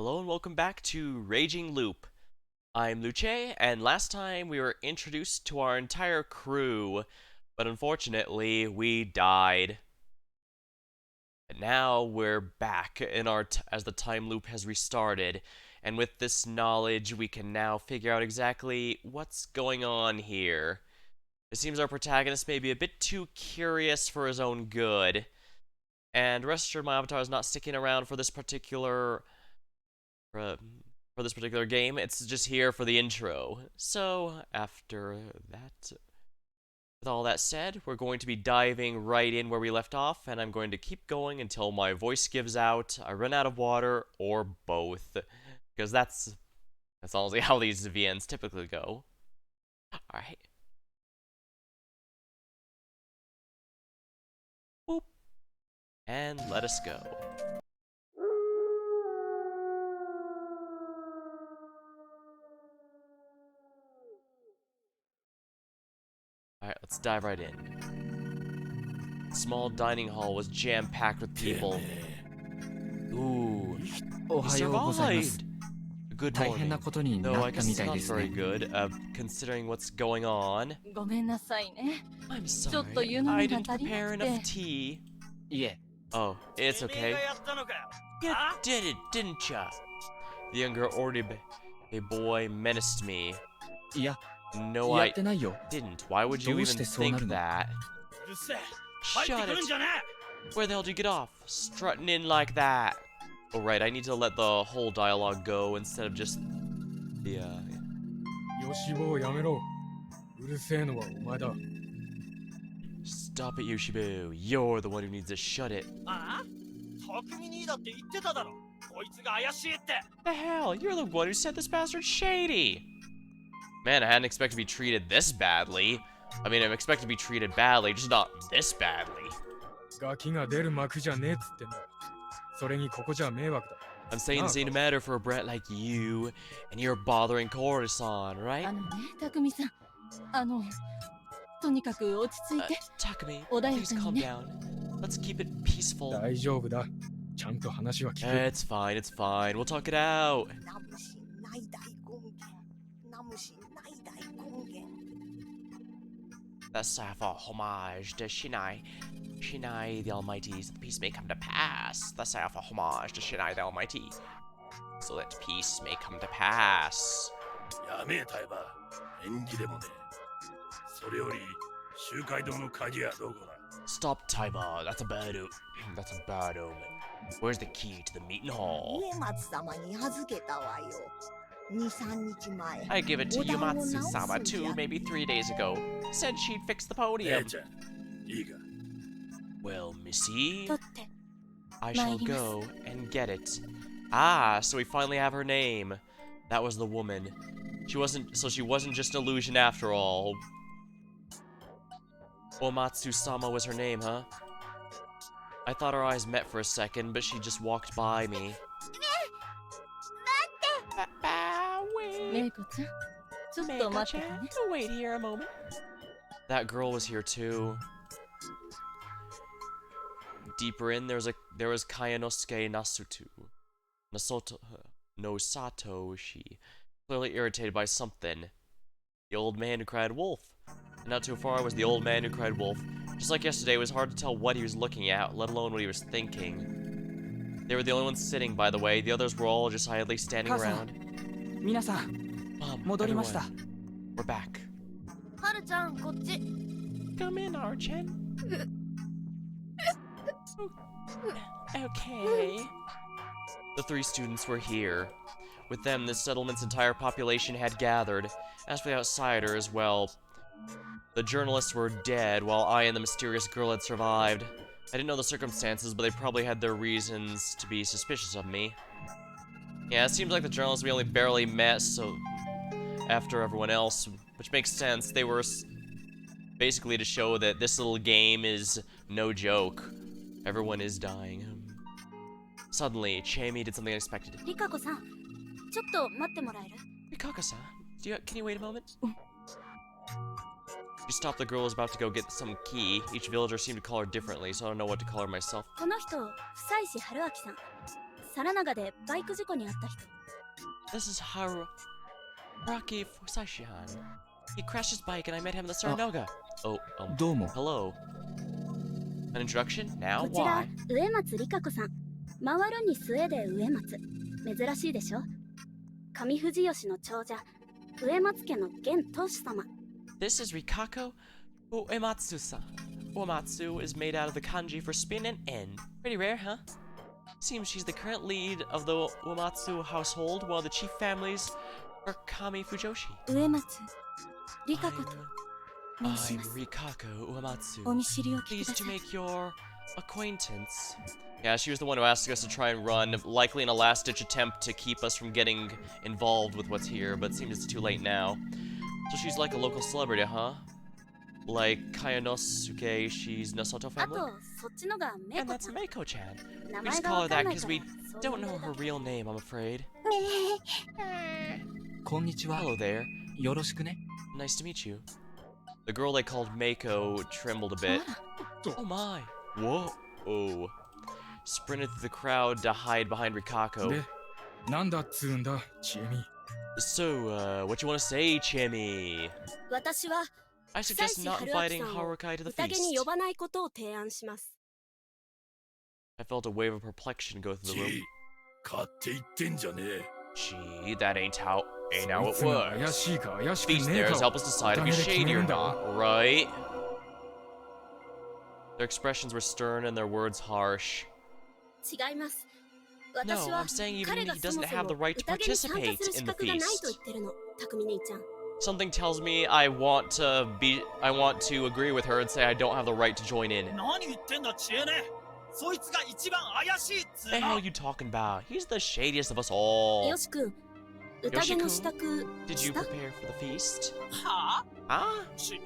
Hello and welcome back to Raging Loop. I'm Luce, and last time we were introduced to our entire crew, but unfortunately we died. And now we're back in as the time loop has restarted, and with this knowledge we can now figure out exactly what's going on here. It seems our protagonist may be a bit too curious for his own good, and rest assured my avatar is not sticking around for this particular for this particular game. It's just here for the intro. So, after that, with all that said, we're going to be diving right in where we left off, and I'm going to keep going until my voice gives out, I run out of water, or both. Because that's honestly how these VNs typically go. Alright. Boop. And let us go. Alright, let's dive right in. The small dining hall was jam-packed with people. Ooh, he survived! Good morning. Though I guess it's not very good, considering what's going on. I'm sorry, I didn't prepare enough tea. Oh, it's okay. You did it, didn't ya? The younger Oribe boy menaced me. No, I didn't. Why would you even think that? Shut it! Where the hell did you get off? Strutting in like that. Oh right, I need to let the whole dialogue go instead of just the Stop it, Yoshibu. You're the one who needs to shut it. The hell? You're the one who said this bastard's shady! Man, I hadn't expected to be treated this badly. I mean, I'm expected to be treated badly, just not this badly. I'm saying this ain't a matter for a brat like you, and you're bothering Coruscant, right? Takumi, please calm down. Let's keep it peaceful. It's fine. We'll talk it out. That's for homage to Shinai. Shinai the Almighty, so the peace may come to pass. That's for homage to Shinai the Almighty, so that peace may come to pass. Stop, Taiba. That's a bad omen. Where's the key to the meeting hall? I give it to Uematsu-sama 2, maybe 3 days ago. Said she'd fix the podium. Well, Missy, I shall go and get it. Ah, so we finally have her name. That was the woman. She wasn't just an illusion after all. Uematsu-sama was her name, huh? I thought our eyes met for a second, but she just walked by me. Meiko-chan, wait here a moment. That girl was here too. Deeper in, there was Kayanosuke Nosatoshi, clearly irritated by something. The old man who cried wolf. And not too far was the old man who cried wolf. Just like yesterday, it was hard to tell what he was looking at, let alone what he was thinking. They were the only ones sitting, by the way. The others were all just idly standing around. Mom, everyone, we're back. Come in, Archen. Okay. The 3 students were here. With them, the settlement's entire population had gathered. As for the outsiders, well, the journalists were dead, while I and the mysterious girl had survived. I didn't know the circumstances, but they probably had their reasons to be suspicious of me. Yeah, it seems like the journalists we only barely met, so after everyone else, which makes sense. They were basically to show that this little game is no joke. Everyone is dying. Suddenly, Chamie did something unexpected. Rikako-san, can you wait a moment? She stopped the girl who was about to go get some key. Each villager seemed to call her differently, so I don't know what to call her myself. This is Haruaki Fusashihan. He crashed his bike and I met him in the Saranoga. Oh, どうも。 hello. An introduction? Now? こちら Why? 植松里香子さん。回るに末で植松。珍しいでしょ。上藤吉の長者、植松家の現当主様。This is Rikako Uematsu-san. Uematsu is made out of the kanji for spin and end. Pretty rare, huh? Seems she's the current lead of the Uematsu household, one of the chief families are Kami Fujoshi. 植松里香子と I'm 申します。 Rikako お Uematsu. 見知りおきく Pleased だ to さい。 make your acquaintance. Yeah, she was the one who asked us to try and run, likely in a last-ditch attempt to keep us from getting involved with what's here, but it seems it's too late now. So she's like a local celebrity, huh? Like Kayanosuke, she's Nosoto あ family? と、そっちのがメイ And コ that's ちゃん。 Meiko-chan. 名 We 前 just が call わ her かん that ない because から we そう don't 言 know うだ her け。 real name, I'm afraid. こんにちは。 Hello there. よろしくね。 Nice to meet you. The girl they called Meiko trembled a bit. Oh my. Whoa. Oh. Sprinted through the crowd to hide behind Rikako. で、なんだっつうんだ、チエミ。 So, what you want to say, Chimmy? 私は I 久 suggest 石 not 春明 inviting さんを Harukai to the 宴 feast. に呼ばないことを提案します。 I felt a wave of perplexion go through the チ room. 買って言ってんじゃねえ。 Gee, that ain't how そ it いつが怪 works. しいか怪しく Feast ねえ there か has を helped us decide if お he's 金で決 shady める or んだ not, right? Their expressions were stern and their words harsh. 違います。 No, 私は I'm saying even 彼 he がそ doesn't もそ have も the right to 宴に参加 participate する資 in the 格がないと言 feast. ってるの、匠兄ちゃん。 Something tells me I want to agree with her and say I don't have the right to join in. 何言ってんだチエネ。そいつが一番怪しいっつ The う hell の。 you talking about? He's the shadiest of us all. よし君、宴の支度 Did し you た？ prepare for the feast? は Ah, し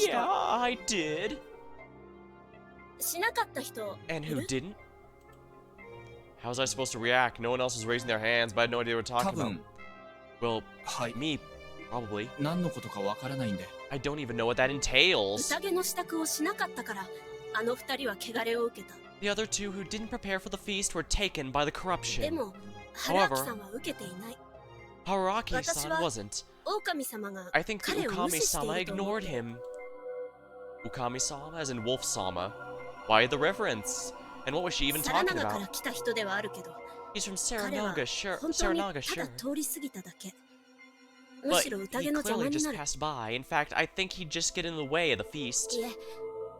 yeah, I did. しなかった人 And い who る？ didn't? How was I supposed to react? No one else was raising their hands, but I had no idea what they were 多 talking about. 分、 Well, はい。 me, probably. 何のことかわからないんで。 I don't even know what that entails. 宴の支度をしなかったから、あの二人は汚れを受けた。 The other two who didn't prepare for the feast were taken by the で corruption. も、春明さんは受けていない。 Haraki-san wasn't. 狼様が I think the 彼を無視して Ukami-sama いると思っ ignored て。 him. Ukami-sama, as in Wolf-sama. Why the reverence? And what was she even サラ talking ナガから about? 来た人ではあるけど、 He's from 彼は Saranaga, sure. 本当に Saranaga, た sure. だ通り過ぎただけ。む But しろ he 宴の邪 clearly 魔に just なる。 passed by. In fact, I think he'd just get in the way of the feast. いえ、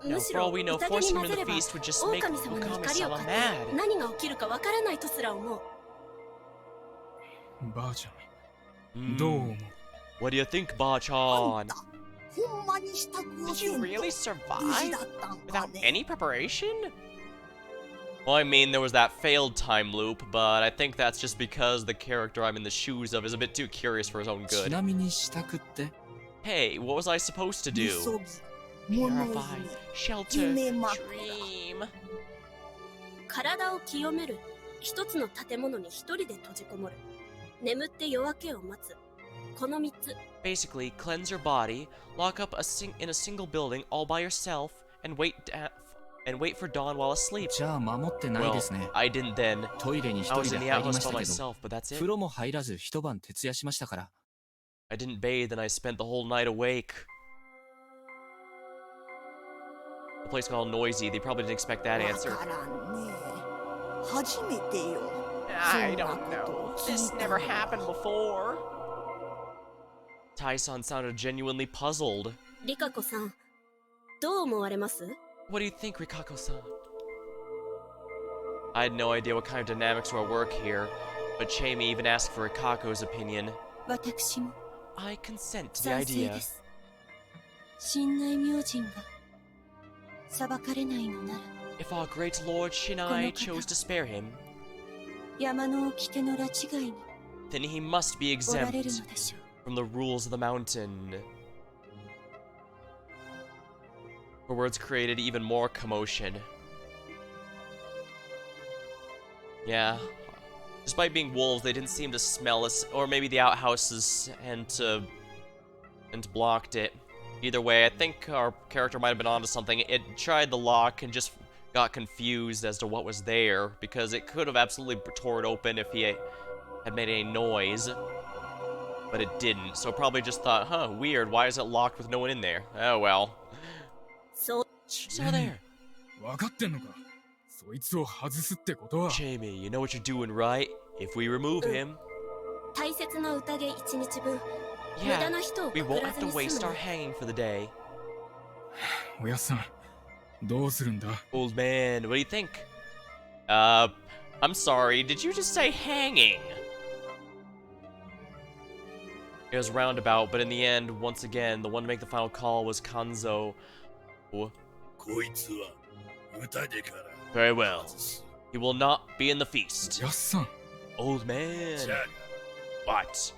Now, むし for ろ all we know, 宴 forcing に him 混 into ぜ the れば feast would just make 狼様の怒りを Ukami-sama 買って mad. 何が起きるかわからないとすら思う。ばあちゃ Hmm. ん、どう思う？ What do you think, あ Ba-chan? んた、ほんまに支度を Did せ you んと really 無事 survive だったんか without ね。 any preparation? Well, I mean, there was that failed time loop, but I think that's just because the character I'm in the shoes of is a bit too curious for his own ち good. なみに支度って Hey, what was I supposed to み do? そぎ、物 Purify, 憂り、 shelter, 夢枕。 dream. 体を清める。一つの建物に一人で閉じこもる。眠って夜明けを待つ。この三つ。 Basically, cleanse your body, lock up in a single building all by yourself, and wait for dawn while asleep. じゃあ守ってない Well, ですね。 I didn't then. トイレに一 I 人 was で in the 入りま outhouse した by けど、 myself, but that's 風 it. 呂も入らず一晩徹夜しましたから。 I didn't bathe and I spent the whole night awake. The place got all noisy. They probably didn't expect that わ answer. からんね。初めてよ。 I そんな don't こと know. を聞 This いた never のは。 happened before. Tai-san sounded genuinely puzzled. リカコさん、どう思われます？ What do you think, Rikako-san? I had no idea what kind of dynamics were at work here, but Chamie even asked for Rikako's opinion. 私も I consent to the 賛成 idea. です。神内明神が裁かれないのなら、 If our great Lord Shinai chose to spare him, 山の掟の拉致外に then he must be おられ exempt るのでしょう。 from the rules of the mountain. Her words created even more commotion. Yeah. Despite being wolves, they didn't seem to smell us, or maybe the outhouses and blocked it. Either way, I think our character might have been onto something. It tried the lock and just got confused as to what was there, because it could have absolutely torn open if he had made any noise. But it didn't, so probably just thought, huh, weird, why is it locked with no one in there? Oh well. そう So there. 分かってんのか。そいつを外すってことは。 Jamie, you know what you're doing, right? If we remove him, 大切な宴1日分無駄 yeah, な人を we くく won't ら have ず to に済 waste む our ね hanging for the day. おやっさん、どうするんだ。 Old man, what do you think? I'm sorry, did you just say hanging? It was roundabout, but in the end, once again, the one to make the final call was Kanzo. こいつは宴から Very well. He will not be in the feast. おやっさん。 Old man. じゃあ What?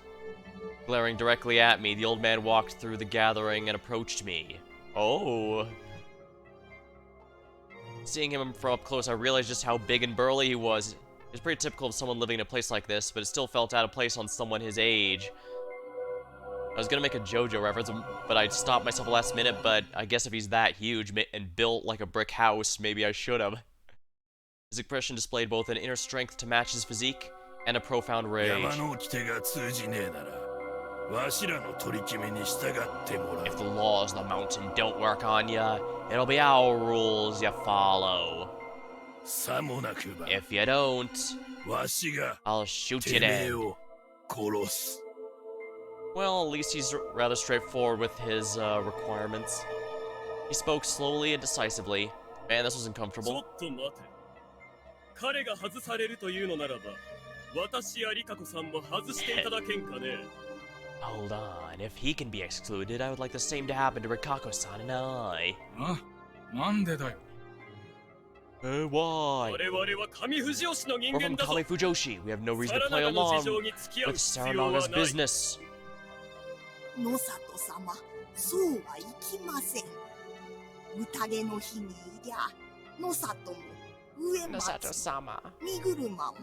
Glaring directly at me, the old man walked through the gathering and approached me. Oh. Seeing him from up close, I realized just how big and burly he was. It's pretty typical of someone living in a place like this, but it still felt out of place on someone his age. I was gonna make a JoJo reference, but I stopped myself last minute, but I guess if he's that huge and built like a brick house, maybe I should have. His expression displayed both an inner strength to match his physique and a profound rage. 山の掟が通じねえなら、わしらの取り決めに従ってもらう。 If the laws of the mountain don't work on ya, it'll be our rules you follow. さもなくば、 If you don't, わしが I'll shoot て you め dead. えを殺す。 Well, at least he's rather straightforward with his requirements. He spoke slowly and decisively. Man, this was ちょ uncomfortable. っと待て。彼が外されるというのならば、私やリカ子さんも外していただけんかね。 Hold on, if he can be excluded, I would like the same to happen to Rikako-san and I. あ、なんでだよ。 Why? 我々は上富士吉の人 We're 間 from だぞ。 Kami Fujoshi. We have no reason さ to らな play るの along 事情に付き合う with 必要は Saranaga's ない。 business. 野里様、そうはいきません。宴の日にいりゃ、野里も、上松も、 Nosato-sama. 荷車も、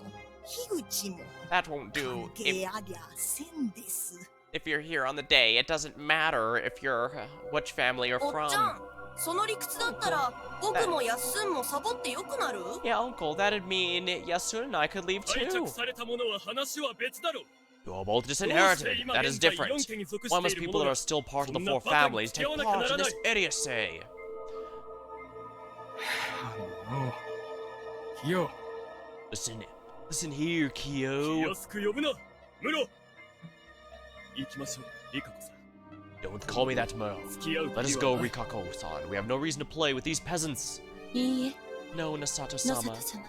樋口も、 That won't 関 do. 係ありゃせんです。 If you're here on the day, it doesn't matter if you're which family you're おっちゃ from. ん、その理屈だったら僕もやっすんもサボってよくなる？ Yeah, uncle, that'd mean Yasun and I could leave 退 too. 着されたものは話は別だろう。 You're both どうして disinherited. 今 That 現 is 在 different. 4家に属 Why して must いる people 者 that が are still part of the こんな four バカに families 付き take 合わなきゃ part な in らな this い。 idiocy? あの、キヨ、 Listen here, 気 Kyo. 安く呼ぶな、ムロ。行きましょう、リカ子さん。 Don't call me that, Muro. 付き合う Let us 気 go, はない。 Rikako-san. We have no reason to play with these peasants. いいえ No, 野 Nosato-sama. 里様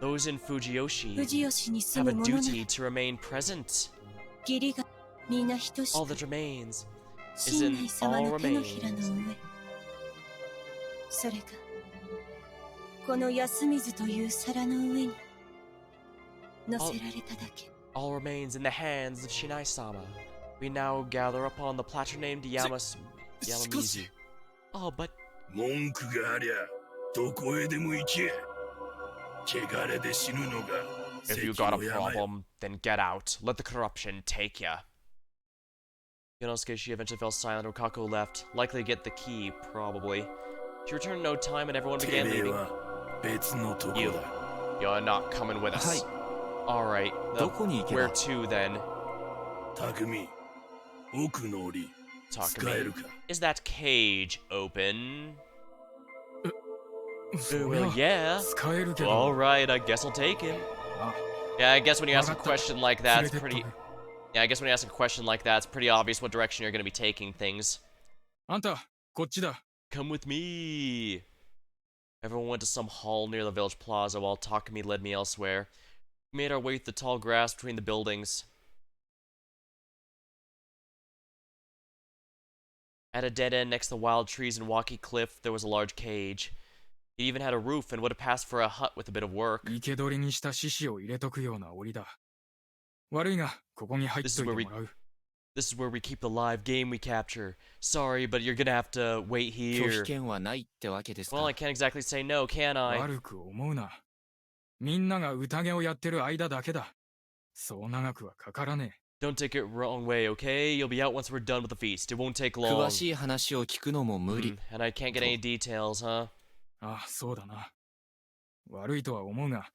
Those in Fujiyoshi 富士吉に have 住 a む者な duty to remain present. 義理が皆等し All く that remains 新内様の手のひらの上それがこの安水という皿の上に乗せられただけ all remains in the hands of Shinai-sama. We now gather upon the platter named Yamamizu. し Oh, but 文句がありゃ、どこへでも行け。汚れで死ぬのが if you 関 got a の山よ。 problem, then get out. Let the corruption take ya. Yonosuke, she eventually fell silent. Rokako left, likely to get the key, probably. She returned in no time and everyone て began めえ leaving. は別のとこ You. だ。 You're not coming with us. Alright, どこに行け where ば to then? 匠、奥の檻、 Talk 使 to え me. るか。 Is that cage open? そ Well, りゃ、 yeah. 使えるけど。 Alright, I guess I'll take him. あ、 Yeah, I guess when you ask a わかった question like that, 連 it's れてっと pretty. く Yeah, I guess when you ask a question like that, it's pretty obvious what direction you're going to be taking things. あんた、こっちだ。 Come with me. Everyone went to some hall near the village plaza while Takumi led me elsewhere. We made our way through the tall grass between the buildings. At a dead end next to the wild trees and rocky cliff, there was a large cage. It even had a roof and would have passed for a hut with a bit of work. 生け捕りにした獅子を入れとくような檻だ。悪いが、ここに入っといてもらう。 This is where we keep the live game we capture. Sorry, but you're gonna have to wait 拒否 here. 権はないってわけですか Well, I can't exactly say no, can I? 悪く思うな。みんなが宴をやってる間だけだ。そう長くはかからね Don't take it wrong way, okay? You'll be out once we're done with the feast. It won't take long. 詳しい話を聞くのも無理 And I can't get any details, huh? え。ああ、そうだな。悪いとは思うが、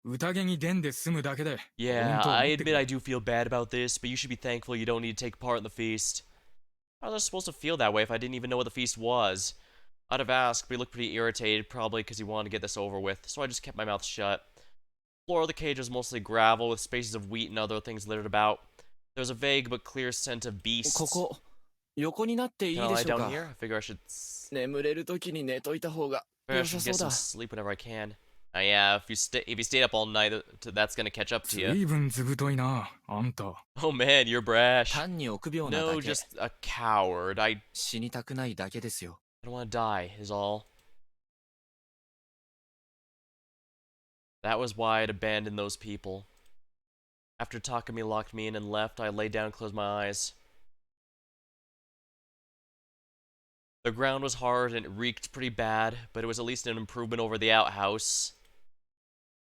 宴に出んで済むだけで。 Yeah, 本当 I 思ってく admit れ。 I do feel bad about this, but you should be thankful you don't need to take part in the feast. How was I supposed to feel that way if I didn't even know what the feast was? I'd have asked, but he looked pretty irritated, probably because he wanted to get this over with, so I just kept my mouth shut. The floor of the cage was mostly gravel, with spaces of wheat and other things littered about. There was a vague but clear scent of beasts. ここ横になっていい Can I で lie しょう down か。 here? I figure I should... 眠れる時に寝といた方が I 良さ should そう get だ some。sleep whenever I can. Yeah, if you stayed up all night, that's gonna catch up to you. 随分ずぶといな、あんた。 Oh man, you're brash. 単に臆病な No, だけ。 just a coward. I 死にたくないだけですよ。 don't want to die, is all. That was why I'd abandoned those people. After Takumi locked me in and left, I lay down and closed my eyes. The ground was hard and it reeked pretty bad, but it was at least an improvement over the outhouse.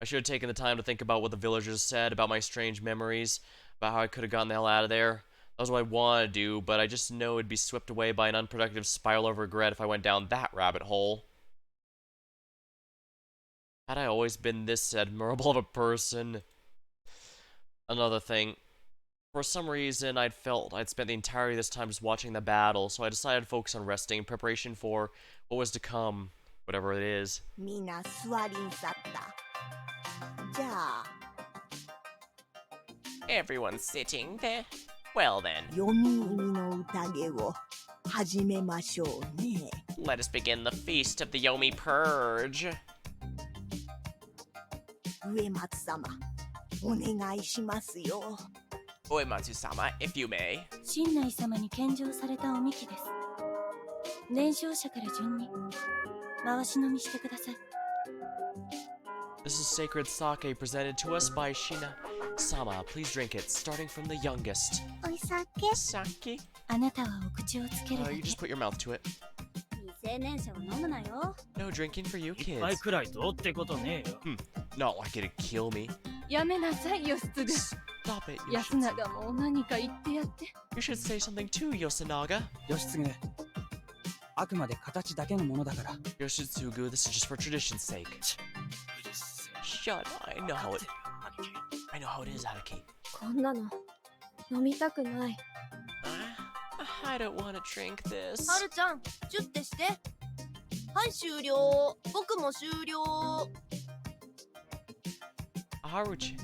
I should have taken the time to think about what the villagers said about my strange memories, about how I could have gotten the hell out of there. That was what I wanted to do, but I just know it'd be swept away by an unproductive spiral of regret if I went down that rabbit hole. Had I always been this admirable of a person? Another thing. For some reason, I'd felt I'd spent the entirety of this time just watching the battle, so I decided to focus on resting in preparation for what was to come, whatever it is. みんな座りんさった。じゃあ、 Everyone's sitting there. Well then, 読み意味の宴を始めましょうね。 let us begin the feast of the Yomi Purge. 上松様、お願いしますよ。 Uematsu-sama, if you may. 新内様に献上されたおみきです。年少者から順に回し飲みしてください。 This is sacred sake presented to us by Shina. Sama, please drink it, starting from the youngest. お酒 Sake? あなたはお口をつけるだけ。 You just put your mouth to it. 未成年者は飲むなよ。 No drinking for you 一杯 kids. くらいどうってことねえよ。 Not like it'd kill me. やめなさいよ、すぐ。 Stop it. 安永も何か言ってやって。 You should say something too, Yoshinaga. 義経あくまで形だけのものだから Yoshitsugu, this is just for tradition's sake. Shut up. I know how it is, Haruki. こんなの飲みたくない。 I don't want to drink this. はるちゃんチュッてして。はい終了。僕も終了。 Haruchi.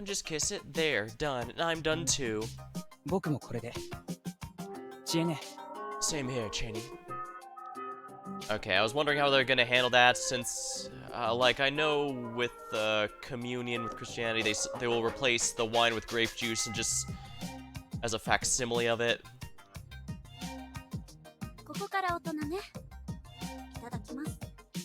Just kiss it. There, done. And I'm done too. 僕もこれで知恵ね Same here, Cheney. Okay, I was wondering how they're gonna handle that since, like, I know with communion with Christianity, they will replace the wine with grape juice and just as a facsimile of it. ここから大人ね。いただきます。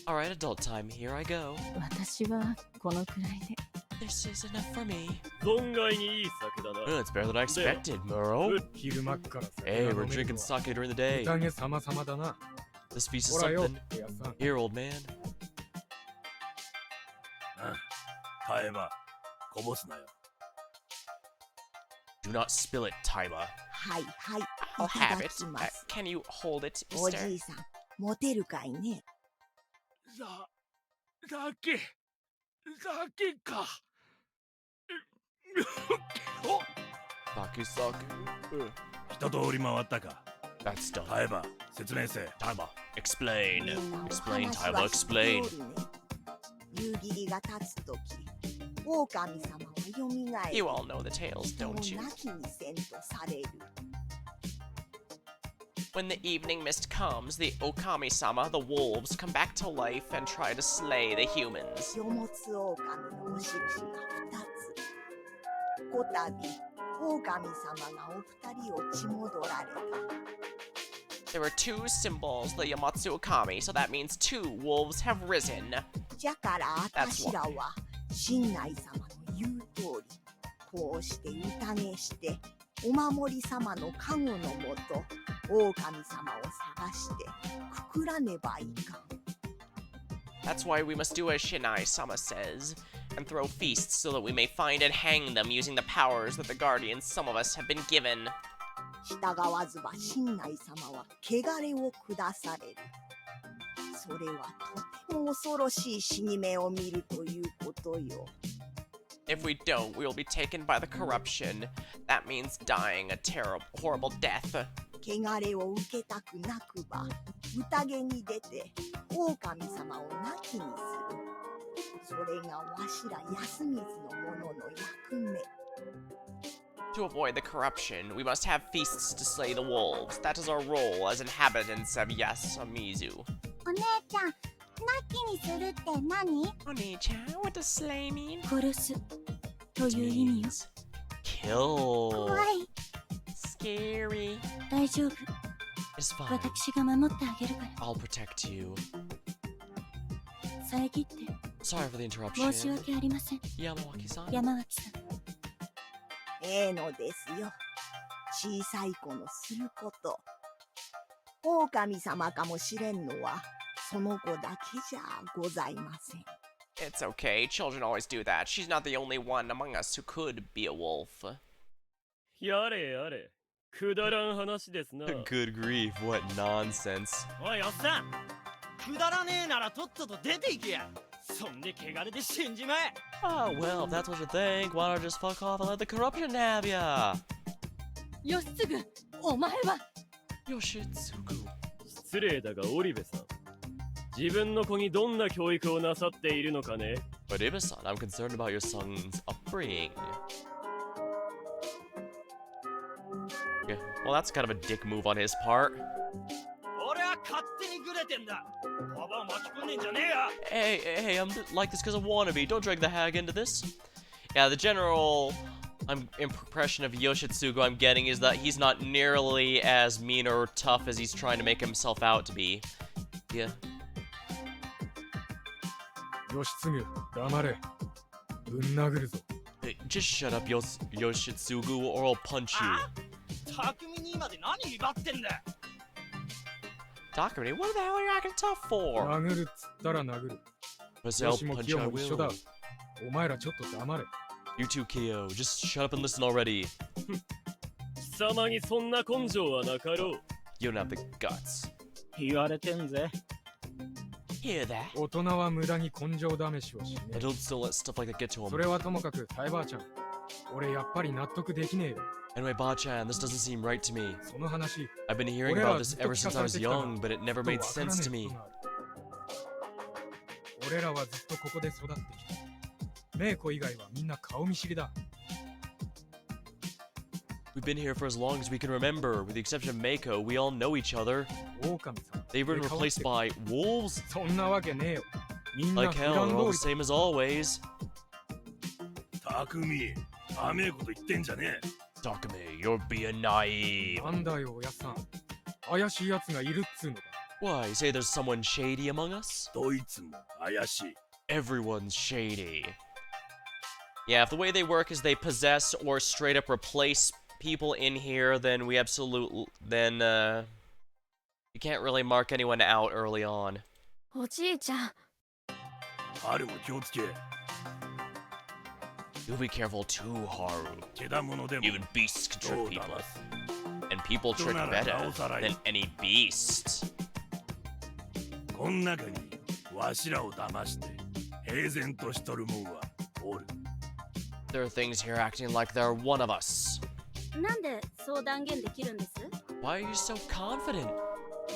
Alright, adult time. Here I go. 私はこのくらいで。 This is enough for me. 存外にいい酒だな。 Oh, it's better than I expected, Muro. 昼間っから酒 Hey, が we're 飲める drinking のは sake during the day. 宴様々だな。 This feast is ほらよ、 something. おやさん。 Here, old man. 買えばこぼすなよ。 Do not spill it, Taima. はいはい、い I'll た have だ it. きます。 Can you hold it, お mister? じいさん、モテるかいね。酒か。 Saku saku. 一通り回ったか。 That's done. 買えば説明せ。 Taima, explain. みんなお Explain, 話 Taima, は知ってお explain. るね。夕霧が立つとき、狼様はよみがえ You り、 all know the tales, 人を don't you? 亡きにせんとされる。 When the evening mist comes, the Okami-sama, the wolves, come back to life and try to slay the humans. よもつ狼のお印が2つ。こたび、狼様がお二人を血戻られた。 There are two symbols, the Yamatsu Okami, so that means two wolves have risen. じゃからあた That's しらは新内様の言う通りこうして宴してお守り様の加護のもと狼様を探してくくらねばいかん。 That's why we must do as Shinai-sama says, and throw feasts so that we may find and hang them using the powers that the guardians some of us have been given. 従わずば新内様は汚れを下される。それはとてと恐ろしい死に目を見るということよ。 If we don't, we will be taken by the corruption. That means dying a terrible, horrible death. 汚れを受けたくなくば宴に出て狼様を亡きにする。それがわしら安水の者の役目。 To avoid the corruption, we must have feasts to slay the wolves. That is our role as inhabitants of Yasamizu. お姉ちゃん、亡きにするって何？ Oni-chan, what does slay mean? 殺すという意味よ。 Kill. 怖い。 Scary. 大丈夫。 It's fine. 私が守ってあげるから I'll protect you. 遮って Sorry for the 申し interruption. 訳ありません。 Yamawaki-san. 山脇さん。ええのですよ。小さい子のすること。狼様かもしれんのはその子だけじゃございません。 It's okay. Children always do that. She's not the only one among us who could be a wolf. やれやれ、くだらん話ですな。 Good grief, what nonsense. おいおっさん、くだらねえならとっとと出ていけや。そんで汚れで死んじまえ。 Oh, well, if that's what you think, why don't you just fuck off and let the corruption have ya? 義継、お前は Yoshitsugu. 失礼だが織部さん、自分の子にどんな教育をなさっているのかね。 But Iba-san, I'm concerned about your son's upbringing. Yeah, well, that's kind of a dick move on his part. 俺は勝手にグレてんだ。ババア巻き込んでんじゃねえや。 Hey, I'm like this because of wannabe. Don't drag the hag into this. Yeah, the general impression of Yoshitsugu I'm getting is that he's not nearly as mean or tough as he's trying to make himself out to be. Yeah. 義継、黙れ。ぶん殴るぞ。 Hey, just shut up, Yoshitsugu, or I'll punch you. 匠にまで何威張ってんだ。 Takumi, what the hell are you acting tough for? 殴るっつったら殴る。 But よ I'll しも punch キヨ you, I も一緒だ will.。お前らちょっと黙れ。 You too, Kyo. Just shut up and listen already. 貴様にそんな根性はなかろう。 You don't have the guts. 言われてんぜ。 Hear that? 大人は無駄に根性試しをしね I don't still let stuff like that get to え。そ him. れはともかく、タイバーちゃん。俺やっぱり納得できねえよ。 Anyway, Ba-chan, this doesn't seem right to me. その話、 I've been hearing about this ever since I was young, but it never ちょっ made とわからね sense え to こと me. がある。俺らはずっとここで育ってきた。メイコ以外はみんな顔見知りだ。 We've been here for as long as we can remember. With the exception of Mako, we all know each other. 狼さん。 They've been replaced by wolves? そんなわけねえよ。みんな Like 普 hell, 段 they're all 通 the り。 same as always. 匠、甘えこと言ってんじゃねえ。 Takumi, you're being naive. なんだよ、おやっさん。怪しい奴がいるっつうのだ。 Why, you say there's someone shady among us? どいつも怪しい。 Everyone's shady. Yeah, if the way they work is they possess or straight up replace people in here, then we absolutely... Then, you can't really mark anyone out early on. おじいちゃん、春も気をつけ。 You'll be careful too, Haru. けだものでも Even beasts can ど trick う people. 騙す。 And people trick better than any beast. こん中にわしらを騙して平然としとるもんはおる。 There are things here acting like they're one of us. なんでそう断言できるんです？ Why are you so confident?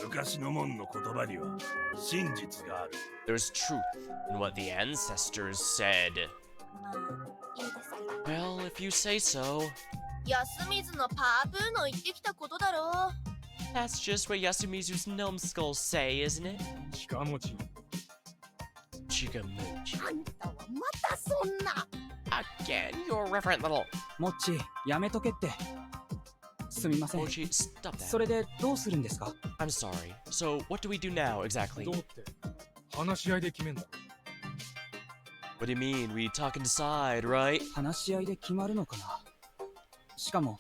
昔の門の言葉には真実がある。 There's truth in what the ancestors said. まあ、いいですけど。 Well, if you say so. 安水のパープーの言ってきたことだろ。 That's just what Yasumizu's numbskulls say, isn't it? しかもち。 Chigamuchi. あんたはまたそんな。 Again, you irreverent little... もっち、やめとけって。すみません。 Mochi, stop that. それでどうするんですか？ I'm sorry. So, what do we do now, exactly? どうって話し合いで決めんだ。 What do you mean? We talk and decide, right? 話し合いで決まるのかな。しかも、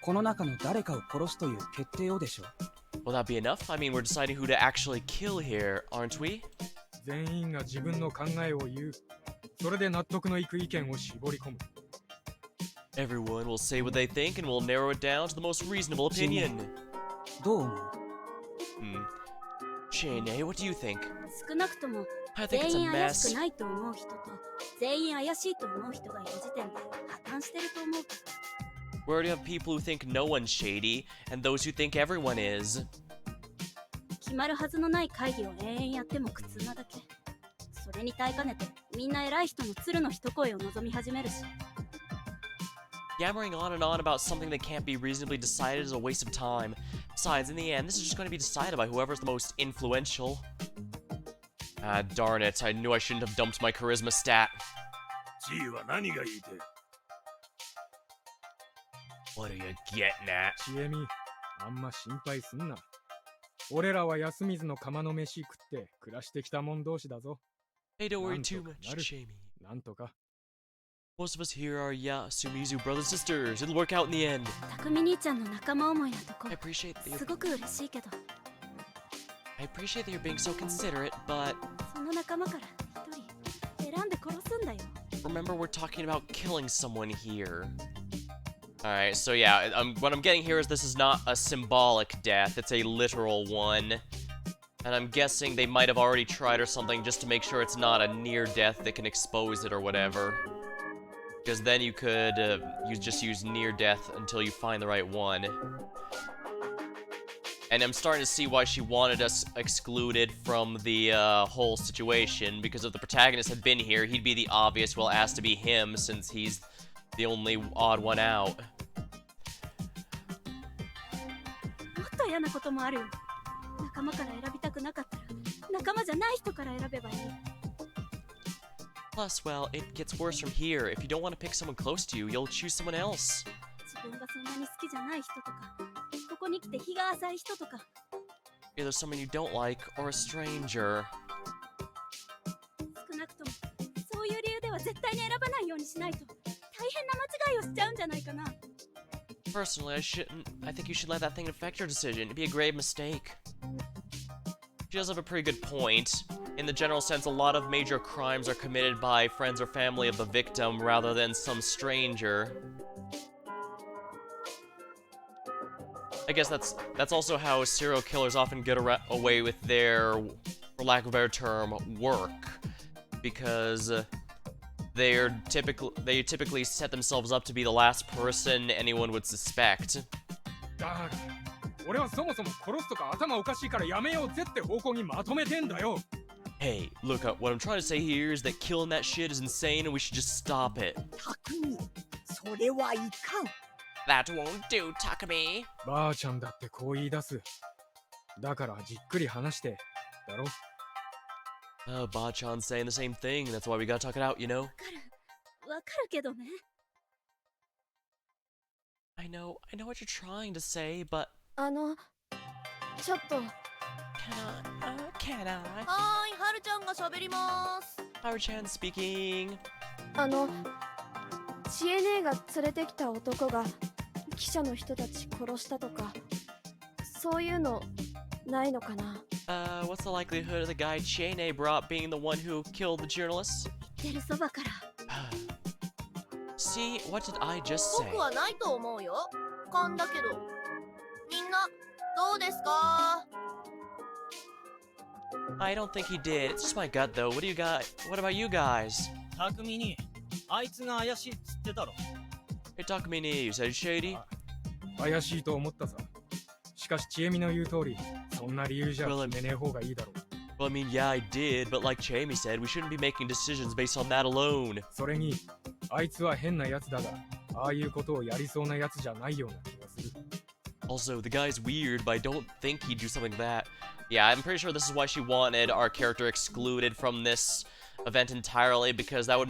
この中の誰かを殺すという決定をでしょう。 Will that be enough? I mean, we're deciding who to actually kill here, aren't we? 全員が自分の考えを言う。それで納得のいく意見を絞り込む。 Everyone will say what they think and we'll narrow it down to the most reasonable opinion. どう思う？ Shane, what do you think? 少なくとも I think it's 全 a 員怪し mess. くないと思う人と全員怪しいと思う人がいる時点で破綻してると思うけど。 We already have people who think no one's shady, and those who think everyone is. 決まるはずのない会議を延々やっても苦痛なだけ。それに耐えかねてみんな偉い人の鶴の一声を望み始めるし。 Yammering on and on about something that can't be reasonably decided is a waste of time. Besides, in the end, this is just going to be decided by whoever's the most influential. Ah, darn it. I knew I shouldn't have dumped my charisma stat. G は何が言いてえ What are you getting at? ちえみ、あんま心配すんな。俺らは安水の釜の飯食って暮らしてきたもん同士だぞ。 Hey, don't worry なんと too か much, なる。 Jamie. なんとか。 Most of us here are Yasumizu brothers and sisters. It'll work out in the end. 匠兄ちゃんの仲間思いなとこ I appreciate that す you're, ごく嬉しいけど、 I appreciate that you're being so considerate, but その仲間から一人選んで殺すんだよ。 remember we're talking about killing someone here. Alright, so yeah, what I'm getting here is this is not a symbolic death, it's a literal one. And I'm guessing they might have already tried or something just to make sure it's not a near death that can expose it or whatever. Because then you could just use near death until you find the right one. And I'm starting to see why she wanted us excluded from the whole situation, because if the protagonist had been here, he'd be the obvious, well, asked to be him, since he's the only odd one out. もっと嫌なこともあるよ。仲間から選びたくなかったら仲間じゃない人から選べばいい。 Plus, well, it gets worse from here. If you don't want to pick someone close to you, you'll choose someone else. 自分がそんなに好きじゃない人とか、ここに来て日が浅い人とか。 Either someone you don't like or a stranger. 少なくともそういう理由では絶対に選ばないようにしないと大変な間違いをしちゃうんじゃないかな。 Personally, I think you should let that thing affect your decision. It'd be a grave mistake. She does have a pretty good point. In the general sense, a lot of major crimes are committed by friends or family of the victim rather than some stranger. I guess that's also how serial killers often get away with their, for lack of a better term, work, because they typically set themselves up to be the last person anyone would suspect. だから俺はそもそも殺すとか頭おかしいからやめようぜって方向にまとめてんだよ。 Hey, look, what I'm trying to say here is that killing that shit is insane and we should just stop it. 匠、それはいかん。 That won't do, Takumi. ばあちゃんだってこう言い出す。だからじっくり話して、だろ。 Ba-chan's saying the same thing, that's why we gotta talk it out, you know? わかるけどね。 I know what you're trying to say, but ちょっと can I? はーい、はるちゃんが喋ります。 Haru-chan speaking. 知恵姉が連れてきた男が記者の人たち殺したとか、そういうのないのかな。 What's the likelihood of the guy Chene brought being the one who killed the journalists? 言ってるそばから。 See, what did I just say? 僕はないと思うよ。勘だけど。みんな、どうですか？ I don't think he did. It's just my gut, though. What about you guys? 匠にあいつが怪しいっつってたろ。 Hey, Takamine, you said shady? 怪しいと思ったさ。しかしちえみの言う通り、そんな理由じゃ決めねえ方がいいだろう。 Well, I mean, yeah, I did, but like Chamie said, we shouldn't be making decisions based on that alone. それに、あいつは変なやつだが、ああいうことをやりそうなやつじゃないような気がする。 Also, the guy's weird, but I don't think he'd do something like that. Yeah, I'm pretty sure this is why she wanted our character excluded from this event entirely, because that would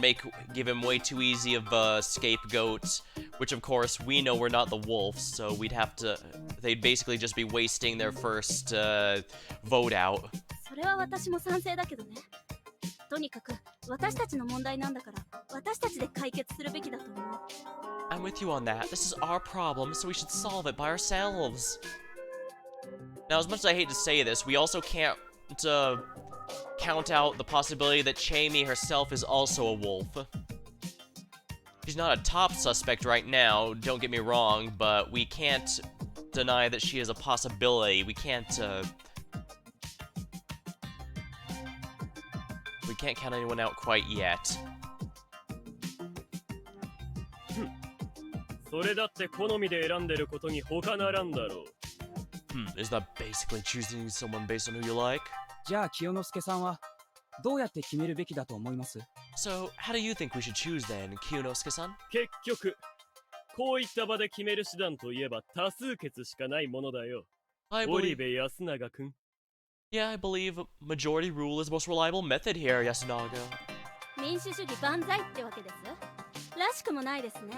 give him way too easy of a scapegoat, which of course we know we're not the wolves, so they'd basically just be wasting their first vote out. それは私も賛成だけどね。とにかく私たちの問題なんだから、私たちで解決するべきだと思う。 I'm with you on that. This is our problem, so we should solve it by ourselves. Now, as much as I hate to say this, we also can't count out the possibility that Chamie herself is also a wolf. She's not a top suspect right now, don't get me wrong, but we can't deny that she is a possibility. We can't, we can't count anyone out quite yet. それだって好みで選んでることに他ならんだろう。Is that basically choosing someone based on who you like? じゃあ清之助さんはどうやって決めるべきだと思います？ So, how do you think we should choose then, Kyonosuke-san? 結局、こういった場で決める手段といえば多数決しかないものだよ。 I 織 believe... 部安永くん。Yeah, I believe majority rule is the most reliable method here, Yasunaga. 民主主義万歳ってわけです。らしくもないですね。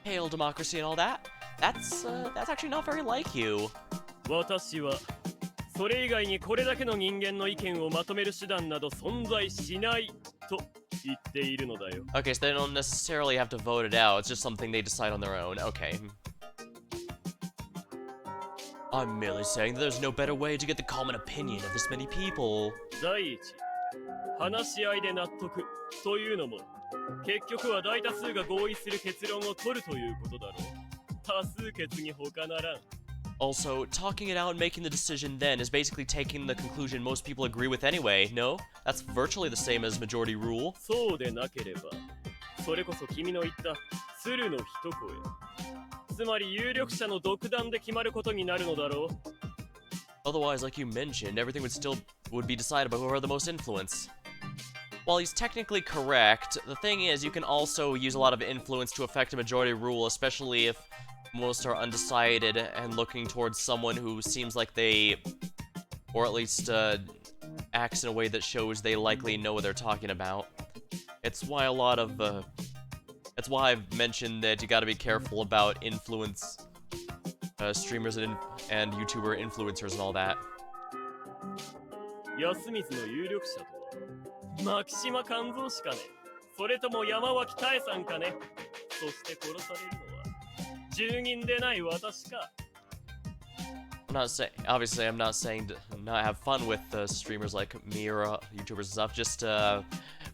Hail democracy and all that? That's actually not very like you. 私はそれ以外にこれだけの人間の意見をまとめる手段など存在しないと言っているのだよ。 Okay, so they don't necessarily have to vote it out, it's just something they decide on their own. Okay. I'm merely saying that there's no better way to get the common opinion of this many people. 第一、話し合いで納得というのも結局は大多数が合意する結論を取るということだろう。多数決に他ならん。 Also, talking it out and making the decision then is basically taking the conclusion most people agree with anyway, no? That's virtually the same as majority rule. そうでなければ、それこそ君の言った鶴の一声。つまり有力者の独断で決まることになるのだろう。 Otherwise, like you mentioned, everything would be decided by who had the most influence. While he's technically correct, the thing is you can also use a lot of influence to affect a majority rule, especially if most are undecided and looking towards someone who seems like they, or at least acts in a way that shows they likely know what they're talking about. It's why a lot of, that's why I've mentioned that you gotta be careful about influence, streamers and YouTuber influencers and all that. 安水の有力者とは、牧島勘三しかね。それとも山脇多江さんかね。そして殺されるのは、住人でない私か。 I'm not saying, obviously I'm not saying to not have fun with streamers like me or YouTubers and stuff, just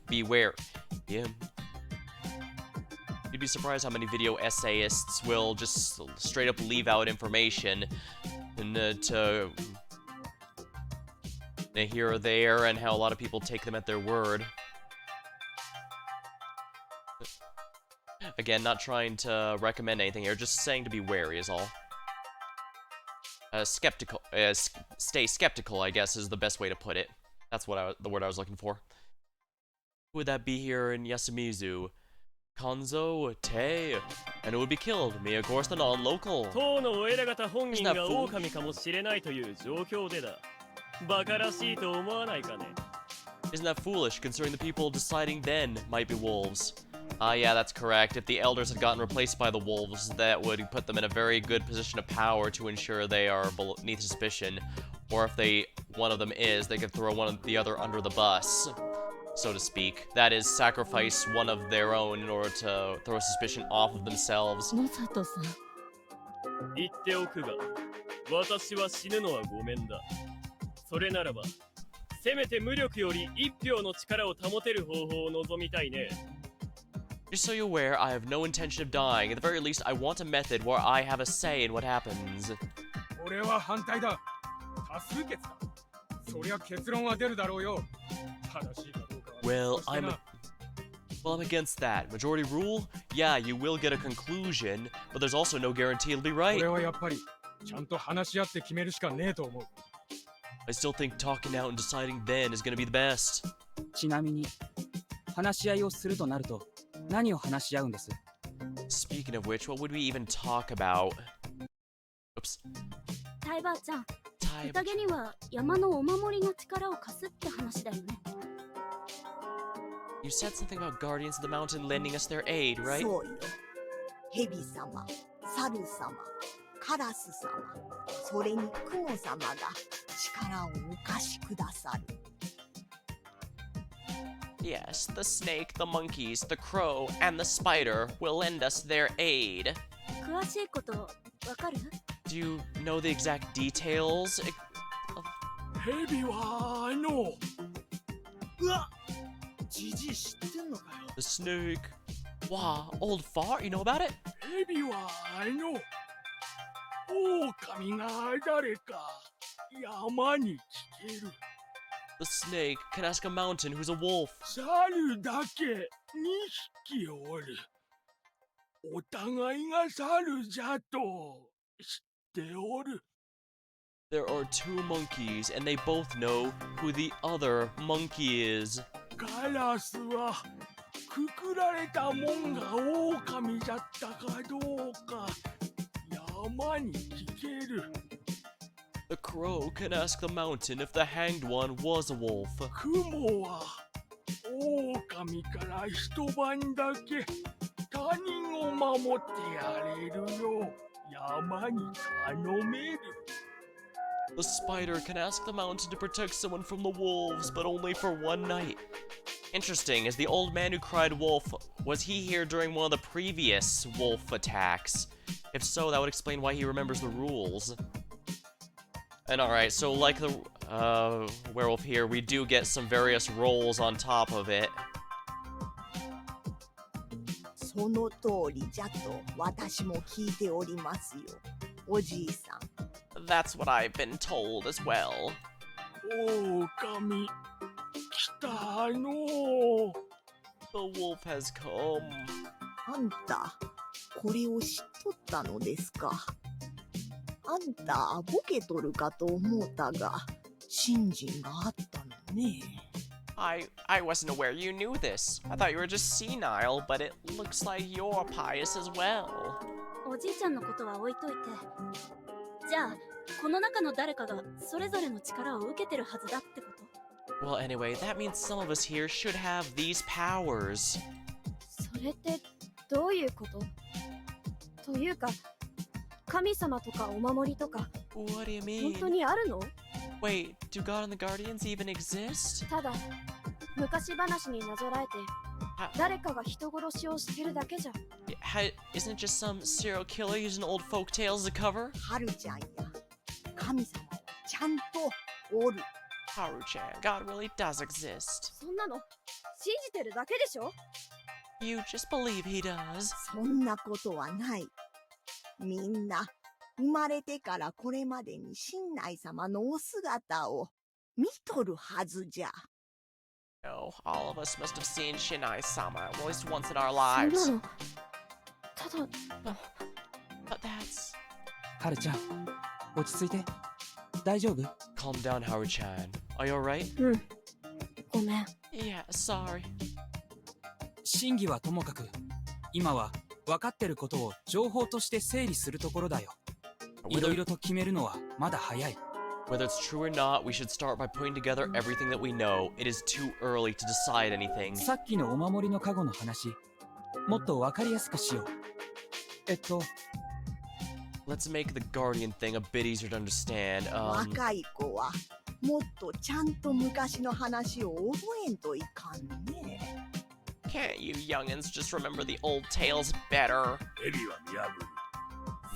beware. Yeah. You'd be surprised how many video essayists will just straight up leave out information and to here or there, and how a lot of people take them at their word. Again, not trying to recommend anything here, just saying to be wary is all. Skeptical, stay skeptical, I guess, is the best way to put it. That's what the word I was looking for. Who would that be here in Yasumizu? Kanzo, Tei, and who would be killed? Me, of course, the non-local. 当のお偉方本人が狼かもしれないという状況でだ。バカらしいと思わないかね。 Isn't that foolish, considering the people deciding then might be wolves? Yeah, that's correct. If the elders had gotten replaced by the wolves, that would put them in a very good position of power to ensure they are beneath suspicion. Or if one of them is, they could throw one of the other under the bus, so to speak. That is, sacrifice one of their own in order to throw suspicion off of themselves. 野里さん。言っておくが、私は死ぬのはごめんだ。それならば、せめて無力より一票の力を保てる方法を望みたいね。 Just so you're aware, I have no intention of dying. At the very least, I want a method where I have a say in what happens. 俺は反対だ。多数決だ。そりゃ結論は出るだろうよ。正しいかどうかは。 Well, I'm against that. Majority rule? Yeah, you will get a conclusion, but there's also no guarantee it'll be right. 俺はやっぱりちゃんと話し合って決めるしかねえと思う。 I still think talking out and deciding then is gonna be the best. ちなみに話し合いをするとなると何を話し合うんです？ Speaking of which, what would we even talk about? Oops. タイばあちゃん、 Time. 宴には山のお守りが力を貸すって話だよね。You said something about Guardians of the Mountain lending us their aid, right? そうよ。蛇様、猿様、カラス様、それに雲様が力をお貸しくださる。 Yes, the snake, the monkeys, the crow, and the spider will lend us their aid. 詳しいことわかる？ Do you know the exact details? 蛇はうわじじい知ってんのかよ。 The snake. Wow, old fart, you know about it? 蛇は狼が誰か山に聞ける。The The snake can ask a mountain who's a wolf. 猿だけ2匹おる。お互いが猿じゃと知っておる。 There are two monkeys, and they both know who the other monkey is. カラスはくくられたもんが狼じゃったかどうか山に聞ける。 The crow can ask the mountain if the hanged one was a wolf. 雲は狼から一晩だけ他人を守ってやれるよう山に頼める。 The spider can ask the mountain to protect someone from the wolves, but only for one night. Interesting, is the old man who cried wolf, was he here during one of the previous wolf attacks? If so, that would explain why he remembers the rules. And alright, so like the werewolf here, we do get some various rolls on top of it. その通りじゃと私も聞いておりますよ、おじいさん。 That's what I've been told as well. 狼来たの。 The wolf has come. あんた、これを知っとったのですか。あんた、ボケとるかと思ったが、信心があったのね。I wasn't aware you knew this. I thought you were just senile, but it looks like you're pious as well. おじいちゃんのことは置いといて、じゃあこの中の誰かがそれぞれの力を受けてるはずだってこと？ Well, anyway, that means some of us here should have these powers. それってどういうこと？というか、神様とかお守りとか What do you 本当 mean? にあるの？ Wait, do God and the Guardians even exist? ただ昔話になぞらえて誰かが人殺しをしてるだけじゃ。Isn't it just some serial killer using old folk tales to cover? はるちゃんや、神様はちゃんとおる。 Haru-chan, God really does exist. そんなの信じてるだけでしょ？ You just believe he does. そんなことはない。みんな生まれてからこれまでに神内様のお姿を見とるはずじゃ。 No, all of us must have seen Shinai-sama at least once in our そん lives. なのただ But that's... はるちゃん、落ち着いて。大丈夫？ Calm down, Haru-chan. Are you alright? うん、ごめん。 Yeah, sorry. 真偽はともかく、今は分かってることを情報として整理するところだよ。いろいろと決めるのはまだ早い。 Whether it's true or not, we should start by putting together everything that we know. It is too early to decide anything. さっきのお守りのカゴの話、もっと分かりやすくしよう。Let's make the Guardian thing a bit easier to understand. 若い子はもっとちゃんと昔の話を覚えんといかんね。 Can't you youngins just remember the old tales better? 蛇は見破る。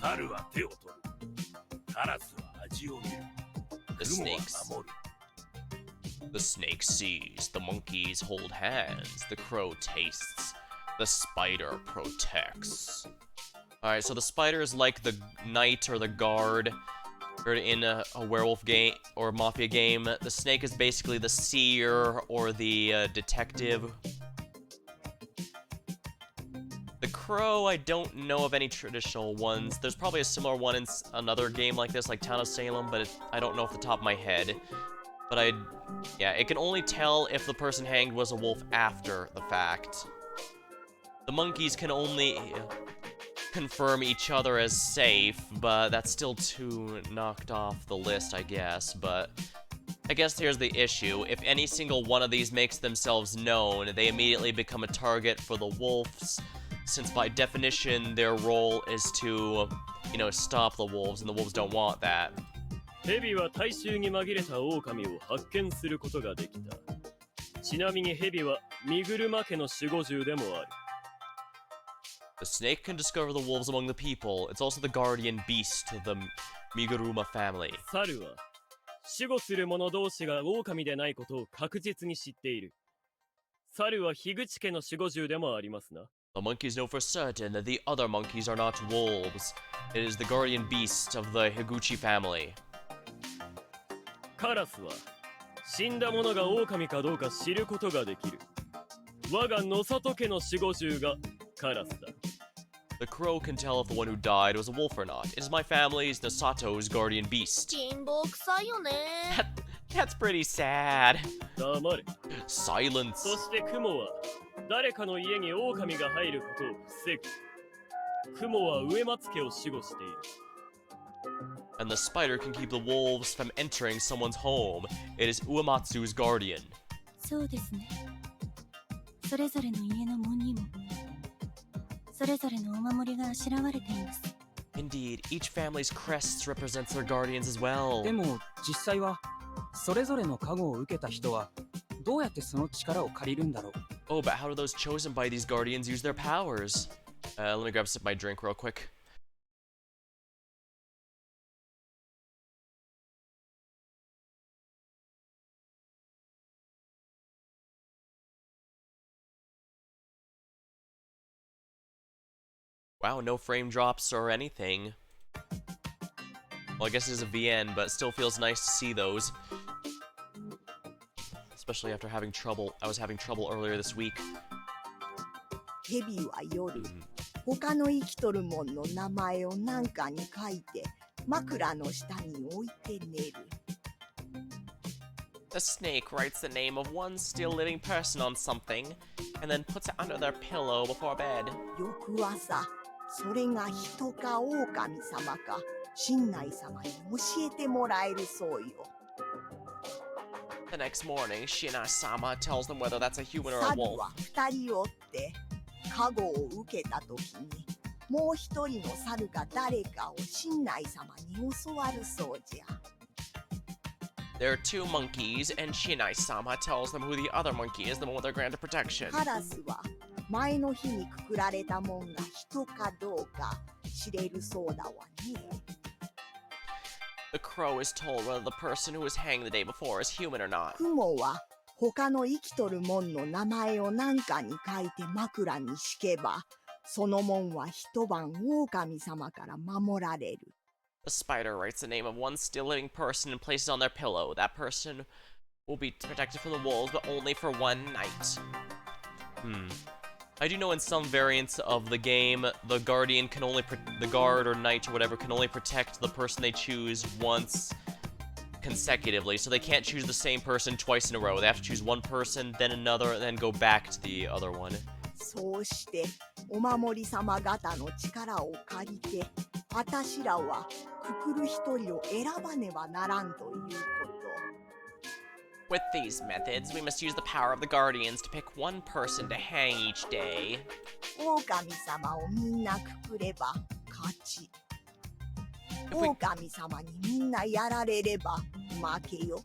猿は手を取る。カラスは味を見る。 The 雲は snakes. 守る。 The snake sees, the monkeys hold hands, the crow tastes, the spider protects. Alright, so the spider is like the knight or the guard in a werewolf game or mafia game. The snake is basically the seer or the detective. The crow, I don't know of any traditional ones. There's probably a similar one in another game like this, like Town of Salem, but I don't know off the top of my head. But yeah, it can only tell if the person hanged was a wolf after the fact. The monkeys can only confirm each other as safe, but that's still too knocked off the list, I guess. But I guess here's the issue. If any single one of these makes themselves known, they immediately become a target for the wolves, since by definition their role is to, you know, stop the wolves, and the wolves don't want that. 蛇は大衆に紛れた狼を発見することができた。ちなみに蛇は身車家の守護獣でもある。The snake can discover the wolves among the people. It's also the guardian beast of the Miguruma family. 猿は守護する者同士が狼でないことを確実に知っている。猿は樋口家の守護獣でもありますな。The monkeys know for certain that the other monkeys are not wolves. It is the guardian beast of the Higuchi family. カラスは死んだ者が狼かどうか知ることができる。我が野里家の守護獣がカラスだ。The crow can tell if the one who died was a wolf or not. It is my family's Nosato's guardian beast. 辛抱臭いよね。 That's pretty sad. 黙れ。 Silence. そして雲は誰かの家に狼が入ることを防ぐ。雲は植松家を守護している。 And the spider can keep the wolves from entering someone's home. It is Uematsu's guardian. そうですね。それぞれの家の門にもそれぞれのお守りがあしらわれています。 Indeed, each family's crests represents their guardians as well. でも実際はそれぞれの加護を受けた人はどうやってその力を借りるんだろう。 Oh, but how do those chosen by these guardians use their powers? Let me grab a sip of my drink real quick. Wow, no frame drops or anything. Well, I guess it is a VN, but it still feels nice to see those. Especially after having trouble. I was having trouble earlier this week. ヘビは夜、他の生きとるもんの名前を何かに書いて枕の下に置いて寝る。 The snake writes the name of one still living person on something, and then puts it under their pillow before bed. 翌朝、それが人か狼様か神内様に教えてもらえるそうよ。 The next morning, Shinai-sama tells them whether that's a human or a 猿 wolf. は2人おって加護を受けた時にもう一人の猿が誰かを神内様に教わるそうじゃ。 There are two monkeys, and Shinai-sama tells them who the other monkey is, the one with their granted protection. カラスは前の日にくくられたもんが人かどうか知れるそうだわね。 The crow is told whether the person who was hanged the day before is human or not. 雲は他の生きとるもんの名前を何かに書いて枕に敷けば、そのもんは一晩狼様から守られる。 The spider writes the name of one still living person and places it on their pillow. That person will be protected from the wolves, but only for one night. I do know in some variants of the game, the guardian can only the guard or knight or whatever can only protect the person they choose once consecutively, so they can't choose the same person twice in a row. They have to choose one person, then another, and then go back to the other one. そうしてお守り様方の力を借りて、あたしらはくくる一人を選ばねばならんということ。 With these methods, we must use the power of the guardians to pick one person to hang each day. 狼様をみんなくくれば勝ち。狼様にみんなやられれば負けよ。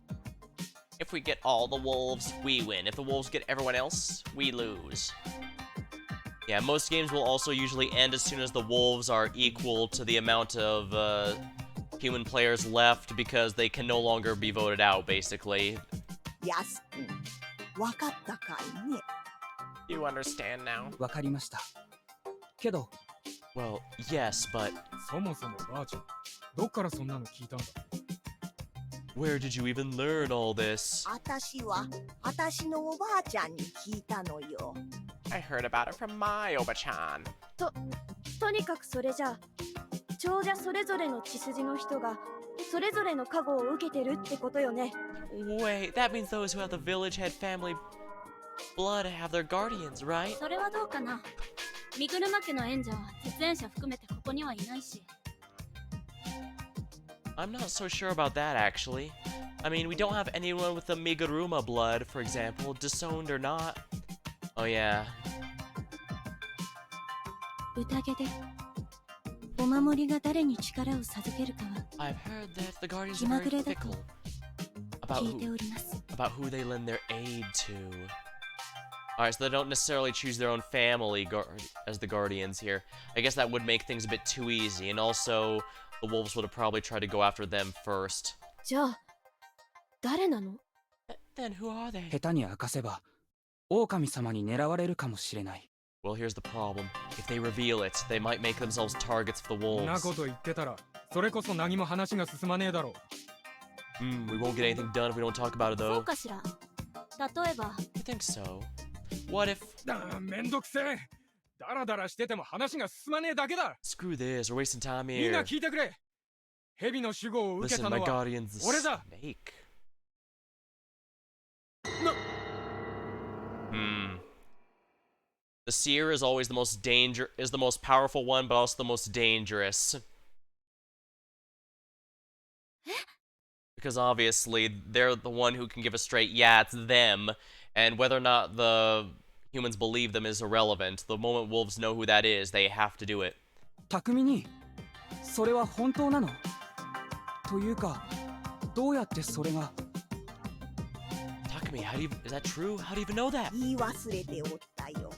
If we get all the wolves, we win. If the wolves get everyone else, we lose. Yeah, most games will also usually end as soon as the wolves are equal to the amount of human players left because they can no longer be voted out, basically. やすくん、わかったかいね。 You understand now? わかりました。けど、 Well, yes, but そもそもばあちゃん、どっからそんなの聞いたんだ。 where did you even learn all this? あたしはあたしのおばあちゃんに聞いたのよ。 I heard about it from my Oba-chan. とにかくそれじゃ長者それぞれの血筋の人がそれぞれの加護を受けてるってことよね。 Wait, that means those who have the village head family blood have their guardians, right? それはどうかな。身車家の縁者は絶縁者含めてここにはいないし。 I'm not so sure about that, actually. I mean, we don't have anyone with the Miguruma blood, for example, disowned or not. Oh, yeah. 宴でお守りが誰に力を授けるかは I've heard that the guardians 気 are ま very ぐれだと fickle about 聞いております。 who they lend their aid to. Alright, so they don't necessarily choose their own family as the guardians here. I guess that would make things a bit too easy, and also the wolves would have probably tried to go after them first. じゃあ誰なの？ Then who are they? 下手に明かせば狼様に狙われるかもしれない。 Well, here's the problem. If they reveal it, they might make themselves targets for the そんな wolves. こと言ってたら、それこそ何も話が進まねえだろう。We won't get anything done if we don't talk about it そう though. かしら。例えば、 I think so. What if... めんどくせえ。ダラダラしてても話が進まねえだけだ。 Screw this, we're wasting time みんな here. 聞いてくれ。蛇の守護を受け Listen, た my のは guardian's the 俺だ。 snake. The seer is always the most powerful one, but also the most dangerous. Because obviously, they're the one who can give a straight yeah, it's them, and whether or not the humans believe them is irrelevant. The moment wolves know who that is, they have to do it. 匠にそれは本当なの？というかどうやってそれが？ Takumi, is that true? How do you even know that? 言い忘れておったよ。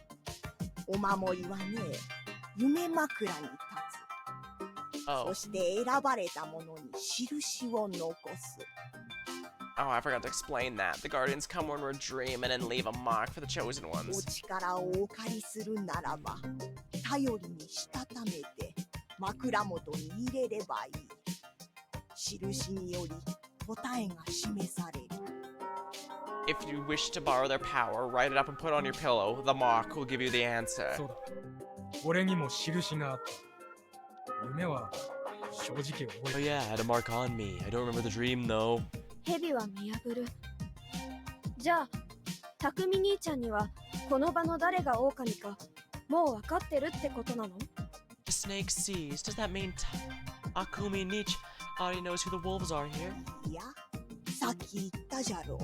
お守りはね、夢枕に立つ。 Oh. そして選ばれた者に印を残す。 Oh, I forgot to explain that. The guardians come when we're dreaming and leave a mark for the chosen お ones. 力をお借りするならば、頼りにしたためて枕元に入れればいい。印により答えが示される。 If you wish to borrow their power, write it up and put it on your pillow. The mark will give you the answer. そうだ。俺にも印があった。夢は正直覚 Oh えて yeah, I had a mark on me. I don't remember the dream though. 蛇は見破る。じゃあ、匠兄ちゃんにはこの場の誰が狼かもう分かってるってことなの？ The snake sees. Does that mean Akumi Nietzsche already knows who the wolves are here? いや、さっき言ったじゃろう。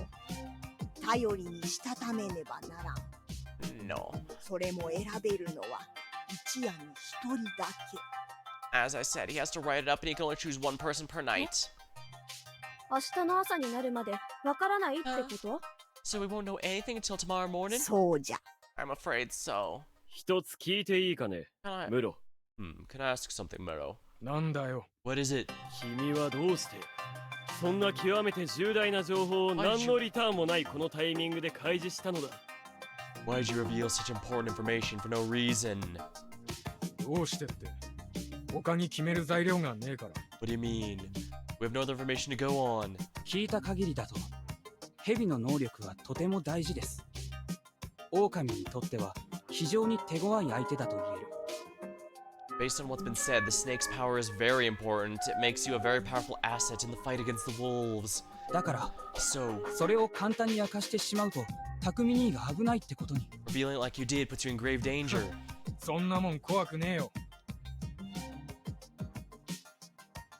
頼りにしたためねばならん。 No. それも選べるのは一夜に一人だけ。 As I said, he has to write it up and he can only choose one person per night. 明日の朝になるまで分からないってこと？ So we won't know anything until tomorrow morning? そうじゃ。 I'm afraid so. 一つ聞いていいかね、 Can I... ムロ。 can I ask something, Muro? なんだよ。 What is it? 君はどうしてそんな極めて重大な情報を何のリターンもないこのタイミングで開示したのだ。 Why did you reveal such important information for no reason? どうしてって。他に決める材料がねえから。 What do you mean? We have no other information to go on. 聞いた限りだと蛇の能力はとても大事です。狼にとっては非常に手強い相手だと言える。 Based on what's been said, the snake's power is very important. It makes you a very powerful asset in the fight against the wolves. だから So, それを簡単に明かしてしまうと匠兄が危ないってことに。 revealing it like you did puts you in grave danger. そんなもん怖くねえよ。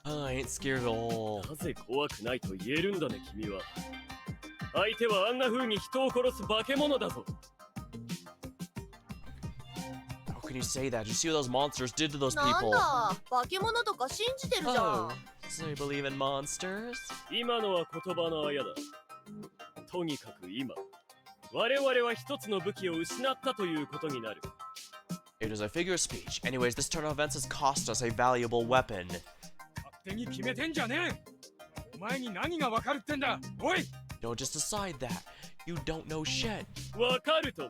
I ain't scared at all. なぜ怖くないと言えるんだね君は。相手はあんな風に人を殺す化け物だぞ。 How can you say that? Did you see what those monsters did to those なん people? だ化け物とか信じてるじゃん。 Oh, so you believe in monsters? 今のは言葉のあやだ。とにかく今、我々は一つの武器を失ったということになる。 It was a figure of speech. Anyways, this turn of events has cost us a valuable weapon. 勝手に決めてんじゃねえ。お前に何がわかるってんだ。おい。 Don't just decide that. You don't know shit. わかるとも。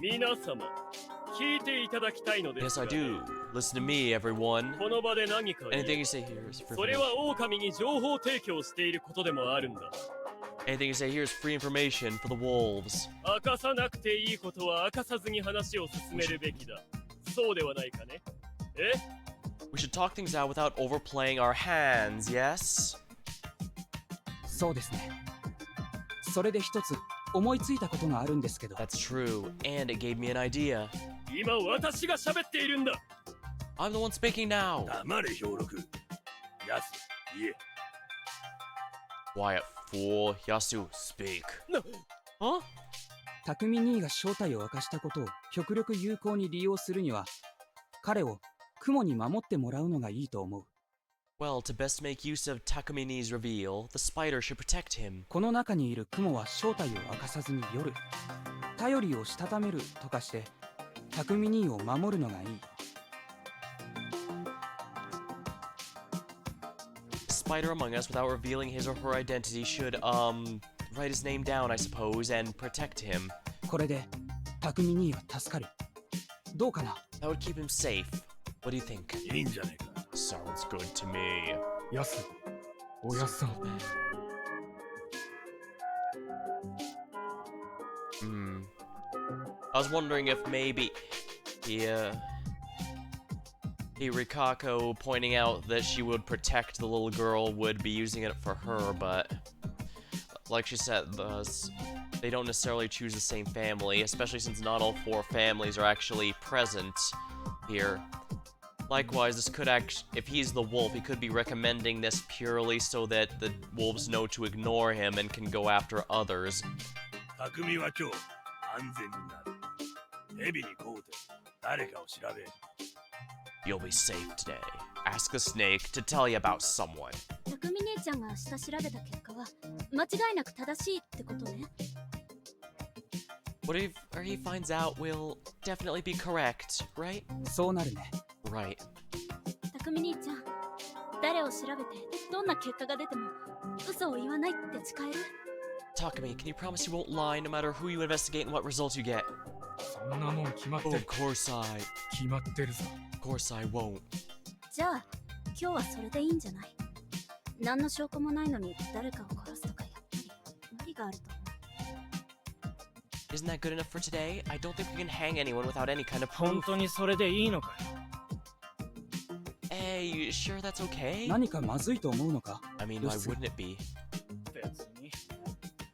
皆様、聞いていただきたいのです Yes, が I do. Listen to me, everyone. この場で何か言 Anything う you say here is free それは information. 狼に情報提供していることでもあるんだ。 Anything you say here is free information for the wolves. 明かさなくていいことは明かさずに話を進めるべきだ。そうではないかね。え？ We should talk things out without overplaying our hands, yes? そうですね。それで一つ思いついたことがあるんですけど。 That's true, and it gave me an idea. 今私が喋っているんだ。 I'm the one speaking now. 黙れ、兵六。やす、言え。 Quiet, fool. Yasu, speak. Huh? 匠兄が正体を明かしたことを極力有効に利用するには、彼を雲に守ってもらうのがいいと思う。 Well, to best make use of Takumini's reveal, the spider should protect him. この中にいる雲は正体を明かさずに夜、頼りをしたためるとかして、匠兄を守るのがいい。The spider among us, without revealing his or her identity, should, write his name down, I suppose, and protect him. これで、匠兄は助かる。どうかな？ That would keep him safe. What do you think? いいんじゃねえか。 Sounds good to me. やす。おやっさん。 I was wondering if maybe Rikako pointing out that she would protect the little girl would be using it for her, but like she said, they don't necessarily choose the same family, especially since not all 4 families are actually present here. Likewise, this could if he's the wolf, he could be recommending this purely so that the wolves know to ignore him and can go after others. 匠は今日安全になる。蛇にこうて誰かを調べ。 You'll be safe today. Ask the snake to tell you about someone. 匠姉ちゃんが明日調べた結果は間違いなく正しいってことね。Whatever he finds out will definitely be correct, right? そうなるね。 Right. 匠兄ちゃん、誰を調べてどんな結果が出ても嘘を言わないって誓える？ Talk to me. Can you promise you won't lie no matter who you investigate and what results you get? そんなもん決まって Oh, る。 of course I. 決まってるさ。 Of course I won't. じゃあ今日はそれでいいんじゃない？何の証拠もないのに誰かを殺すとかやっぱり無理があると思う。 Isn't that good enough for today? I don't think we can hang anyone without any kind of 本 proof. 当にそれでいいのかよ。 Hey, you sure that's okay? 何かまずいと思うのか？ I mean, why wouldn't it be? 別に。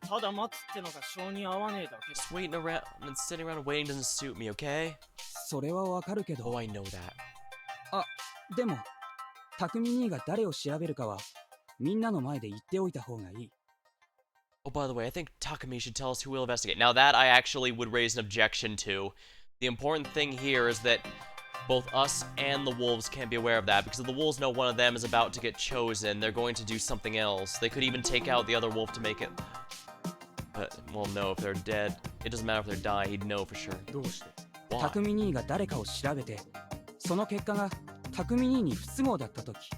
ただ待つってのが性に合わねえだけだ。 Just waiting around and sitting around waiting doesn't suit me, okay? それはわかるけ Oh, ど。 I know that. でも、匠兄が誰を調べるかは、みんなの前で言っておいた方がいい。 Oh, by the way, I think Takumi should tell us who we'll investigate. Now that I actually would raise an objection to. The important thing here is that both us and the wolves can't be aware of that, because if the wolves know one of them is about to get chosen, they're going to do something else. They could even take out the other wolf to make it. But, well, no, if they're dead, it doesn't matter if they die, he'd know for sure. どうして？ Why? 匠兄が誰かを調べて、その結果が匠兄に不都合だったとき、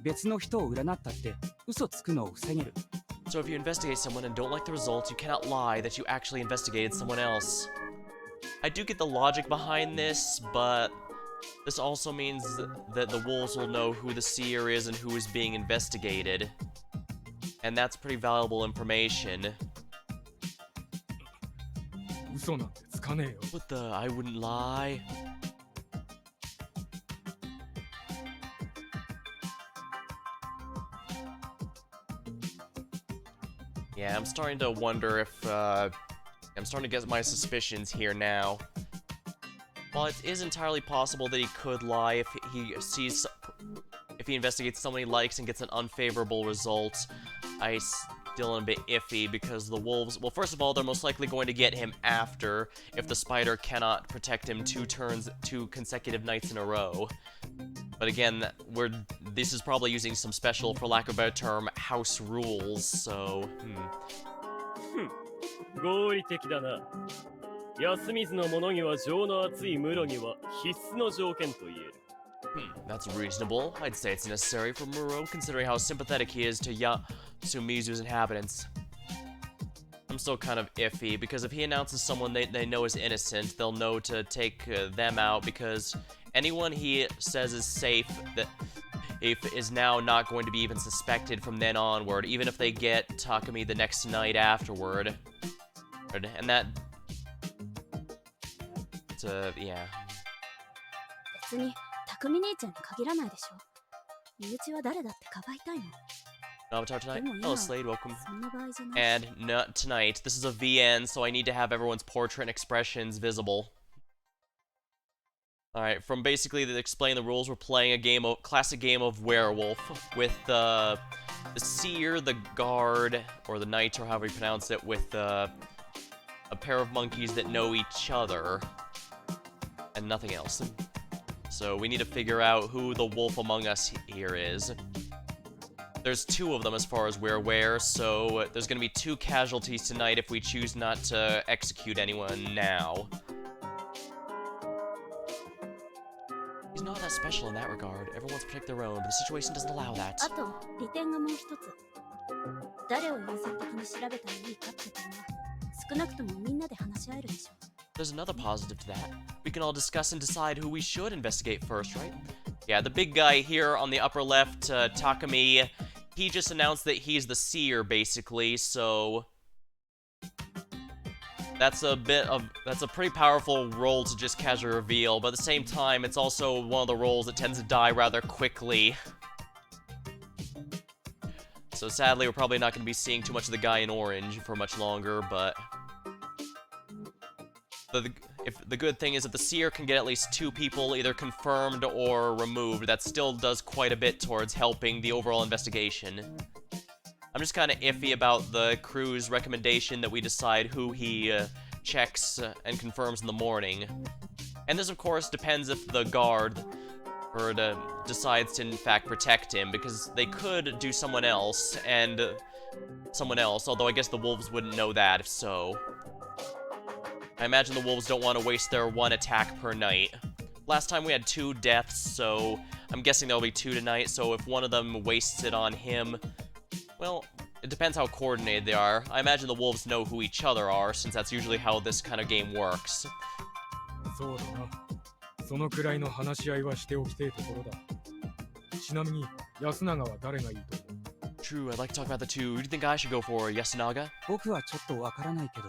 別の人を占ったって嘘つくのを防げる。 So if you investigate someone and don't like the results, you cannot lie that you actually investigated someone else. I do get the logic behind this, but this also means that the wolves will know who the seer is and who is being investigated. And that's pretty valuable information. 嘘なんてつかねえよ。 What the? I wouldn't lie. Yeah, I'm starting to wonder if, I'm starting to get my suspicions here now. While it is entirely possible that he could lie if he investigates someone he likes and gets an unfavorable result, I still am a bit iffy because the wolves, well, first of all, they're most likely going to get him after if the spider cannot protect him 2 consecutive nights in a row. But again, this is probably using some special, for lack of a better term, house rules, so, 合理的だな。安水の者には情の熱い室には必須の条件と言える。That's reasonable. I'd say it's necessary for Muro, considering how sympathetic he is to Sumizu's inhabitants. I'm still kind of iffy, because if he announces someone they know is innocent, they'll know to take them out, because anyone he says is safe that is now not going to be even suspected from then onward, even if they get Takumi the next night afterward. And that... yeah. 別に匠姉ちゃんに限らないでしょ。身内は誰だってかばいたいの。 Avatar tonight? Hello, Slade, welcome. そんな場合じゃない。 And not tonight. This is a VN, so I need to have everyone's portrait and expressions visible. Alright, from basically explain the rules, we're playing a classic game of werewolf with the seer, the guard, or the knight, or however you pronounce it, with a pair of monkeys that know each other, and nothing else. So we need to figure out who the wolf among us here is. There's 2 of them as far as we're aware, so there's gonna be 2 casualties tonight if we choose not to execute anyone now. He's not that special in that regard. Everyone wants to protect their own, but the situation doesn't allow that. あと利点がもう一つ。誰を優先的に調べたらいいかって点は少なくともみんなで話し合えるでしょ。 There's another positive to that. We can all discuss and decide who we should investigate first, right? Yeah, the big guy here on the upper left, Takumi, he just announced that he's the seer, basically, so that's a pretty powerful role to just casually reveal, but at the same time, it's also one of the roles that tends to die rather quickly. So sadly, we're probably not going to be seeing too much of the guy in orange for much longer, but if the good thing is that the seer can get at least 2 people either confirmed or removed, that still does quite a bit towards helping the overall investigation. I'm just kind of iffy about the crew's recommendation that we decide who he checks and confirms in the morning. And this, of course, depends if the guard decides to, in fact, protect him, because they could do someone else, although I guess the wolves wouldn't know that if so. I imagine the wolves don't want to waste their 1 attack per night. Last time we had 2 deaths, so I'm guessing there'll be 2 tonight, so if one of them wastes it on him, well, it depends how coordinated they are. I imagine the wolves know who each other are, since that's usually how this kind of game works. そうだな。そのくらいの話し合いはしておきてえところだ。ちなみに安永は誰がいいと思う？ True, I'd like to talk about the two. Who do you think I should go for, Yasunaga? 僕はちょっとわからないけど、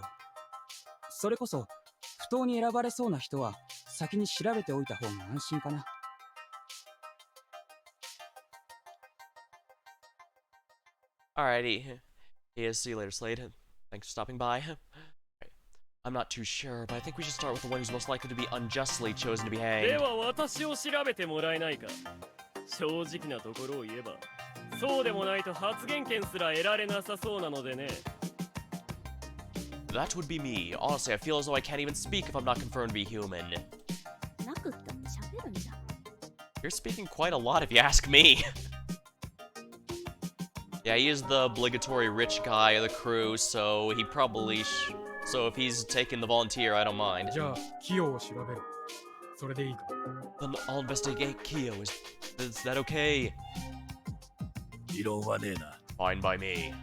それこそ不当に選ばれそうな人は先に調べておいた方が安心かな。Alrighty. Yes, see you later, Slade. Thanks for stopping by. I'm not too sure, but I think we should start with the one who's most likely to be unjustly chosen to be で hanged. は私を調べてもらえないか。正直なところを言えば、そうでもないと発言権すら得られなさそうなのでね。That would be me. Honestly, I feel as though I can't even speak if I'm not confirmed to be human. なくったって喋るんじゃん。 You're speaking quite a lot if you ask me. Yeah, he is the obligatory rich guy of the crew, so he probably so if he's taking the volunteer, I don't mind. じゃあ、キヨを調べる。それでいいか。 Then I'll investigate Kyo. Is that okay? 異論はねえな。 Fine by me.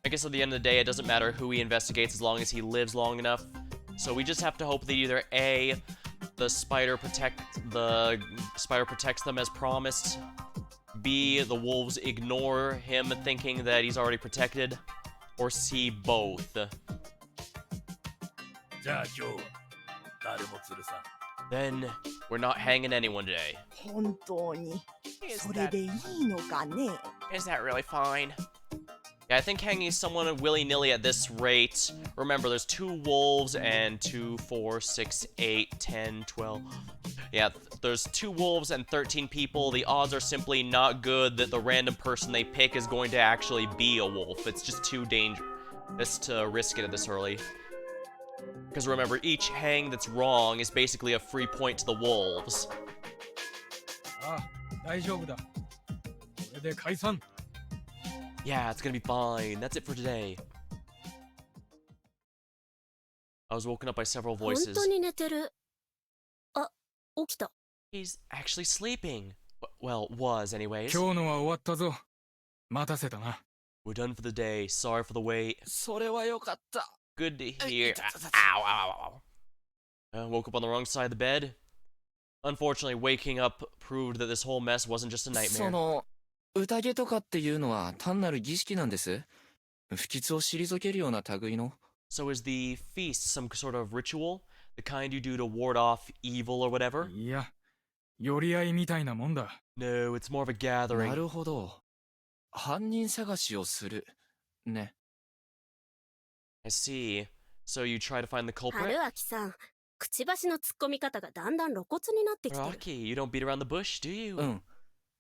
I guess at the end of the day, it doesn't matter who he investigates as long as he lives long enough. So we just have to hope that either A, the spider protects them as promised, B, the wolves ignore him thinking that he's already protected, or C, both. じゃあ今日は誰も釣るさ。 Then we're not hanging anyone today. 本当にそれでいいのかね。 Is that really fine? Yeah, I think hanging someone willy-nilly at this rate. Remember, there's 2 wolves and 2, 4, 6, 8, 10, 12. Yeah, there's 2 wolves and 13 people. The odds are simply not good that the random person they pick is going to actually be a wolf. It's just too dangerous to risk it at this early. Because remember, each hang that's wrong is basically a free point to the wolves. ああ、大丈夫だ。これで解散。 Yeah, it's gonna be fine. That's it for today. I was woken up by several 本 voices. 当に寝てる。あ、起きた。 He's actually sleeping. Well, was anyways. 今日のは終わったぞ。待たせたな。 We're done for the day. Sorry for the wait. それはよかった。 Good to hear. Ow, ow, ow, ow. Woke up on the wrong side of the bed. Unfortunately, waking up proved that this whole mess wasn't just a そ nightmare. の宴とかっていうのは単なる儀式なんです。不吉を退けるような類の。 So is the feast some sort of ritual? The kind you do to ward off evil or whatever? いや、寄り合いみたいなもんだ。 No, it's more of a な gathering. るほど。犯人探しをする。ね。I see. So you try to find the 春 culprit? 秋さん、くちばしの突っ込み方がだんだん露骨になってきてる。 Rocky, you don't beat around the bush, do you? うん。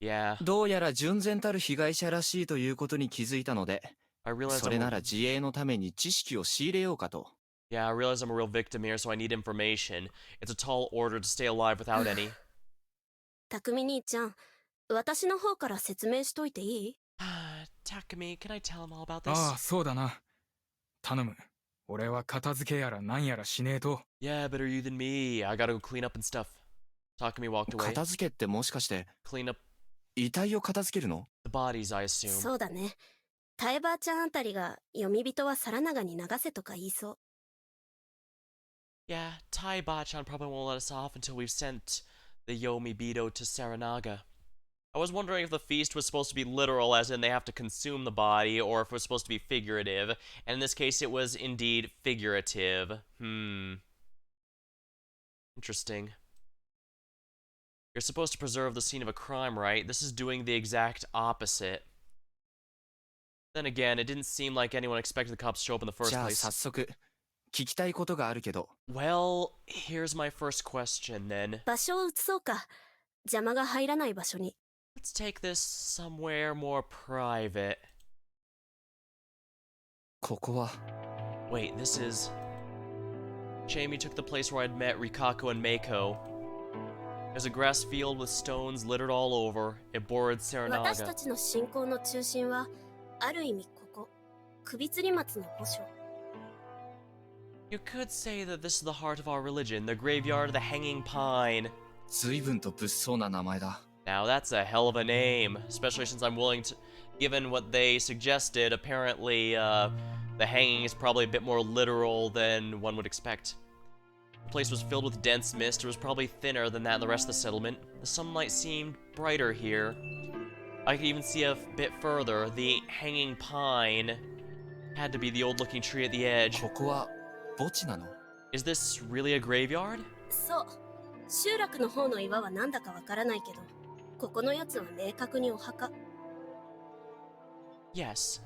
Yeah, どうやら純然たる被害者らしいということに気づいたので、 I realize それなら自衛のために知識を仕入れようかと。Yeah, I realize I'm a real victim here, so I need information. It's a tall order to stay alive without any. 匠兄ちゃん、私の方から説明しといていい？ Takumi, can I tell him all about this? ああ、そうだな。頼む。俺は片付けやらなんやらしねえと。 Yeah, better you than me. I gotta go clean up and stuff. Takumi walked away. 片付けってもしかして、 Clean up 遺体を片付けるの？ the bodies, I assume. そうだね。タエバーちゃんあたりが読み人は皿長に流せとか言いそう。Yeah, Tai Bachan probably won't let us off until we've sent the Yomi Bito to Saranaga. I was wondering if the feast was supposed to be literal, as in they have to consume the body, or if it was supposed to be figurative. And in this case, it was indeed figurative. Interesting. You're supposed to preserve the scene of a crime, right? This is doing the exact opposite. Then again, it didn't seem like anyone expected the cops to show up in the first じゃあ place. 早速聞きたいことがあるけど。 Well, here's my first question then. 場所を移そうか。邪魔が入らない場所に。 Let's take this somewhere more private. ここは Wait, this is... Jamie took the place where I'd met Rikako and Meiko. There's a grass field with stones littered all over. It bordered 私た Saranaga. ちの信仰の中心は、ある意味ここ、首吊り松の墓所。 You could say that this is the heart of our religion, the graveyard of the Hanging Pine. 随分と物騒な名前だ。 Now that's a hell of a name, especially since I'm willing to... Given what they suggested, apparently, the hanging is probably a bit more literal than one would expect. The place was filled with dense mist. It was probably thinner than that in the rest of the settlement. The sunlight seemed brighter here. I could even see a bit further. The hanging pine had to be the old-looking tree at the edge. ここは墓地なの？ Is this really a graveyard? そう。集落の方の岩はなんだかわからないけど、ここのやつは明確にお墓。 Yes.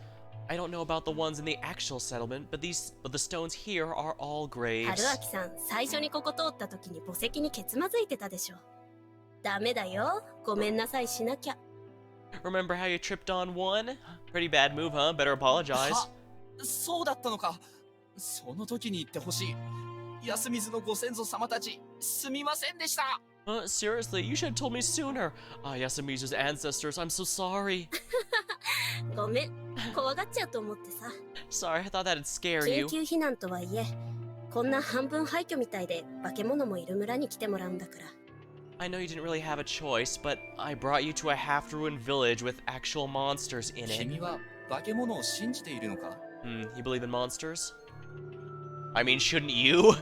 I don't know about the ones in the actual settlement, but the stones here are all 春 graves. 明さん、最初にここ通った時に墓石にけつまずいてたでしょ。ダメだよ。ごめんなさいしなきゃ。 Remember how you tripped on one? Pretty bad move, huh? Better apologize. はそうだったのか。その時に言ってほしい。安水のご先祖様たち、すみませんでした。 Seriously, you should have told me sooner. Yasumizu's ancestors, I'm so sorry. ごめん。怖がっちゃうと思ってさ。 Sorry, I thought that'd scare 緊 you. 急避難とはいえ、こんな半分廃墟みたいで化け物もいる村に来てもらうんだから。 I know you didn't really have a choice, but I brought you to a half-ruined village with actual monsters in it. 君は化け物を信じているのか？ You believe in monsters? I mean, shouldn't you?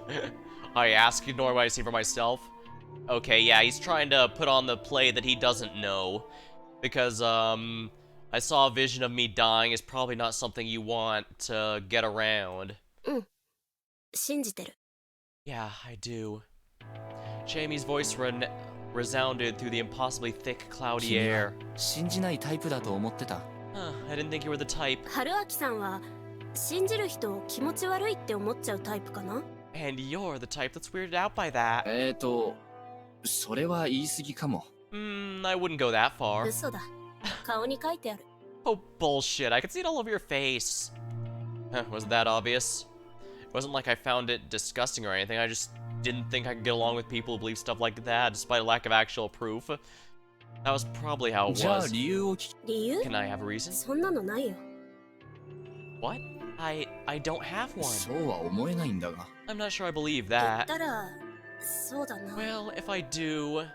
I ask, ignoring what I see for myself. Okay, yeah, he's trying to put on the play that he doesn't know. Because, I saw a vision of me dying is probably not something you want to get around. 信じてる。 Yeah, I do. Jamie's voice resounded through the impossibly thick, cloudy 君は air. 信じないタイプだと思ってた。 I didn't think you were the type. 春明さんは信じる人を気持ち悪いって思っちゃうタイプかな？ And you're the type that's weirded out by that. それは言い過ぎかも。I wouldn't go that far. 嘘だ。顔に書いてある。 Oh, bullshit. I could see it all over your face. Wasn't that obvious? It wasn't like I found it disgusting or anything. I just didn't think I could get along with people who believe stuff like that, despite a lack of actual proof. That was probably how it じゃあ was. 理由を聞き。理由？ Can I have a reason? そんなのないよ。 What? I don't have one. そうは思えないんだが。 I'm not sure I believe 言っ that. たら、そうだな。 Well, if I do,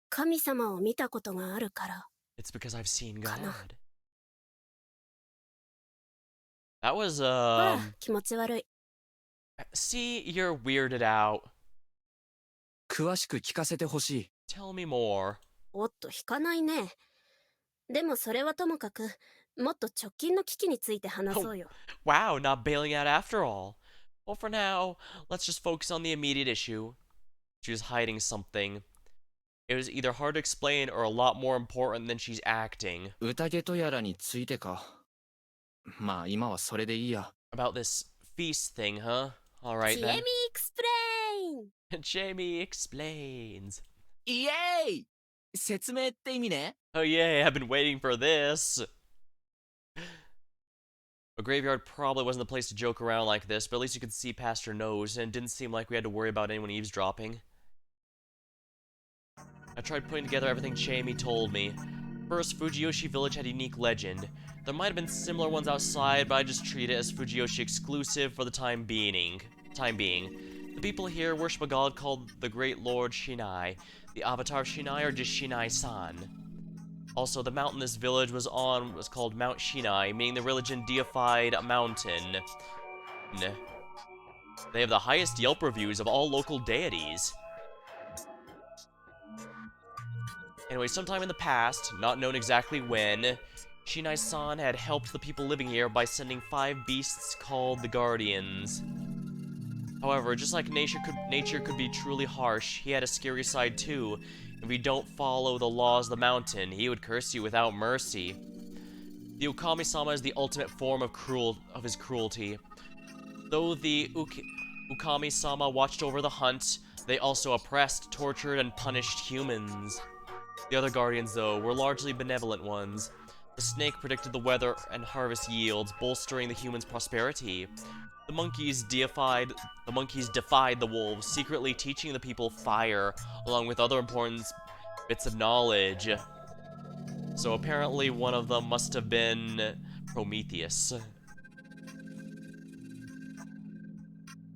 神様を見たことがあるから。 it's because I've seen God. かな。 That was, ほら、気持ち悪い。 See, you're weirded out. 詳しく聞かせてほしい。 Tell me more. おっと、引かないね。でもそれはともかく、もっと直近の危機について話そうよ。 Wow, not bailing out after all. Well, for now, let's just focus on the immediate issue. She was hiding something. It was either hard to explain or a lot more important than she's acting. 宴とやらについてか。まあ今はそれでいいや。 About this feast thing, huh? Alright ジェミー then. エクスプレイン Jamie explains. イエーイ！説明って意味ね。 Oh yay, I've been waiting for this. A graveyard probably wasn't the place to joke around like this, but at least you could see past your nose, and it didn't seem like we had to worry about anyone eavesdropping. I tried putting together everything Jamie told me. First, Fujiyoshi Village had a unique legend. There might have been similar ones outside, but I just treat it as Fujiyoshi exclusive for the time being. The people here worship a god called the Great Lord Shinai. The avatar of Shinai, or just Shinai-san. Also, the mountain this village was on was called Mount Shinai, meaning the religion deified a mountain. They have the highest Yelp reviews of all local deities. Anyway, sometime in the past, not known exactly when, Shinai-san had helped the people living here by sending 5 beasts called the Guardians. However, just like nature could be truly harsh, he had a scary side too. If you don't follow the laws of the mountain, he would curse you without mercy. The Okami-sama is the ultimate form of his cruelty. Though the Okami-sama watched over the hunt, they also oppressed, tortured, and punished humans. The other guardians, though, were largely benevolent ones. The snake predicted the weather and harvest yields, bolstering the humans' prosperity. The monkeys defied the wolves, secretly teaching the people fire, along with other important bits of knowledge. So apparently one of them must have been Prometheus.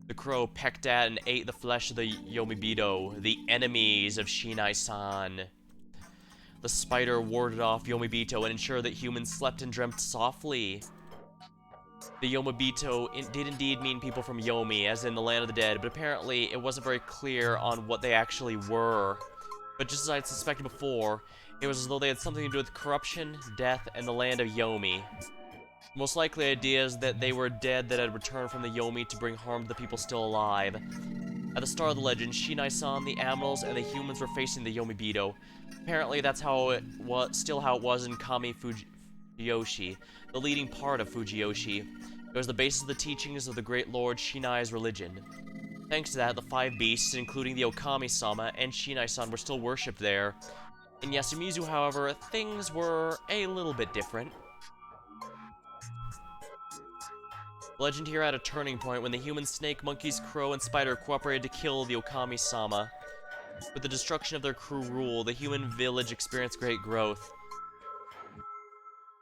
The crow pecked at and ate the flesh of the Yomibito, the enemies of Shinai-san. The spider warded off Yomibito and ensured that humans slept and dreamt softly. The Yomibito did indeed mean people from Yomi, as in the land of the dead, but apparently it wasn't very clear on what they actually were. But just as I had suspected before, it was as though they had something to do with corruption, death, and the land of Yomi. The most likely idea is that they were dead that had returned from the Yomi to bring harm to the people still alive. At the start of the legend, Shinai-san, the Aminals, and the humans were facing the Yomibito. Apparently that's how it was in Kami Fujiyoshi, the leading part of Fujiyoshi. It was the basis of the teachings of the great lord Shinai's religion. Thanks to that, the 5 beasts, including the Okami-sama and Shinai-san, were still worshipped there. In Yasumizu, however, things were a little bit different. The legend here had a turning point when the human snake, monkeys, crow, and spider cooperated to kill the Okami-sama. With the destruction of their crew rule, the human village experienced great growth.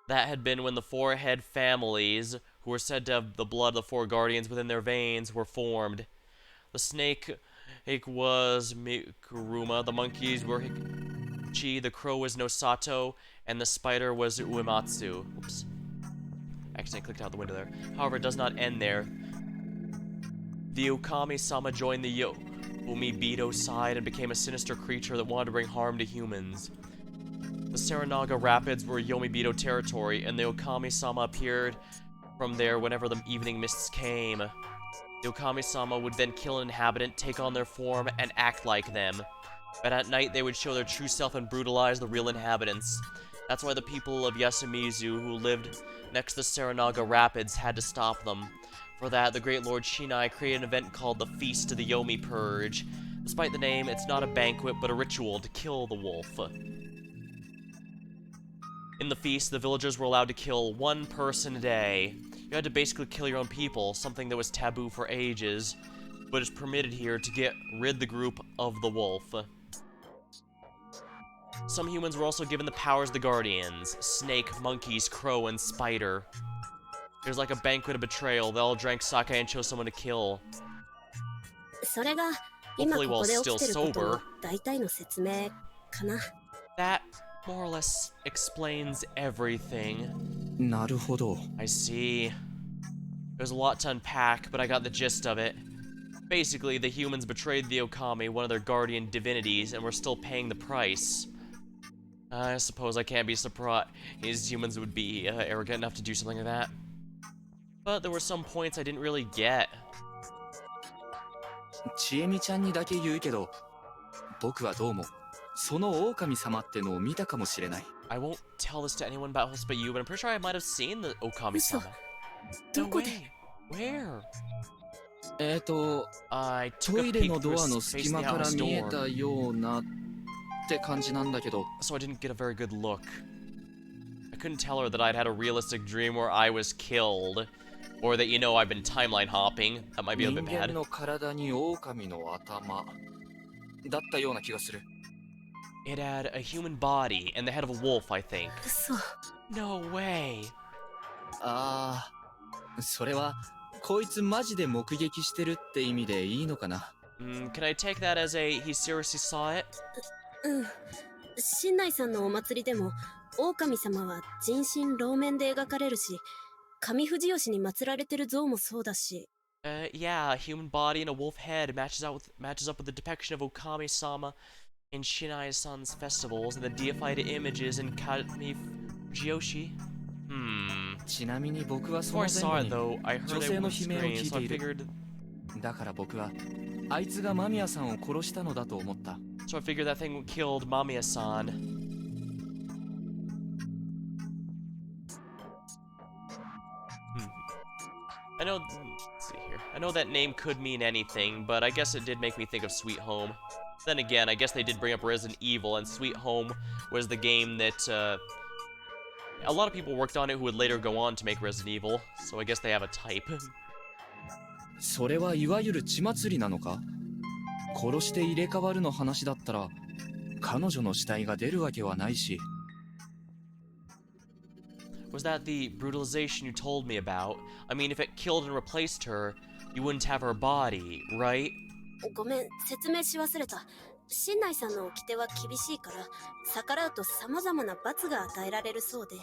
That had been when the 4 head families, who were said to have the blood of the 4 guardians within their veins, were formed. The snake was Mikuruma, the monkeys were Hikuchi, the crow was Nosato, and the spider was Uematsu. Oops. I accidentally clicked out the window there. However, it does not end there. The Okami-sama joined the Yomibito side and became a sinister creature that wanted to bring harm to humans. The Saranaga Rapids were Yomibito territory, and the Okami-sama appeared from there whenever the evening mists came. The Okami-sama would then kill an inhabitant, take on their form, and act like them. But at night, they would show their true self and brutalize the real inhabitants. That's why the people of Yasumizu, who lived next to the Saranaga Rapids, had to stop them. For that, the great lord Shinai created an event called the Feast of the Yomi Purge. Despite the name, it's not a banquet, but a ritual to kill the wolf. In the feast, the villagers were allowed to kill 1 person a day. You had to basically kill your own people, something that was taboo for ages, but is permitted here to get rid the group of the wolf. Some humans were also given the powers of the guardians: snake, monkeys, crow, and spider. It was like a banquet of betrayal. They all drank sake and chose someone to kill. Hopefully while still sober. That more or less explains everything. なるほど。 I see. There's a lot to unpack, but I got the gist of it. Basically, the humans betrayed the Okami, one of their guardian divinities, and were still paying the price. I suppose I can't be surprised humans would be arrogant enough to do something like that. But there were some points I didn't really get. ちえみちゃんにだけ言うけど、僕はどうもその狼様ってのを見たかもしれない。I won't tell this to anyone about but you, but I'm pretty sure I might have seen the Okami-sama. No way. Where? I took ト a イレ peek の through ドアの a 隙 space in 間 the から house 見え door, たようなって感じなんだけど。 so I didn't get a very good look. I couldn't tell her that I'd had a realistic dream where I was killed, or that, you know, I've been timeline hopping. That might be a 人 bit 間 bad. の体に狼の頭だったような気がする。 It had a human body and the head of a wolf, I think. No way. ああ、それはこいつマジで目撃してるって意味でいいのかな。Can I take that as a he seriously saw it? 新内さんのお祭りでも狼様は人身露面で描かれるし、上藤吉に祀られてる像もそうだし。Yeah, a human body and a wolf head matches up with the depiction of Okami-sama in Shinai-san's festivals and the deified images in Kami Fujiyoshi. ちなみに僕はそ Before の I 前 saw 後 it に though, I heard 女 it 性の was 悲鳴を scream, 聞い so て I いる figured だから僕はあいつが間宮さんを殺したのだと思った that thing killed Mamiya-san. I know. Let's see here. I know that name could mean anything, but I guess it did make me think of Sweet Home. Then again, I guess they did bring up Resident Evil, and Sweet Home was the game that a lot of people worked on it who would later go on to make Resident Evil. So I guess they have a type. それはいわゆる血祭りなのか殺して入れ替わるの話だったら彼女の死体が出るわけはないし Was that the brutalization you told me about? I mean, if it killed and replaced her, you wouldn't have her body, right? ごめん、説明し忘れた。新内さんの掟は厳しいから、逆らうと様々な罰が与えられるそうで。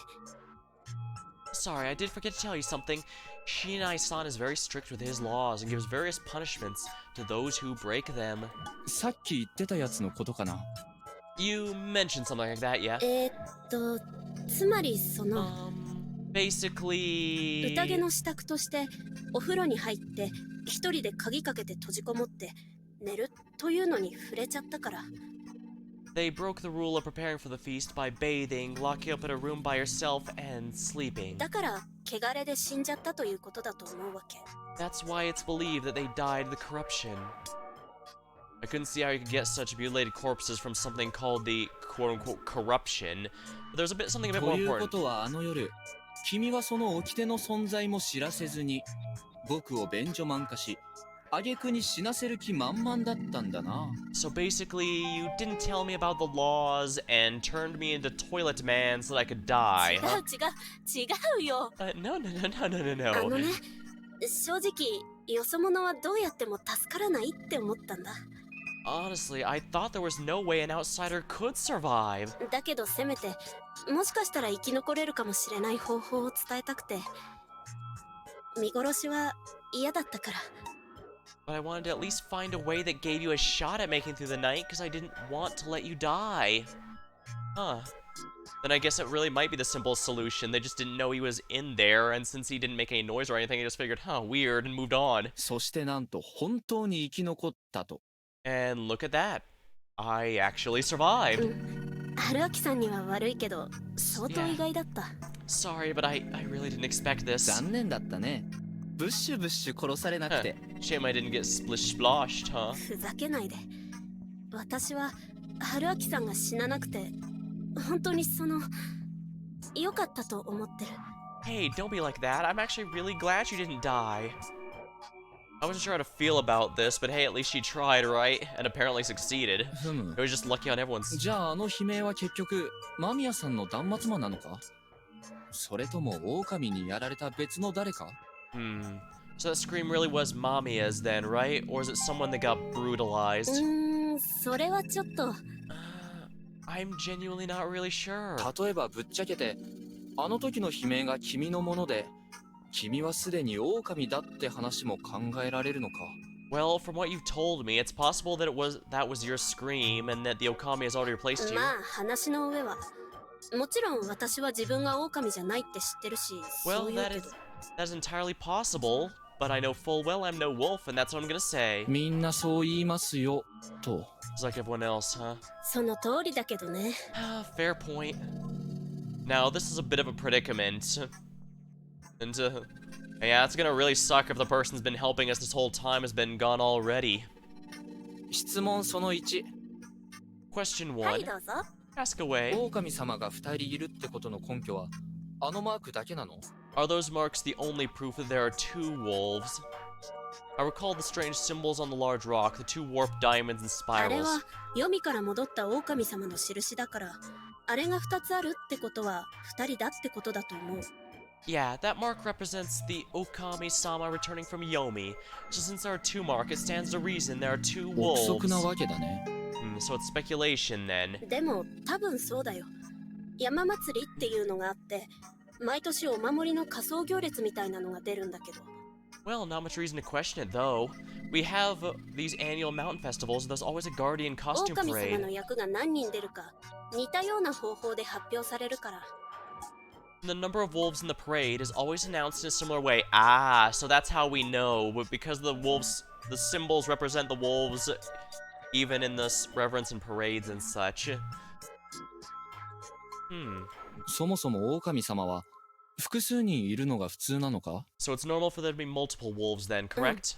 Sorry, I did forget to tell you something. Shinai-san is very strict with his laws and gives various punishments to those who break them. さっき言ってたやつのことかな You mentioned something like that, yeah? つまりその、basically... 宴の支度としてお風呂に入って一人で鍵かけて閉じこもって寝るというのに触れちゃったから。They broke the rule of preparing for the feast by bathing, locking up in a room by yourself, and sleeping. だから汚れで死んじゃったということだと思うわけ。That's why it's believed that they died of the corruption. I couldn't see how you could get such mutilated corpses from something called the quote-unquote corruption, but there's something a bit と more いうこ important. とはあの夜君はその掟の存在も知らせずに僕を便所満化し挙句に死なせる気満々だったんだな So basically, you didn't tell me about the laws and turned me into Toilet Man so that I could die, 違 huh? うよ。No, no, no, no, no, no, あ no. のね、正直よそ者はどうやっても助からないって思ったんだ。 Honestly, I thought there was no way an outsider could survive. だけどせめてもしかしたら生き残れるかもしれない方法を伝えたくて。見殺しは嫌だったから。 But I wanted to at least find a way that gave you a shot at making it through the night because I didn't want to let you die. Huh. Then I guess it really might be the simplest solution. They just didn't know he was in there, and since he didn't make any noise or anything, they just figured, huh, weird, and moved on. そしてなんと本当に生き残ったと And look at that. I actually survived. 春明さんには悪いけど相当意外だった。 Sorry, but I really didn't expect this. 残念だったねブッシュブッシュ殺されなくて Shame I didn't get splish-splashed, huh? ふざけないで。私は春明さんが死ななくて本当に良かったと思ってる。 Hey, don't be like that. I'm actually really glad you didn't die. I wasn't sure how to feel about this, but hey, at least she tried, right? And apparently succeeded. ふむ It was just lucky on everyone's... じゃああの悲鳴は結局間宮さんの断末魔なのかそれとも狼にやられた別の誰か So that scream really was Mamiya's then, right? Or is it someone that got brutalized? それはちょっと。 I'm genuinely not really sure. 例えばぶっちゃけてあの時の悲鳴が君のもので君はすでに狼だって話も考えられるのか Well, from what you've told me, it's possible that that was your scream and that the Okami has already replaced you. まあ話の上はもちろん私は自分が狼じゃないって知ってるし、Well, そう言うけど。 that is entirely possible, but I know full well I'm no wolf, and that's what I'm gonna say. みんなそう言いますよと It's like everyone else, huh? その通りだけどね。Fair point. Now, this is a bit of a predicament. And, yeah, it's gonna really suck if the person's been helping us this whole time has been gone already. 質問その1 Question はい 1. どうぞ。 Ask away. 狼様が2人いるってことの根拠はあのマークだけなの Are those marks the only proof that there are two wolves? I recall the strange symbols on the large rock, the two warped diamonds and あれ spirals. は黄泉から戻った狼様の印だから、あれが2つあるってことは2人だってことだと思う。 Yeah, that mark represents the Okami-sama returning from Yomi. So since there are two marks, it stands to reason there are two 憶 wolves. 測なわけだね So it's speculation then. でも多分そうだよ。山祭りっていうのがあって、毎年お守りの仮装行列みたいなのが出るんだけど、Well, not much reason to question it, though. We have these annual mountain festivals, and there's always a guardian costume 狼様の parade. 役が何人出るか似たような方法で発表されるから。 The number of wolves in the parade is always announced in a similar way. Ah, so that's how we know. But because the wolves, the symbols represent the wolves, even in the reverence and parades and such. そもそも狼様は複数人いるのが普通なのか？ So it's normal for there to be multiple wolves then, correct?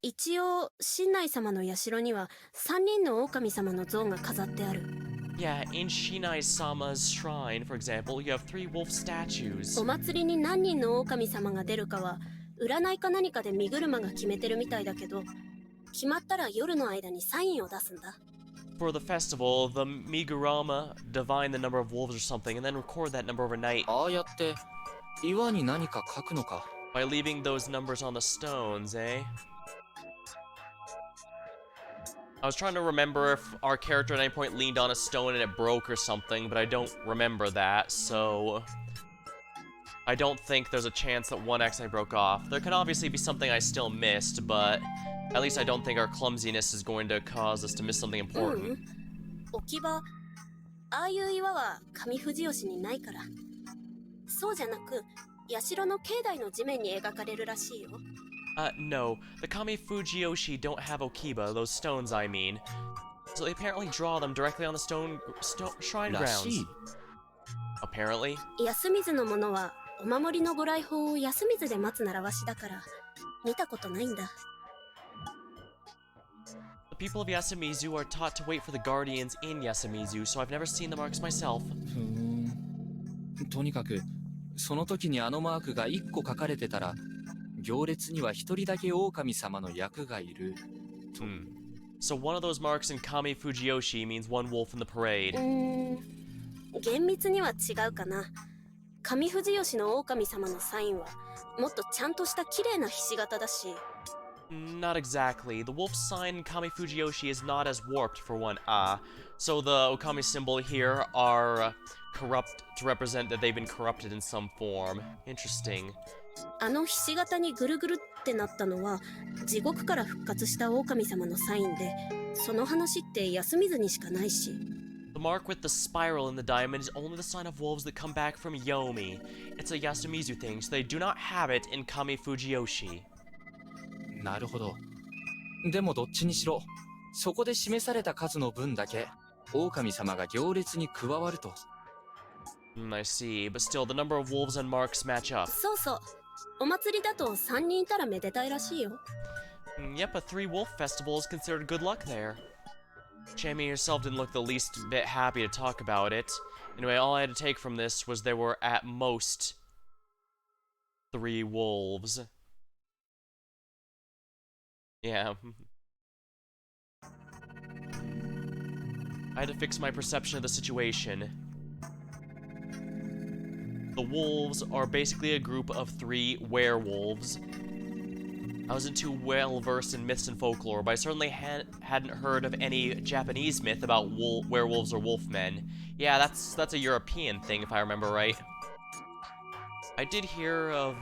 一応神内様の社には3人の狼様の像が飾ってある。 Yeah, in Shinai-sama's shrine, for example, you have 3 wolf statues. お祭りに何人の狼様が出るかは占いか何かで身車が決めてるみたいだけど、決まったら夜の間にサインを出すんだ。 For the festival, the Migurama divine the number of wolves or something, and then record that number overnight ああやって岩に何か書くのか。 by leaving those numbers on the stones, eh? I was trying to remember if our character at any point leaned on a stone and it broke or something, but I don't remember that, so... I don't think there's a chance that one accidentally broke off. There could obviously be something I still missed, but at least I don't think our clumsiness is going to cause us to miss something important. 置き場、ああいう岩は上富士吉にないから。そうじゃなく、社の境内の地面に描かれるらしいよ。No. The Kami Fujiyoshi don't have Okiba, those stones I mean. So they apparently draw them directly on the shrine らしい。 grounds. Apparently. 安水のものはお守りのご来訪を安水で待つ習わしだから見たことないんだ。 The people of Yasumizu are taught to wait for the guardians in Yasumizu, so I've never seen the marks myself. とにかくその時にあのマークが1個書かれてたら行列には1人だけ狼様の役がいる。So one of those marks in Kami Fujiyoshi means one wolf in the parade. 厳密には違うかな。上富士吉の狼様のサインはもっとちゃんとした綺麗なひし形だし。 Not exactly. The wolf sign in Kami Fujiyoshi is not as warped for one. So the Okami symbol here are corrupt to represent that they've been corrupted in some form. Interesting. あのひし形にぐるぐるってなったのは地獄から復活した狼様のサインで、その話って安水にしかないし。 The mark with the spiral in the diamond is only the sign of wolves that come back from Yomi. It's a Yasumizu thing, so they do not have it in Kami Fujiyoshi. なるほど。でもどっちにしろ、そこで示された数の分だけ、狼様が行列に加わると。I see, but still, the number of wolves and marks match up. そうそう。お祭りだと3人いたらめでたいらしいよ。Yep, a 3-wolf festival is considered good luck there. Chamie herself didn't look the least bit happy to talk about it. Anyway, all I had to take from this was there were at most 3 wolves. Yeah. I had to fix my perception of the situation. The wolves are basically a group of 3 werewolves. I wasn't too well versed in myths and folklore, but I certainly hadn't heard of any Japanese myth about werewolves or wolfmen. Yeah, that's a European thing, if I remember right. I did hear of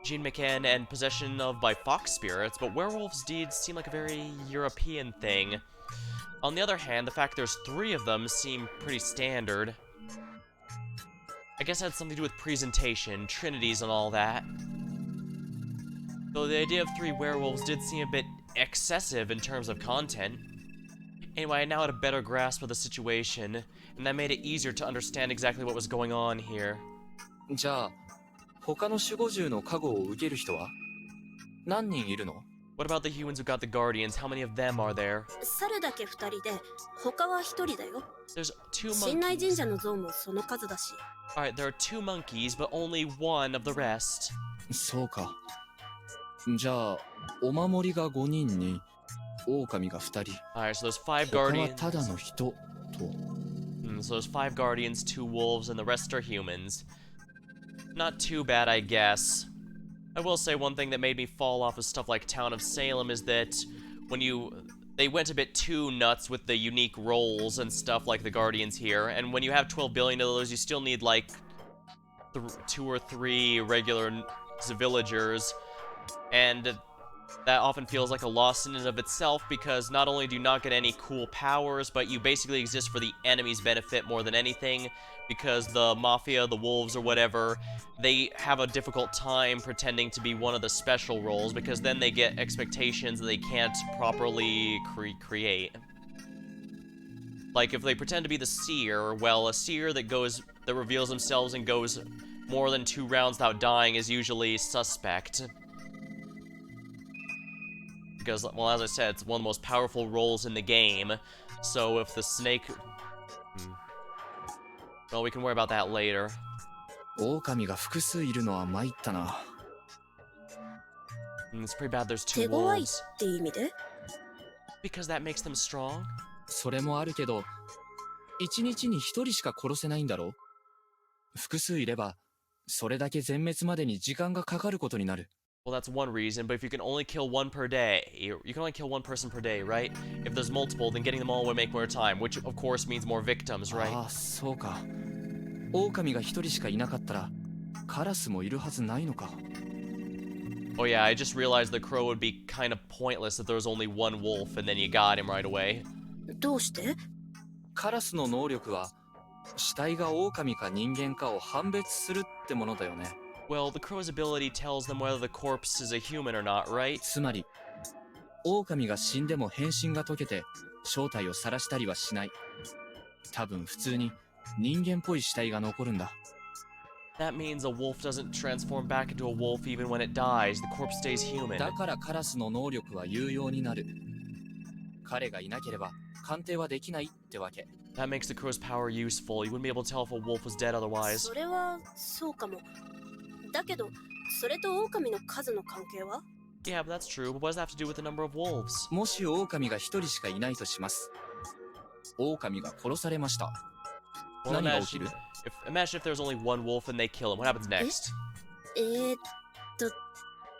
Jean McCann and possession of by fox spirits, but werewolves did seem like a very European thing. On the other hand, the fact there's 3 of them seem pretty standard. I guess it had something to do with presentation, trinities and all that. Though the idea of 3 werewolves did seem a bit excessive in terms of content. Anyway, I now had a better grasp of the situation, and that made it easier to understand exactly what was going on here. じゃあ、他の守護獣の加護を受ける人は何人いるの？ What about the humans who got the guardians? How many of them are there? 猿だけ2人で、他は1人だよ。 There's 2 神内神 monkeys. 社の像もその数だし。Alright, there are 2 monkeys, but only 1 of the rest. そうか。じゃあ、お守りが5人に、狼が2人。Alright, so there's 5他は guardians. ただの人と。So there's 5 guardians, 2 wolves, and the rest are humans. Not too bad, I guess. I will say one thing that made me fall off of stuff like Town of Salem is that when they went a bit too nuts with the unique roles and stuff like the Guardians here, and when you have 12 billion of those, you still need like 2 or 3 regular villagers. And that often feels like a loss in and of itself, because not only do you not get any cool powers, but you basically exist for the enemy's benefit more than anything, because the Mafia, the Wolves, or whatever, they have a difficult time pretending to be one of the special roles, because then they get expectations that they can't properly create. Like, if they pretend to be the Seer, well, a Seer that reveals themselves and goes more than 2 rounds without dying is usually suspect. Because, well, as I said, it's one of the most powerful roles in the game, so if the snake... Well, we can worry about that later. 狼が複数いるのは参ったな。It's pretty bad there's 2手強いっ wolves. て意味で Because that makes them strong? それもあるけど、1日に1人しか殺せないんだろ？複数いれば、それだけ全滅までに時間がかかることになる。Well, that's one reason, but if you can only kill one per day, you can only kill one person per day, right? If there's multiple, then getting them all would make more time, which of course means more victims, right? ああ、そうか。狼が1人しかいなかったら、カラスもいるはずないのか。Oh yeah, I just realized the crow would be kind of pointless if there was only one wolf and then you got him right away. どうして？カラスの能力は、死体が狼か人間かを判別するってものだよね。Well, the crow's ability tells them whether the corpse is a human or not, right? つまり、狼が死んでも変身が解けて正体を晒したりはしない。多分普通に人間っぽい死体が残るんだ。That means a wolf doesn't transform back into a wolf even when it dies. The corpse stays human. だからカラスの能力は有用になる。彼がいなければ鑑定はできないってわけ。That makes the crow's power useful. You wouldn't be able to tell if a wolf was dead otherwise. それはそうかも。だけど、それと狼の数の関係は？ Yeah, but that's true. But what does that have to do with the number of wolves? もし狼が一人しかいないとします。狼が殺されました。Well, 何が起きる？ imagine if there's only one wolf and they kill him. What happens next?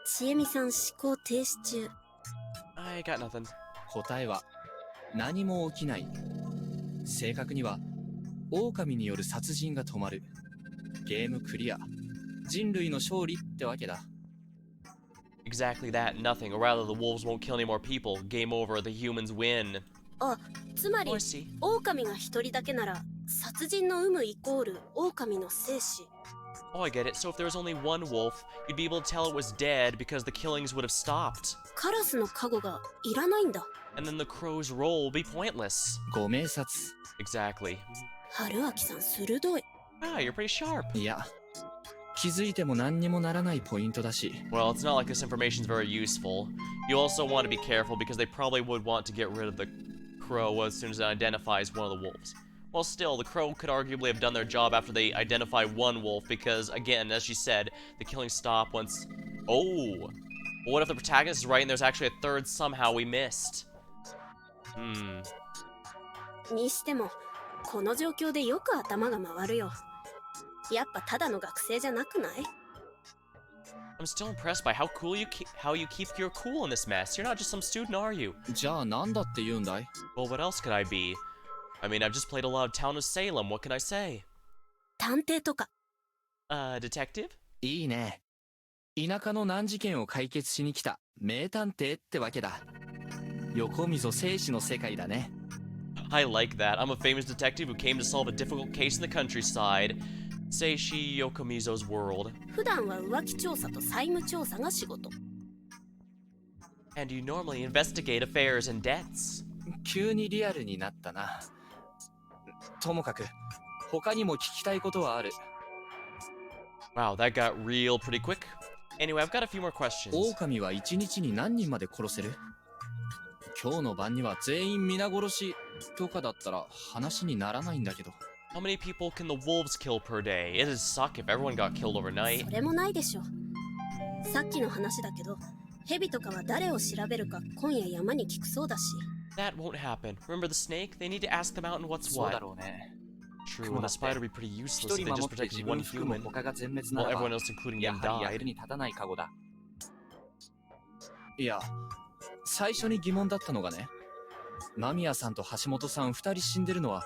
ちえみさん思考停止中。I got nothing. 答えは何も起きない。正確には狼による殺人が止まる。ゲームクリア。人類の勝利ってわけだ。Exactly that, nothing. Or rather, the wolves won't kill any more people. Game over, the humans win. あ、つまり Oh, I see. 狼が一人だけなら殺人の有無イコール狼の生死。 Oh, I get it. So if there was only one wolf, you'd be able to tell it was dead because the killings would have stopped. カラスの加護がいらないんだ。And then the crow's role would be pointless. ご明察。Exactly. 春明さん鋭い。Ah, you're pretty sharp. いや、気づいても何にもならないポイントだし。Well, it's not like this information's very useful. You also want to be careful because they probably would want to get rid of the crow as soon as it identifies one of the wolves. Well, still, the crow could arguably have done their job after they identify one wolf because, again, as she said, the killings stop once... Oh! Well, what if the protagonist is right and there's actually a third somehow we missed? にしても、この状況でよく頭が回るよ。やっぱただの学生じゃなくない？ I'm still impressed by how you keep your cool in this mess. You're not just some student, are you? じゃあなんだって言うんだい？ Well, what else could I be? I mean, I've just played a lot of Town of Salem. What can I say? 探偵とか。Detective? いいね。田舎の難事件を解決しに来た名探偵ってわけだ。横溝正史の世界だね。I like that. I'm a famous detective who came to solve a difficult case in the countryside. Seishi Yokomizo's world. 普段は浮気調査と債務調査が仕事。And you normally investigate affairs and debts. 急にリアルになったな。ともかく、他にも聞きたいことはある。Wow, that got real pretty quick. Anyway, I've got a few more questions. 狼は1日に何人まで殺せる？今日の晩には全員皆殺しとかだったら話にならないんだけど。How many people can the wolves kill per day? It'd suck if everyone got killed overnight. それもないでしょ。さっきの話だけど、蛇とかは誰を調べるか今夜山に聞くそうだし。That won't happen. Remember the snake? They need to ask the mountain what's そう what. だろうね。 True, and the spider would be pretty useless 一 if 人 they 守 just って自 protected 分 one 含む human. 他が全滅な While らば everyone else, including や them, はり役 died. に立たないカゴだ。いや、最初に疑問だったのがね、間宮さんと橋本さん2人死んでるのは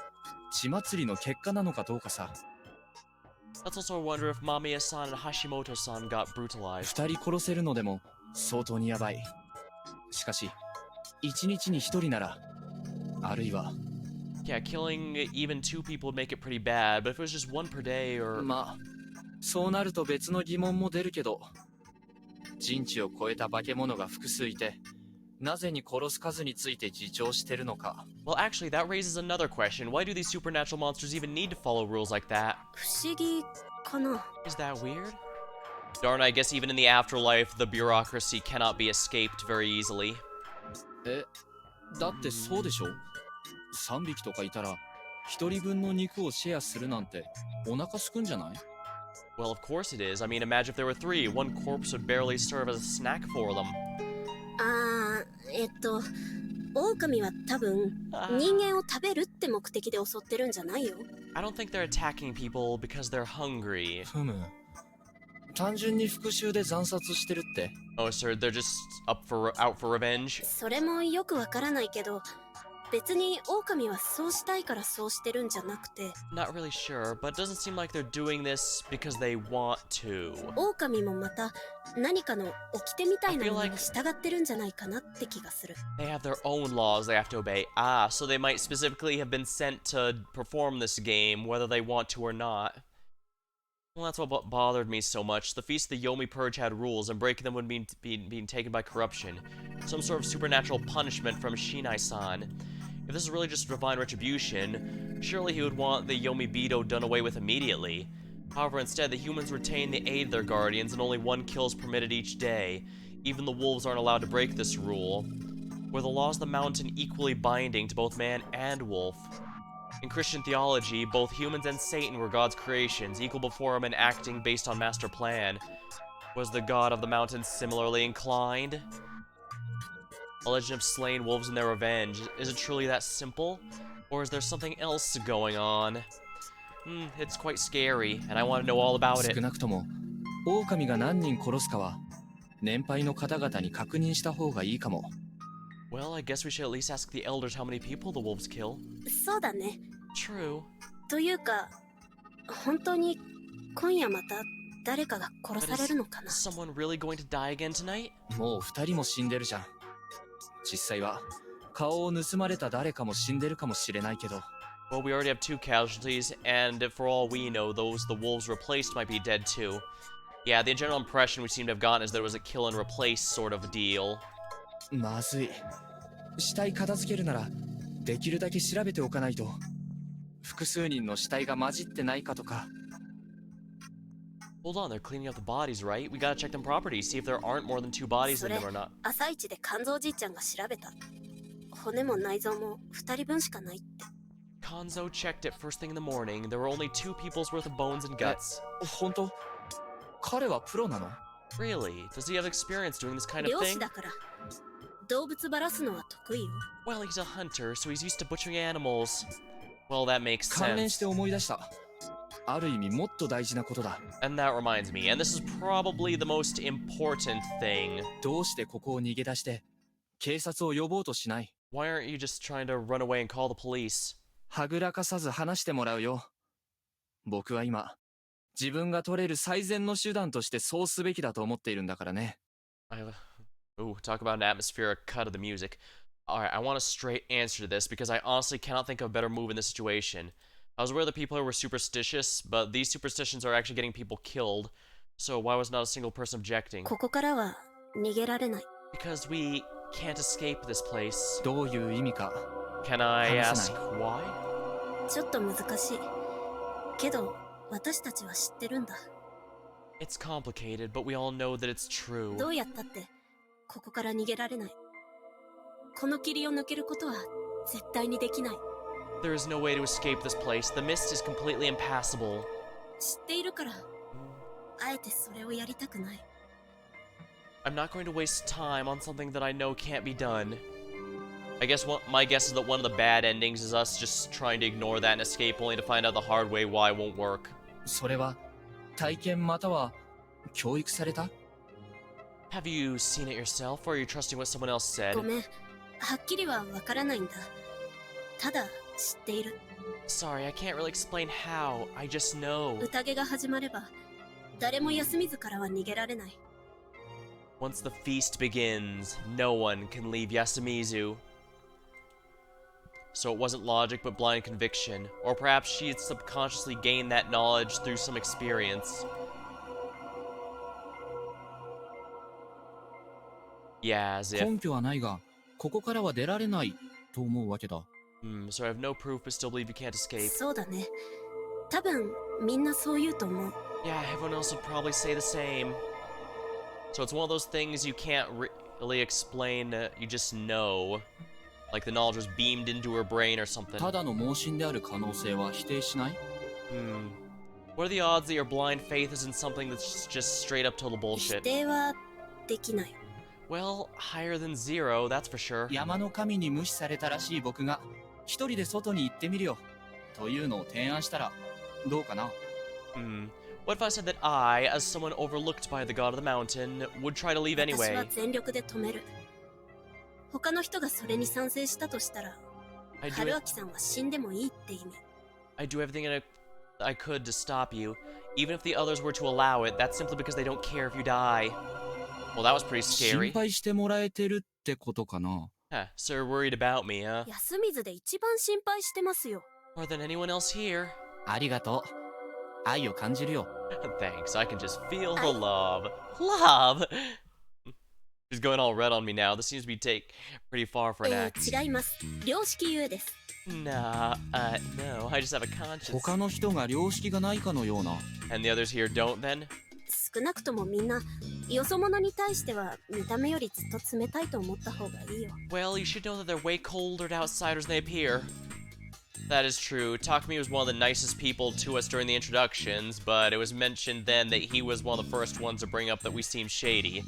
血祭りの結果なのかどうかさ。Let's also wonder if Mamiya-san and Hashimoto-san got brutalized. 2人殺せるのでも相当にやばい。しかし、一日に一人なら、あるいは。Yeah, killing even 2 people would make it pretty bad, but if it was just 1 per day or... まあ、そうなると別の疑問も出るけど、人知を超えた化け物が複数いて、なぜに殺す数について自重してるのか。Well, actually, that raises another question. Why do these supernatural monsters even need to follow rules like that? 不思議かな。 Is that weird? Darn, I guess even in the afterlife, the bureaucracy cannot be escaped very easily. だってそうでしょ ?3 匹とかいたら、1人分の肉をシェアするなんて、お腹すくんじゃない？ Well, of course it is. I mean, imagine if there were 3. One corpse would barely serve as a snack for them. 狼は多分人間を食べるって目的で襲ってるんじゃないよ。I don't think they're attacking people because they're hungry. ふむ。単純に復讐で惨殺してるって。Oh, sir, they're just out for revenge? それもよくわからないけど、別に狼はそうしたいからそうしてるんじゃなくて。Not really sure, but it doesn't seem like they're doing this because they want to. 狼もまた何かの掟みたいなものに従ってるんじゃないかなって気がする。They have their own laws they have to obey. Ah, so they might specifically have been sent to perform this game, whether they want to or not. Well, that's what bothered me so much. The Feast of the Yomi Purge had rules, and breaking them would mean being taken by corruption. Some sort of supernatural punishment from Shinai-san. If this is really just divine retribution, surely he would want the Yomi Bido done away with immediately. However, instead, the humans retain the aid of their guardians, and only 1 kill is permitted each day. Even the wolves aren't allowed to break this rule. Were the laws of the mountain equally binding to both man and wolf? In Christian theology, both humans and Satan were God's creations, equal before him and acting based on master plan. Was the god of the mountain similarly inclined? A legend of slain wolves and their revenge. Is it truly that simple? Or is there something else going on? It's quite scary, and I want to know all about it. 少なくとも、狼が何人殺すかは、年配の方々に確認した方がいいかも。Well, I guess we should at least ask the elders how many people the wolves kill. そうだね。True. というか、本当に今夜また誰かが殺されるのかな。Someone really going to die again tonight? もう2人も死んでるじゃん。実際は顔を盗まれた誰かも死んでるかもしれないけど。Well, we already have 2 casualties, and for all we know, those the wolves replaced might be dead too. Yeah, the general impression we seem to have gotten is that it was a kill and replace sort of deal. まずい。死体片付けるなら、できるだけ調べておかないと。複数人の死体が混じってないかとか。Hold on, they're cleaning up the bodies, right? We gotta check them properties, see if there aren't more than 2 bodies in them or not. 朝一で肝臓じいちゃんが調べた。骨も内臓も2人分しかないって。Kanzo checked it first thing in the morning. There were only 2 people's worth of bones and guts. 本当？彼はプロなの？ Really? Does he have experience doing this kind of 猟師 thing? だから。動物ばらすのは得意よ。Well, he's a hunter, so he's used to butchering animals. Well, that makes sense. 関連して思い出した。ある意味もっと大事なことだ。And that reminds me, and this is probably the most important thing. どうしてここを逃げ出して警察を呼ぼうとしない？ Why aren't you just trying to run away and call the police? はぐらかさず話してもらうよ。僕は今、自分が取れる最善の手段としてそうすべきだと思っているんだからね。Ooh, talk about an atmospheric cut of the music. Alright, I want a straight answer to this because I honestly cannot think of a better move in this situation. I was aware that people were superstitious, but these superstitions are actually getting people killed. So why was not a single person objecting? ここからは逃げられない。Because we can't escape this place. どういう意味か。Can I ask why? ちょっと難しい。けど、私たちは知ってるんだ。It's complicated, but we all know that it's true. どうやったって、ここから逃げられない。この霧を抜けることは絶対にできない。There is no way to escape this place. The mist is completely impassable. 知っているから、あえてそれをやりたくない。I'm not going to waste time on something that I know can't be done. I guess my guess is that one of the bad endings is us just trying to ignore that and escape only to find out the hard way why it won't work. それは体験または教育された？ Have you seen it yourself, or are you trusting what someone else said? ごめん、はっきりはわからないんだ。ただ知っている。Sorry, I can't really explain how. I just know. 宴が始まれば、誰も休みずからは逃げられない。Once the feast begins, no one can leave Yasumizu. So it wasn't logic but blind conviction, or perhaps she had subconsciously gained that knowledge through some experience. Yeah, as if... 根拠はないが、ここからは出られないと思うわけだ。so I have no proof but still believe you can't escape. そうだね。多分みんなそう言うと思う。Yeah, everyone else would probably say the same. So it's one of those things you can't really explain, you just know. Like the knowledge was beamed into her brain or something. ただの盲信である可能性は否定しない？ What are the odds that your blind faith isn't something that's just straight up total 否 bullshit? 定はできない。Well, higher than zero, that's for sure. 山の神に無視されたらしい僕が一人で外に行ってみるよというのを提案したらどうかな？ What if I said that I, as someone overlooked by the god of the mountain, would try to leave 私は anyway? 全力で止める。他の人がそれに賛成したとしたら、 I do 春 it. 明さんは死んでもいいって意味。I do everything I could to stop you, even if the others were to allow it. That's simply because they don't care if you die. Well, that was pretty 心 scary. 配してもらえてるってことかな？ Huh, so you're worried about me, huh? 安水で一番心配してますよ。 More than anyone else here. ありがとう。愛を感じるよ。Thanks, I can just feel the love. Love? She's going all red on me now. This seems to be pretty far for an act. 違います。良識ゆえです。Nah, no, I just have a conscience. 他の人が良識がないかのような。And the others here don't then? 少なくともみんな、よそ者に対しては見た目よりずっと冷たいと思った方がいいよ。Well, you should know that they're way colder to outsiders than they appear. That is true. Takumi was one of the nicest people to us during the introductions, but it was mentioned then that he was one of the first ones to bring up that we seem shady.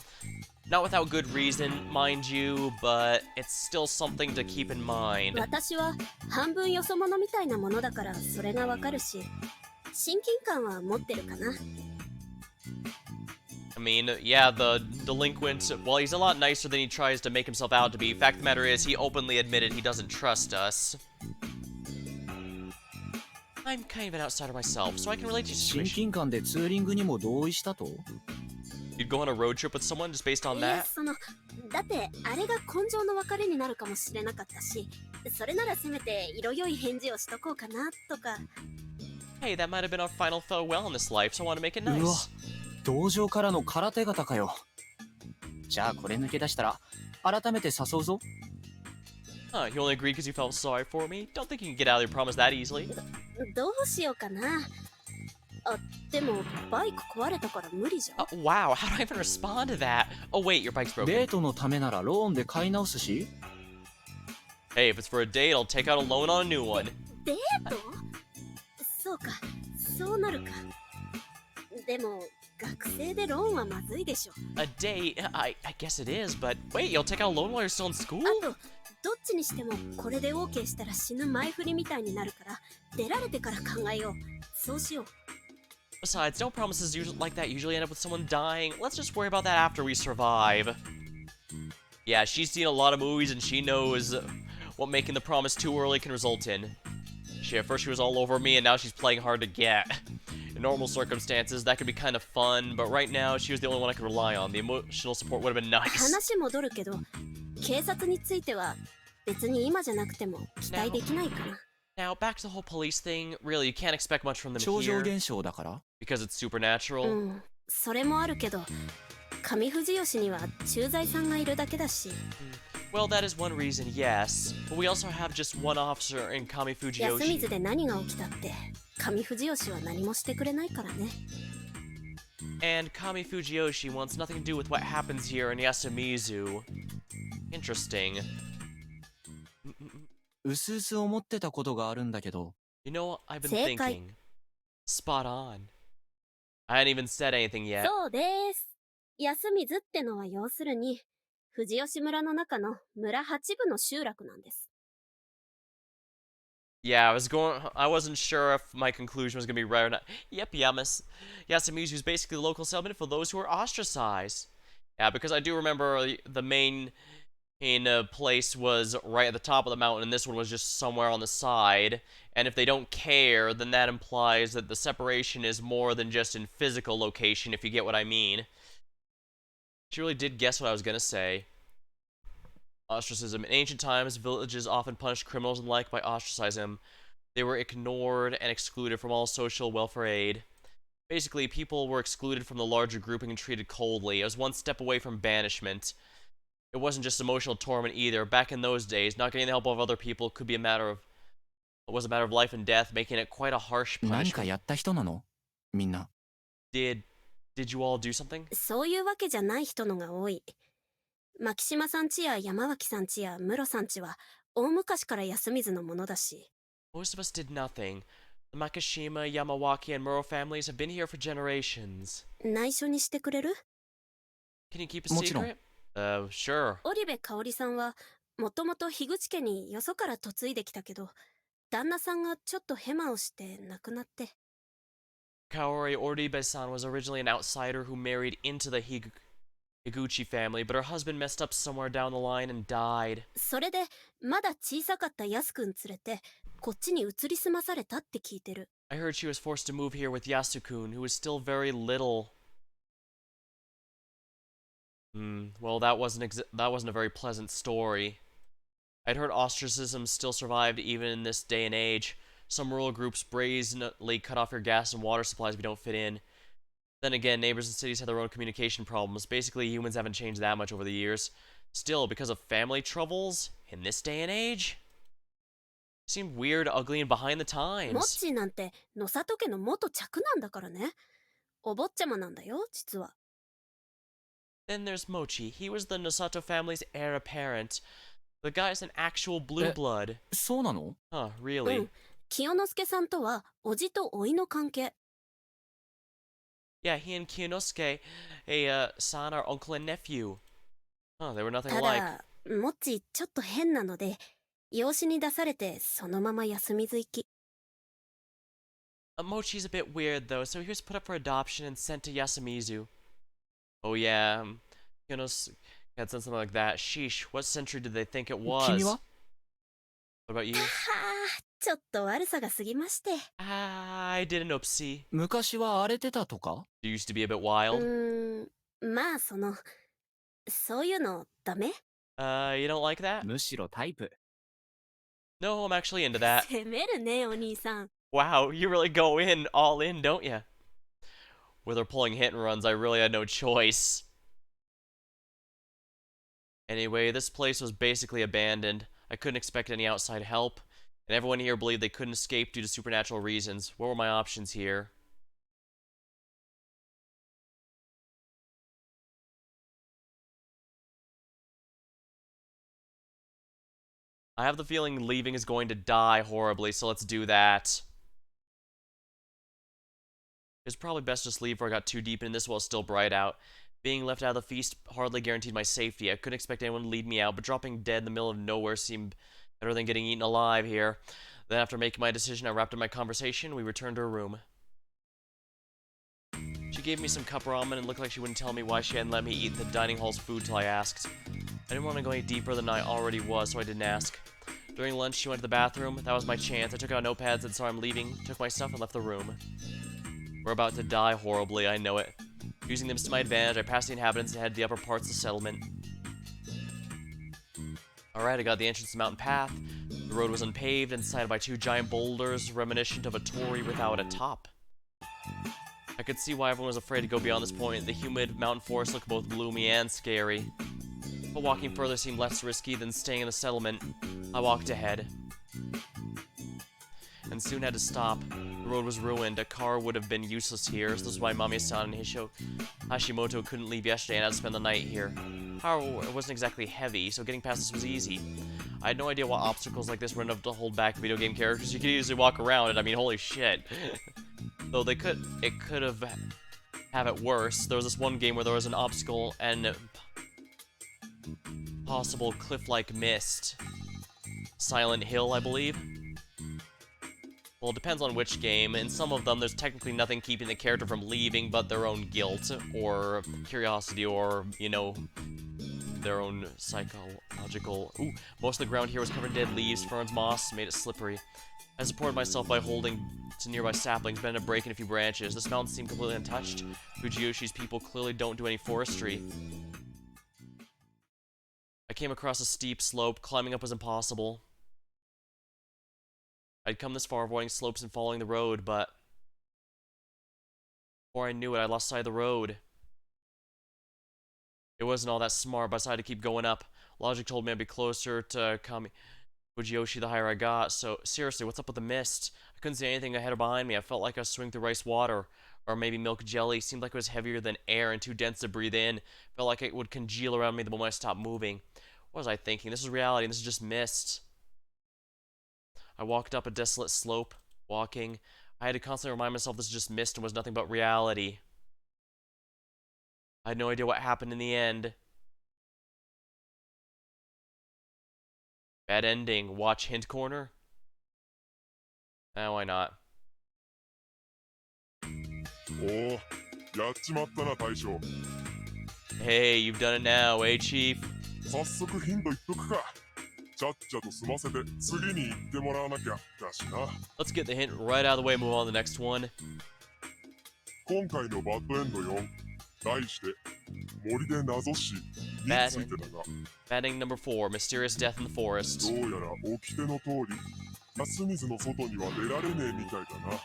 Not without good reason, mind you, but it's still something to keep in mind. 私は半分よそ者みたいなものだからそれがわかるし、親近感は持ってるかな。I mean, yeah, the delinquent, well, he's a lot nicer than he tries to make himself out to be. Fact of the matter is, he openly admitted he doesn't trust us. I'm kind of an outsider myself, so I can relate to your 親 situation. 近感でツーリングにも同意したと？ You'd go on a road trip with someone just based on いや that? だってあれが根性の別れになるかもしれなかったし、それならせめて色良い返事をしとこうかなとか。Hey, that might have been our final farewell in this life, so I want to make it うわ nice. 道場からの空手型かよ。じゃあこれ抜け出したら改めて誘うぞ。 Huh, you only agreed because you felt sorry for me? Don't think you can get out of your promise that easily. どうしようかな。あ、でもバイク壊れたから無理じゃん。 Wow, how do I even respond to that? Oh wait, your bike's broken. デートのためならローンで買い直すし。 Hey, if it's for a date, I'll take out a loan on a new one. デート？そうか、そうなるか。でも学生でローンはまずいでしょ。 A date? I guess it is, but wait, you'll take out a loan while you're still in school? あと、どっちにしてもこれで OK したら死ぬ前振りみたいになるから、出られてから考えよう。そうしよう。 Besides, no promises like that usually end up with someone dying. Let's just worry about that after we survive. Yeah, she's seen a lot of movies and she knows what making the promise too early can result in. At first she was all over me and now she's playing hard to get. In normal circumstances, that could be kind of fun, but right now she was the only one I could rely on. The emotional support would have been nice. 話戻るけど、警察については別に今じゃなくても期待できないかな。Now, back to the whole police thing. Really, you can't expect much from them 超常 here 現象だから。 because it's supernatural. うん、それもあるけど、上藤吉には駐在さんがいるだけだし。Well, that is one reason, yes. But we also have just one officer in Kami 安 Fujiyoshi. 水で何が起きたって上藤吉は何もしてくれないからね。 And Kami Fujiyoshi wants nothing to do with what happens here in Yasumizu. Interesting. うすうす思ってたことがあるんだけど。 You know, I've been 正解。 thinking. Spot on. I hadn't even said anything yet. そうです。安水ってのは要するに藤吉村の中の村八部の集落なんです。Yeah, I wasn't sure if my conclusion was gonna be right or not. Yep, Yasumizu is basically the local settlement for those who are ostracized. Yeah, because I do remember the main place was right at the top of the mountain, and this one was just somewhere on the side. And if they don't care, then that implies that the separation is more than just in physical location, if you get what I mean. She really did guess what I was gonna say. Ostracism. In ancient times, villages often punished criminals and like by ostracizing them. They were ignored and excluded from all social welfare aid. Basically, people were excluded from the larger grouping and treated coldly. It was one step away from banishment. It wasn't just emotional torment either. Back in those days, not getting the help of other people could be a matter of life and death, making it quite a harsh 何か punishment. やった人なのみんな。 Did you all do something? そういうわけじゃない人のが多い。牧島さんちや山脇さんちや室さんちは大昔から安水のものだし。Most of us did nothing. The Makishima, Yamawaki, and Muro families have been here for generations. 内緒にしてくれる？ Can you keep a もちろん。 secret? Sure. 織部香織さんはもともと樋口家によそから嫁いできたけど、旦那さんがちょっとヘマをして亡くなって。Kaori Oribe-san was originally an outsider who married into the Higuchi family, but her husband messed up somewhere down the line and died. それでまだ小さかったヤスくん連れてこっちに移り住まされたって聞いてる。I heard she was forced to move here with Yasukun, who was still very little. Well, that wasn't a very pleasant story. I'd heard ostracism still survived even in this day and age. Some rural groups brazenly cut off your gas and water supplies if you don't fit in. Then again, neighbors and cities have their own communication problems. Basically, humans haven't changed that much over the years. Still, because of family troubles, in this day and age, seemed weird, ugly, and behind the モッ times. チーなんて野里家の元嫡男だからね。お坊ちゃまなんだよ、実は。Then there's Mochi. He was the Nosato family's heir apparent. The guy's an actual blue blood. そうなの？ Huh, う really? ん。清之助さんとはおじとおいの関係。Yeah, he and Kiyonosuke, son are uncle and nephew. Huh, they were nothing た alike. だ、モッチーちょっと変なので、養子に出されてそのまま休みず行き。Mochi's a bit weird, though, so he was put up for adoption and sent to Yasumizu. Oh yeah, Kiyonosuke had said something like that. Sheesh, what century did they think it was? 君は？ What about you? はあ、ちょっと悪さが過ぎまして。I did an oopsie. 昔は荒れてたとか？ You used to be a bit う wild. まあそういうのダメ？ You don't like that? むしろタイプ。 No, I'm actually into that. 責めるね、お兄さん。Wow, you really go all in, don't ya? With her pulling hit and runs, I really had no choice. Anyway, this place was basically abandoned. I couldn't expect any outside help, and everyone here believed they couldn't escape due to supernatural reasons. What were my options here? I have the feeling leaving is going to die horribly, so let's do that. It's probably best to just leave before I got too deep into this while it's still bright out. Being left out of the feast hardly guaranteed my safety. I couldn't expect anyone to lead me out, but dropping dead in the middle of nowhere seemed better than getting eaten alive here. Then after making my decision, I wrapped up my conversation. We returned to her room. She gave me some cup ramen and looked like she wouldn't tell me why she hadn't let me eat the dining hall's food till I asked. I didn't want to go any deeper than I already was, so I didn't ask. During lunch, she went to the bathroom. That was my chance. I took out a notepad, said sorry I'm leaving, took my stuff, and left the room. We're about to die horribly, I know it. Using them to my advantage, I passed the inhabitants and headed to the upper parts of the settlement. Alright, I got the entrance to the mountain path. The road was unpaved and sided by two giant boulders, reminiscent of a torii without a top. I could see why everyone was afraid to go beyond this point. The humid mountain forest looked both gloomy and scary. But walking further seemed less risky than staying in the settlement. I walked ahead, and soon had to stop. The road was ruined. A car would have been useless here, so this is why Mami-san and Hashimoto couldn't leave yesterday and had to spend the night here. However, it wasn't exactly heavy, so getting past this was easy. I had no idea what obstacles like this were enough to hold back video game characters. You could easily walk around it. I mean, holy shit. Though it could have it worse. There was this one game where there was an obstacle and possible cliff-like mist. Silent Hill, I believe. Well, it depends on which game. In some of them, there's technically nothing keeping the character from leaving but their own guilt, or curiosity, or, you know, their own psychological... Ooh, most of the ground here was covered in dead leaves, ferns, moss, made it slippery. I supported myself by holding to nearby saplings, bending a break in a few branches. This mountain seemed completely untouched. Fujiyoshi's people clearly don't do any forestry. I came across a steep slope. Climbing up was impossible. I'd come this far avoiding slopes and following the road, but before I knew it, I lost sight of the road. It wasn't all that smart, but I decided to keep going up. Logic told me I'd be closer to Fujiyoshi the higher I got, so seriously, what's up with the mist? I couldn't see anything ahead or behind me. I felt like I was swimming through rice water, or maybe milk jelly. It seemed like it was heavier than air and too dense to breathe in. Felt like it would congeal around me the moment I stopped moving. What was I thinking? This is reality, and this is just mist. I walked up a desolate slope, walking. I had to constantly remind myself this is just mist and was nothing but reality. I had no idea what happened in the end. Bad ending. Watch hint corner? Why not? おお、やっちまったな大将。 Hey, you've done it now, eh, Chief? 早速ヒント言っとくか。ちゃっちゃと済ませて次に行ってもらわなきゃだしな。Let's get the hint right out of the way and move on to the next one. 今回のバッドエンド4、題して森で謎死についてだが。Bad ending number 4, Mysterious Death in the Forest. どうやら掟の通り、安水の外には出られねえみたいだな。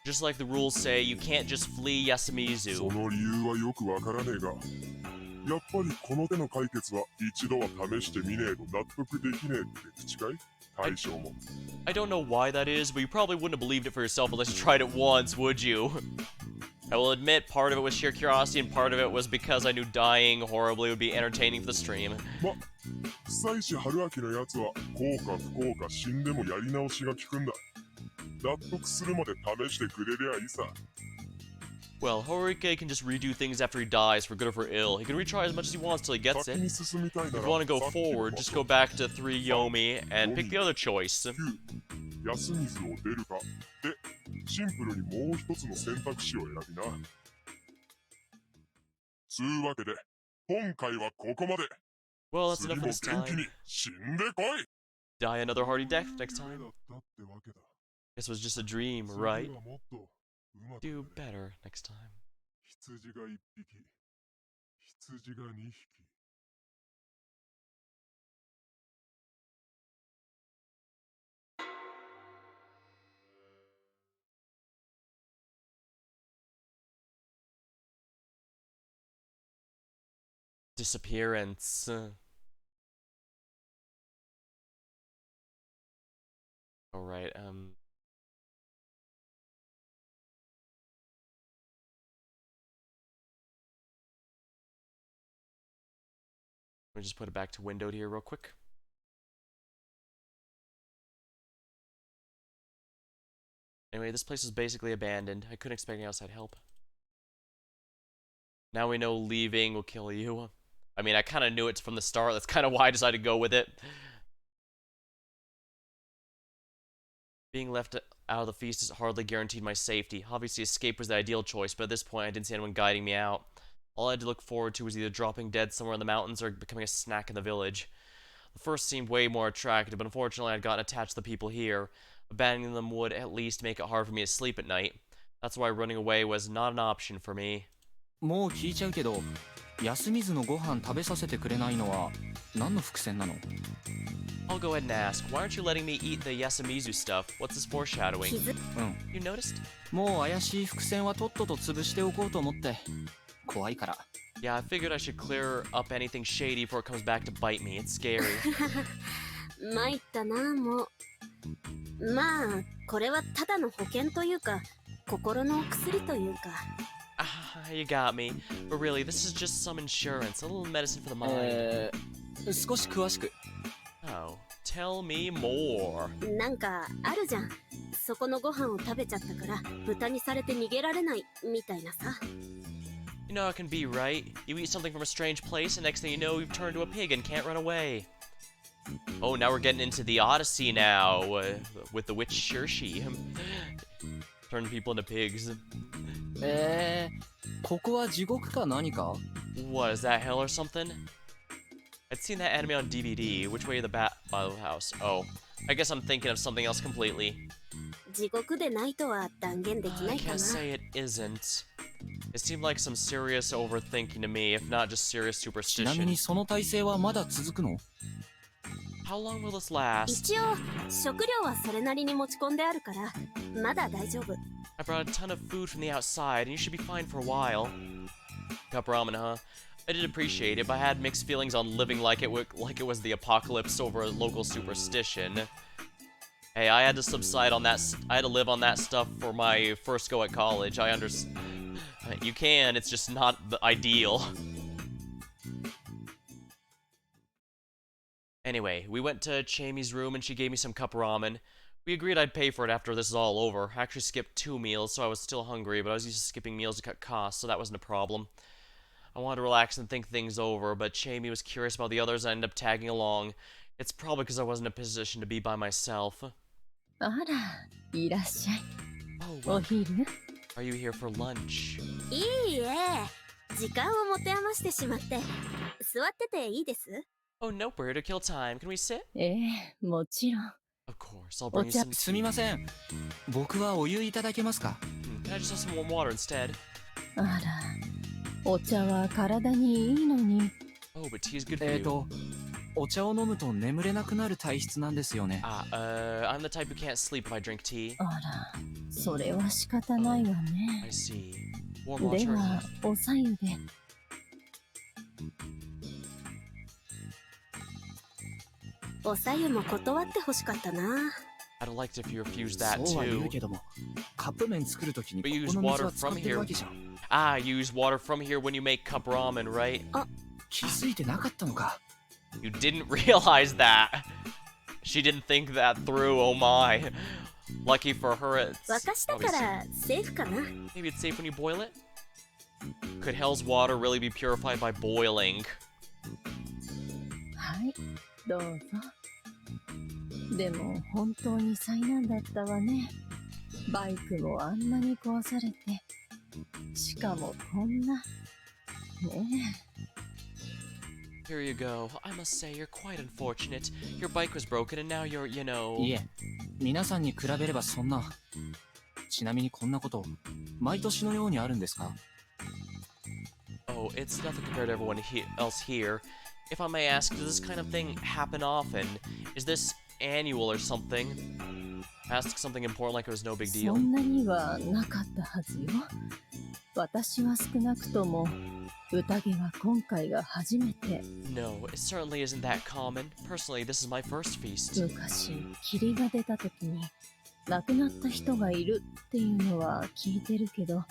Just like the rules say, you can't just flee Yasumizu. その理由はよくわからねえが、やっぱりこの手の解決は一度は試してみねえと納得できねえって口かい？大将も。I don't know why that is, but you probably wouldn't have believed it for yourself unless you tried it once, would you? I will admit, part of it was sheer curiosity and part of it was because I knew dying horribly would be entertaining for the stream. ま、久石春明のやつは幸か不幸か死んでもやり直しが効くんだ。納得するまで試してくれりゃいいさ。 Well, Horike can just redo things after he dies, for good or for ill. He can retry as much as he wants till he gets it. If you want to go forward, just go back to 3 Yomi and pick the other choice. 安水を出るかで、シンプルにもう一つの選択肢を選びな。つうわけで、今回はここまで。 Well, that's enough for this 次も元気 time. に死んでこい。 Die another hearty death next time. This was just a dream, right? Do better next time. 羊が1匹、羊が2匹。 Disappearance. Alright, let me just put it back to windowed here real quick. Anyway, this place is basically abandoned. I couldn't expect any outside help. Now we know leaving will kill you. I mean, I kind of knew it from the start. That's kind of why I decided to go with it. Being left out of the feast has hardly guaranteed my safety. Obviously, escape was the ideal choice, but at this point, I didn't see anyone guiding me out. All I had to look forward to was either dropping dead somewhere in the mountains or becoming a snack in the village. The first seemed way more attractive, but unfortunately I'd gotten attached to the people here. Abandoning them would at least make it hard for me to sleep at night. That's why running away was not an option for me. もう聞いちゃうけど、安水のご飯食べさせてくれないのは何の伏線なの？ I'll go ahead and ask. Why aren't you letting me eat the Yasumizu stuff? What's this foreshadowing? You noticed? もう怪しい伏線はとっとと潰しておこうと思って。怖いから。 Yeah, I figured I should clear up anything shady before it comes back to bite me. It's scary. 参ったな、もう。まあ、これはただの保険というか、心の薬というか。You got me. But really, this is just some insurance, a little medicine for the mind. 少し詳しく。Oh, tell me more. なんかあるじゃん。そこのご飯を食べちゃったから豚にされて逃げられないみたいなさ。You know how it can be, right? You eat something from a strange place, and next thing you know, you've turned into a pig and can't run away. Oh, now we're getting into the Odyssey now, with the witch Shirshi. Turn people into pigs. ここは地獄か何か? What, is that hell or something? I'd seen that anime on DVD. Which way of the house? Oh, I guess I'm thinking of something else completely. 地獄でないとは断言できないかな。I can't say it isn't. It seemed like some serious overthinking to me, if not just serious ちなみ superstition. にその体制はまだ続くの？ How long will this last? 一応食料はそれなりに持ち込んであるからまだ大丈夫。 I brought a ton of food from the outside, and you should be fine for a while. Cup ramen, huh? I did appreciate it, but I had mixed feelings on living like it was the apocalypse over a local superstition. Hey, I had to subside on that. I had to live on that stuff for my first go at college. I understand. You can, it's just not the ideal. Anyway, we went to Chamie's room and she gave me some cup ramen. We agreed I'd pay for it after this is all over. I actually skipped 2 meals, so I was still hungry, but I was used to skipping meals to cut costs, so that wasn't a problem. I wanted to relax and think things over, but Chamie was curious about the others and I ended up tagging along. It's probably because I wasn't in a position to be by myself. あら、いらっしゃい。 Oh, お昼？ Are you here for lunch? いいえ、時間を持て余してしまって座ってていいです？ Oh, no, we're here to kill time. Can we sit? ええ、もちろん。 Of course, I'll bring you some すみません。僕はお湯いただけますか？ Can I just have some warm water instead? あら、お茶は体にいいのに。 Oh, but tea's good for you. お茶を飲むと眠れなくなる体質なんですよね。I'm the type who can't sleep if I drink tea. あら、それは仕方ないわね。 I see. Warm で water. は、おさゆで。おさゆも断ってほしかったな。I'd have liked if you refused that そうは言う too. けども、カップ麺作るときにこ But you こ use の水 water は使っ from てる here. わけじゃん。Ah, you use water from here when you make cup ramen, right? 気づいてなかったのか。 You didn't realize that. She didn't think that through, oh my. Lucky for her, it's 沸かしたからセーフかな。 maybe it's safe when you boil it? Could Hell's water really be purified by boiling? はい、どうぞ。でも本当に災難だったわね。バイクもあんなに壊されて、しかもこんな。ねえ。 Here you go. I must say, you're quite unfortunate. Your bike was broken and now you're, you know... いえ、皆さんに比べればそんな。ちなみにこんなこと、毎年のようにあるんですか？ Oh, it's nothing compared to everyone else here. If I may ask, does this kind of thing happen often? Is this annual or something? Ask something important like it was no big そ deal. んなにはなかったはずよ。私は少なくとも宴は今回が初めて。 No, it certainly isn't that common. Personally, this is my first feast. 昔霧が出た時に亡くなった人がいるっていうのは聞いてるけど、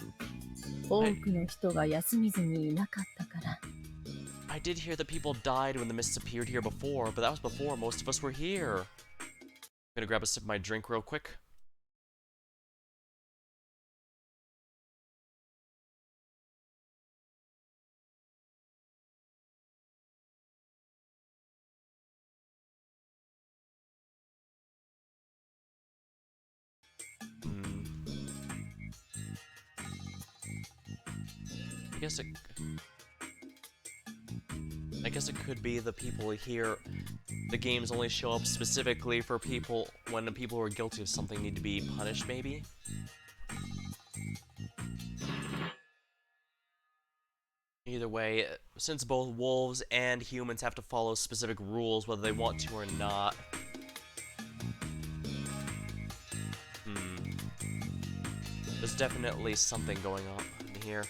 多くの人が休みずにいなかったから。 I did hear that people died when the mists appeared here before, but that was before most of us were here. I'm gonna grab a sip of my drink real quick. I guess it could be the people here. The games only show up specifically for people when the people who are guilty of something need to be punished, maybe? Either way, since both wolves and humans have to follow specific rules whether they want to or not. There's definitely something going on here.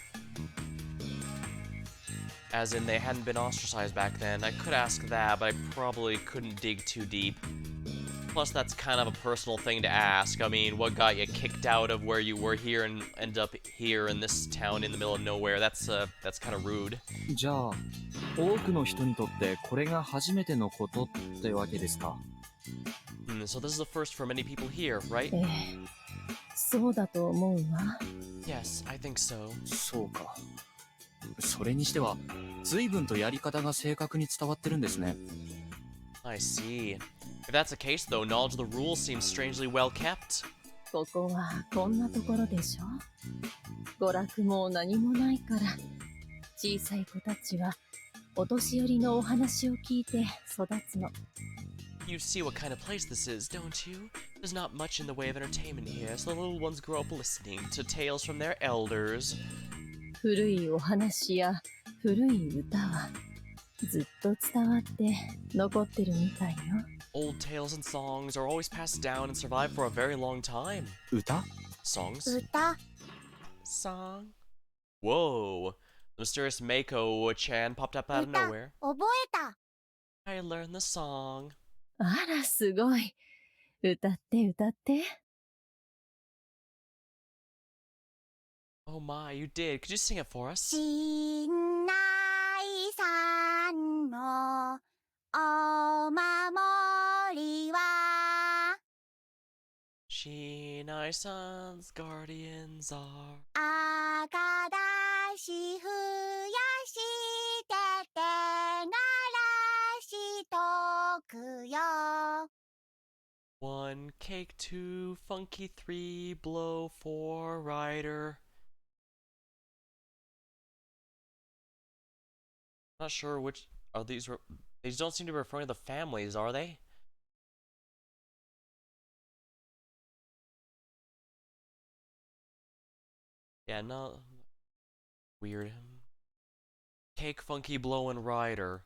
As in, they hadn't been ostracized back then. I could ask that, but I probably couldn't dig too deep. Plus, that's kind of a personal thing to ask. I mean, what got you kicked out of where you were here and end up here in this town in the middle of nowhere? That's kind of rude. じゃあ、多くの人にとってこれが初めてのことってわけですか？ So this is the first for many people here, right? ええ、そうだと思うわ。 Yes, I think so. そうか。それにしては、随分とやり方が正確に伝わってるんですね。I see. If that's the case, though, knowledge of the rules seems strangely well kept. ここはこんなところでしょ。娯楽も何もないから、小さい子たちはお年寄りのお話を聞いて育つの。You see what kind of place this is, don't you? There's not much in the way of entertainment here, so the little ones grow up listening to tales from their elders. 古いお話や古い歌はずっと伝わって残ってるみたいよ。 Old tales and songs are always passed down and survive for a very long time. 歌 Songs? 歌 Song? Whoa. The mysterious Mako-chan popped up out of 歌 nowhere. 覚えた I learned the song. あらすごい。歌って歌って。 Oh my, you did. Could you sing it for us? 信内さんのお守りは Shinai-san's guardians are... 赤だし増やして手ならしとくよ 1 cake, 2 funky, 3 blow, 4 rider. Not sure which are these. These don't seem to be referring to the families, are they? Yeah, no. Weird. Cake, funky, blow, and rider.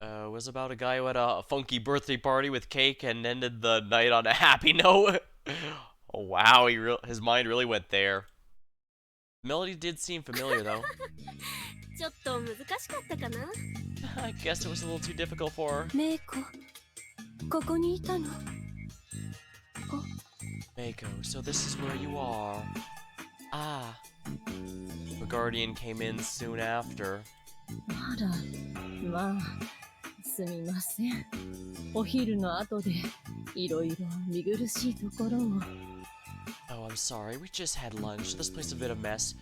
Was about a guy who had a funky birthday party with cake and ended the night on a happy note. Oh wow, his mind really went there. Melody did seem familiar though. ちょっと難しかったかな。 I guess it was a little too difficult for her. メイコ、ここにいたの。 Mako, so this is where you are. Ah. The Guardian came in soon after. あら、まあ、すみません。お昼の後でいろいろ見苦しいところを。 Oh, I'm sorry. We just had lunch. This place is a bit of a mess.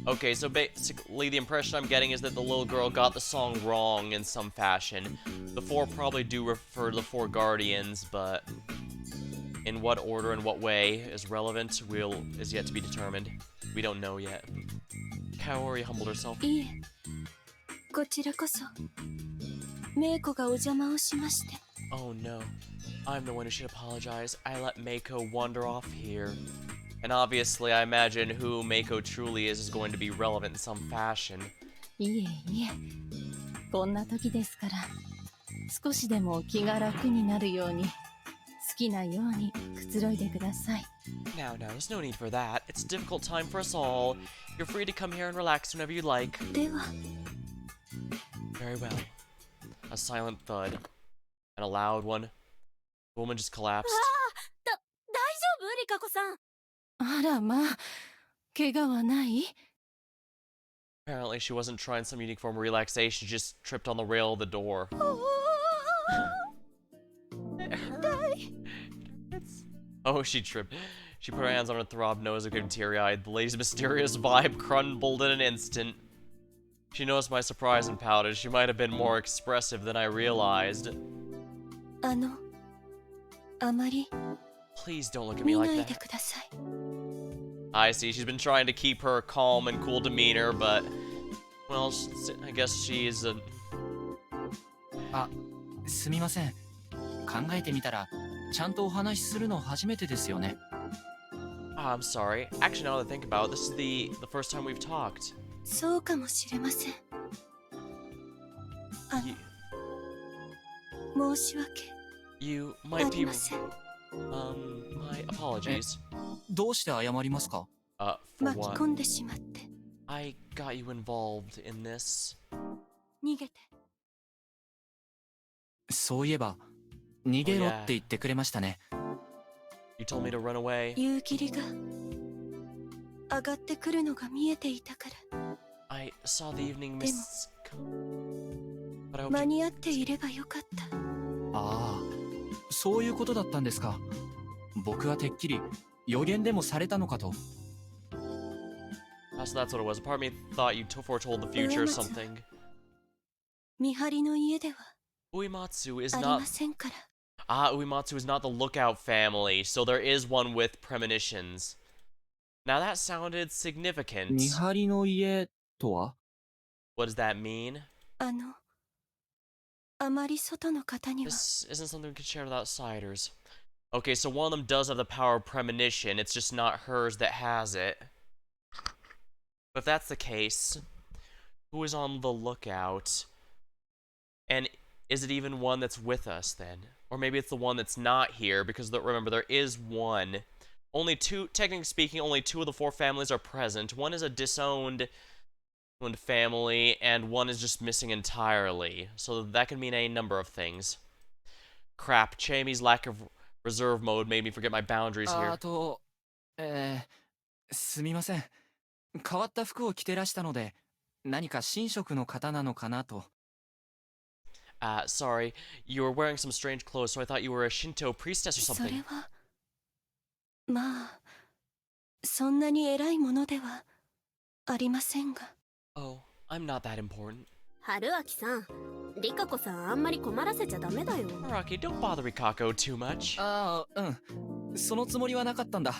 Okay, so basically the impression I'm getting is that the little girl got the song wrong in some fashion. The four probably do refer to the four guardians, but in what order and what way is relevant is yet to be determined. We don't know yet. Kaori humbled herself. いえ、こちらこそ。メイコがお邪魔をしまして。 Oh no. I'm the one who should apologize. I let Mako wander off here. And obviously, I imagine who Mako truly is going to be relevant in some fashion. いえいえ、こんな時ですから、少しでも気が楽になるように、好きなようにくつろいでください。 Now, there's no need for that. It's a difficult time for us all. You're free to come here and relax whenever you like. では。 Very well. A silent thud. And a loud one. The woman just collapsed. 大丈夫リカコさん。 あらまあ、怪我はない？ Apparently she wasn't trying some unique form of relaxation, she just tripped on the rail of the door. Oh, she tripped. She put her hands on her throbbed nose and became teary-eyed. The lady's mysterious vibe crumbled in an instant. She noticed my surprise and pouted. She might have been more expressive than I realized. あまり Please don't look at me like 見ないで that. ください。 I see. She's been trying to keep her calm and cool demeanor, but... Well, I guess she's a... あ、すみません。考えてみたら、ちゃんとお話しするの初めてですよね。I'm sorry. Actually, now that I think about it, this is the first time we've talked. そうかもしれません。申し訳 You あ might り be... ません。 my apologies. どうして謝りますか？ For 巻き one, 込んでしまって。 I got you involved in this. 逃げて。そういえば、逃げろって言ってくれましたね。You told me to run away. 夕霧が上がってくるのが見えていたから。 I saw the evening mists come. But I hope 間に合っていればよかった。ああ、そういうことだったんですか。僕はてっきり予言でもされたのかと。So that's what it was. Part of me thought you foretold the future or something. 見張りの家では Uematsu is あり not... ませんから。 Uematsu is not the lookout family, so there is one with premonitions. Now that sounded significant. 見張りの家とは？ What does that mean? あまり外の方には。 This isn't something we can share with outsiders. Okay, so one of them does have the power of premonition, it's just not hers that has it. But if that's the case, who is on the lookout? And is it even one that's with us then? Or maybe it's the one that's not here, because remember, there is one. Only two, technically speaking, only 2 of the 4 families are present. One is a disowned family, and one is just missing entirely. So that can mean a number of things. Crap, Chamy's lack of reserve mode made me forget my boundaries here. すみません。変わった服を着てらしたので、何か神職の方なのかなと。Sorry, you were wearing some strange clothes, so I thought you were a Shinto priestess or それ something. はまあそんなに偉いものではありませんが。 Oh, I'm not that important. 春明さん、リカ子さんあんまり困らせちゃダメだよ。 Rocky, don't bother Rikako too much. ああ、うん。そのつもりはなかったんだ。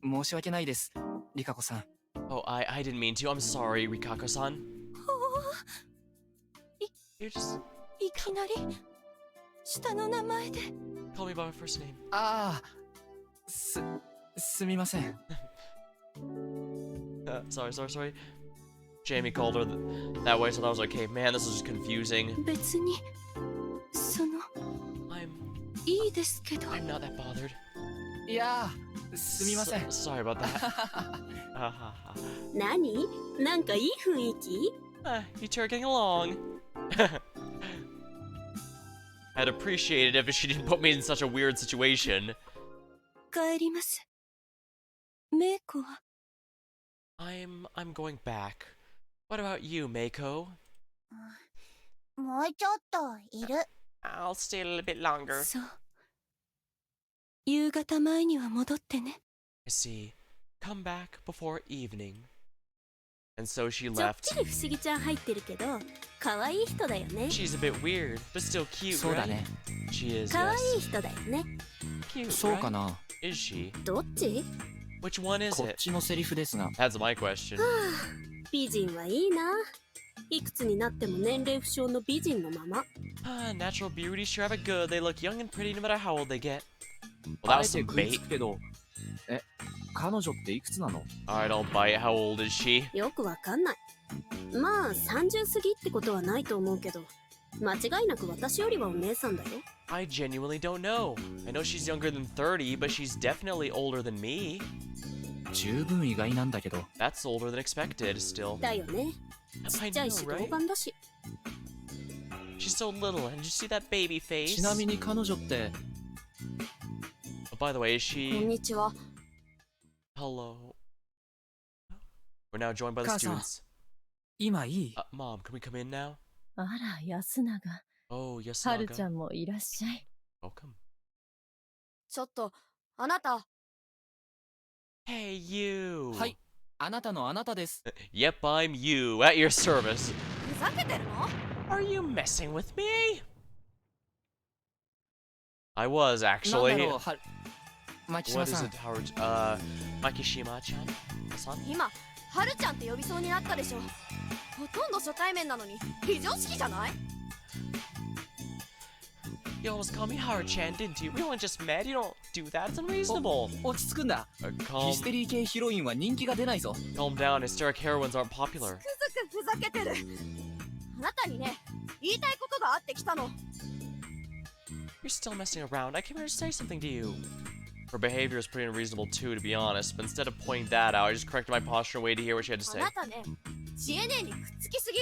申し訳ないです、リカ子さん。Oh, I didn't mean to. I'm sorry, Rikako-san. You're just... いきなり下の名前で。 Call me by my first name. ああ、すみません。Sorry. Jamie called her that way, so that was okay. Man, this is just confusing. 別にそのいいですけど。 I'm not that bothered. いやー、すみません。Sorry about that. 何？なんかいい雰囲気？ You two are getting along. I'd appreciate it if she didn't put me in such a weird situation. 帰ります。メイコは？ I'm going back. What about you, Meiko? もうちょっといる。 I'll stay a little bit longer. そう。夕方前には戻ってね。 I see. Come back before evening. And so she ちょっ left. ぴり不思議ちゃん入ってるけど、可愛い人だよね。 She's a bit weird, but still cute, そうだ right? ね。 She is, 可愛 yes. い人だよね。 Cute, そうか right? な。 Is she? どっち？ Which one is こっ it? ちのセリフですが。 That's my question. 美人はいいな。いくつになっても年齢不詳の美人のまま。Natural beauty sure have it good. They look young and pretty no matter how old they get. Well, that あえ was て some 食いつ bait. くけど、彼女っていくつなの？ Alright, I'll bite. How old is she? よくわかんない。まあ30過ぎってことはないと思うけど、間違いなく私よりはお姉さんだよ。I genuinely don't know. I know she's younger than 30, but she's definitely older than me. 十分意外なんだけど。 That's older than expected, still. だよね。ちっちゃいし童顔だし。 She's so little, and did you see that baby face? ちなみに彼女って。 Oh, by the way, is こん she... にちは。 Hello. We're now joined by the 母さん、 students. 今いい？ Mom, can we come in now? あら、安永。 Oh, yes, はるちゃんもいらっしゃい。 Welcome. ちょっと、あなた。 Hey, you. はい、あなたのあなたです。Yep, I'm you, at your service. ふざけてるの？ Are you messing with me? I was なんだ actually. ろう、マキシマ What is さん。 it, Howard? Makishima-chan? San? 今、はるちゃんって呼びそうになったでしょ。ほとんど初対面なのに、非常識じゃない？ You almost called me Howard-chan, didn't you? We only just met. You don't do that. It's unreasonable. 落ち着くんだ。 Calm, ヒステリー系ヒロインは人気が出ないぞ。 calm down. Hysteric heroines aren't popular. つくづくふざけてる。あなたにね、言いたいことがあってきたの。 You're still messing around. I came here to say something to you. Her behavior is pretty unreasonable too, to be honest. But instead of pointing that out, I just corrected my posture and waited to hear what she had to あ say. なたね、知恵姉にくっつきすぎ。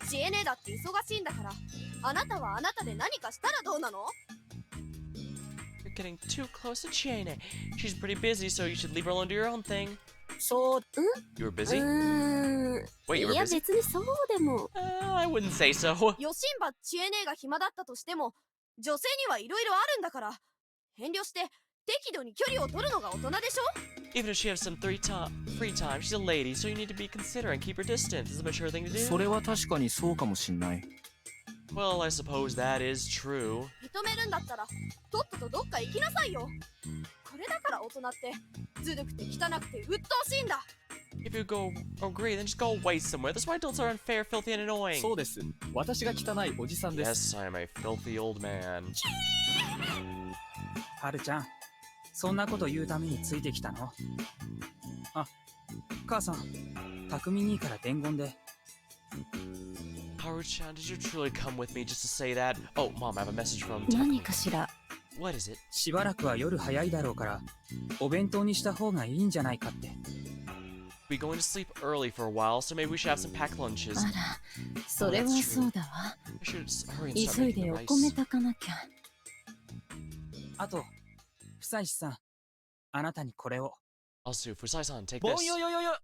知恵姉だって忙しいんだから、あなたはあなたで何かしたらどうなの？ You're getting too close to Chane. She's pretty busy, so you should leave her alone to your own thing. そう。You were busy? い Wait, you were や busy? 別にそうでも。I wouldn't say so. よしんば知恵姉が暇だったとしても、女性にはいろいろあるんだから、遠慮して適度に距離を取るのが大人でしょ？ Even if she has some free time, she's a lady, so you need to be considerate and keep her distance. It's a mature thing to そ do. れは確かにそうかもしんない。 Well, I suppose that is true. 認めるんだったら、とっととどっか行きなさいよ。これだから大人ってずるくて汚くて鬱陶しいんだ。 If you agree, then just go away somewhere. That's why adults are unfair, filthy, and annoying. そうです。私が汚いおじさんです。 Yes, I am a filthy old man. はるちゃん、そんなこと言うためについてきたの？あ、母さん、匠兄から伝言で。Haru-chan, did you truly come with me just to say that? Oh, Mom, I have a message from 何 Takumi. かしら。 What is it? しばらくは夜早いだろうから、お弁当にした方がいいんじゃないかって。We're going to sleep early for a while, so maybe we should have some packed lunches. あら、それはそうだわ。 I should hurry and start 急い making で the お rice. 米炊かなきゃ。あと、久石さん、あなたにこれを。Also, Fusai-san, take ぼ this. んよよよよ。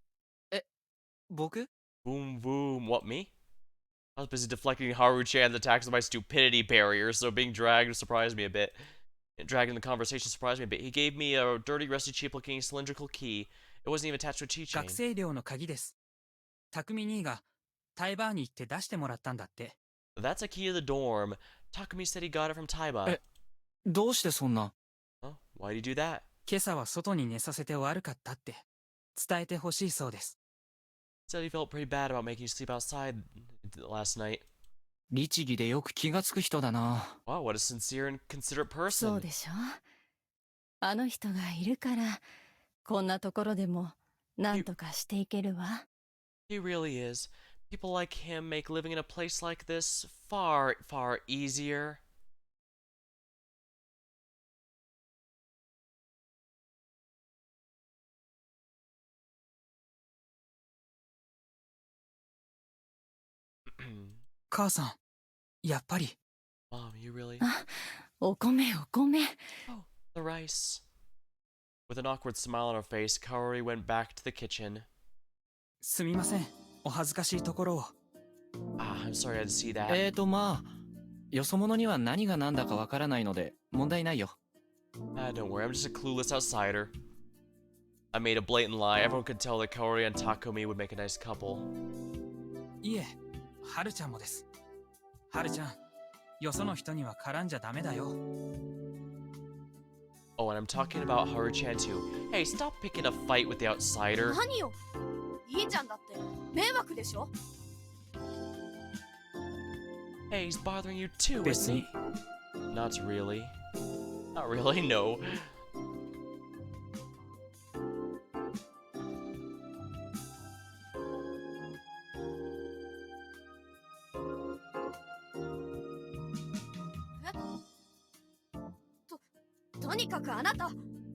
僕？ Boom, boom. What, me? I was busy deflecting Haru-chan's attacks with my stupidity barrier, so being dragged surprised me a bit. Dragging the conversation surprised me a bit. He gave me a dirty, rusty, cheap-looking cylindrical key. It wasn't even attached to a 学 keychain. 生寮の鍵です。匠兄がタイバーに行って出してもらったんだって。That's a key to the dorm. Takumi said he got it from Taiba. どうしてそんな？ Huh? Why'd he do that? 今朝は外に寝させて悪かったって伝えてほしいそうです。Said he felt pretty bad about making you sleep outside last night. 律儀でよく気がつく人だな。Wow, what a sincere and considerate そう person. でしょ。あの人がいるから、こんなところでもなんとかしていけるわ。He really is. People like him make living in a place like this far, far easier. Mom, 母さん、やっぱり。you really? あ、お米お米。Oh, the rice. With an awkward smile on her face, Kaori went back to the kitchen. すみません、お恥ずかしいところを。I'm sorry I had to see that. まあ、よそ者には何が何だかわからないので問題ないよ。Don't worry, I'm just a clueless outsider. I made a blatant lie. Everyone could tell that Kaori and Takumi would make a nice couple. いえ、はるちゃんもです。はるちゃん、よその人には絡んじゃダメだよ。Oh, and I'm talking about Haru-chan too. Hey, stop picking a fight with the outsider. 何よ、いいちゃんだって迷惑でしょ。 Hey, he's bothering you too, 別 isn't に he? Not really. Not really, no. Eh? とにかくあなた、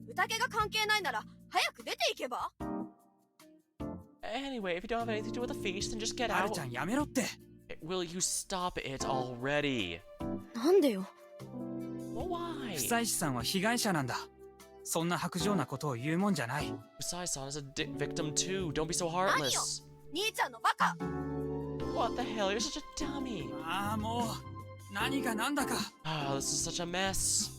宴が関係ないなら早く出ていけば。 Anyway, if you don't have anything to do with the feast, then just get はる out. ちゃんやめろって。Will you stop it already? なんでよ。 Well, why? 久石さんは被害者なんだ。そんな薄情なことを言うもんじゃない。Usai-san is a victim too. Don't be so 何よ、 heartless. 兄ちゃんのバカ。 What the hell? You're such a dummy. ああ、もう何が何だか。Ah, this is such a mess.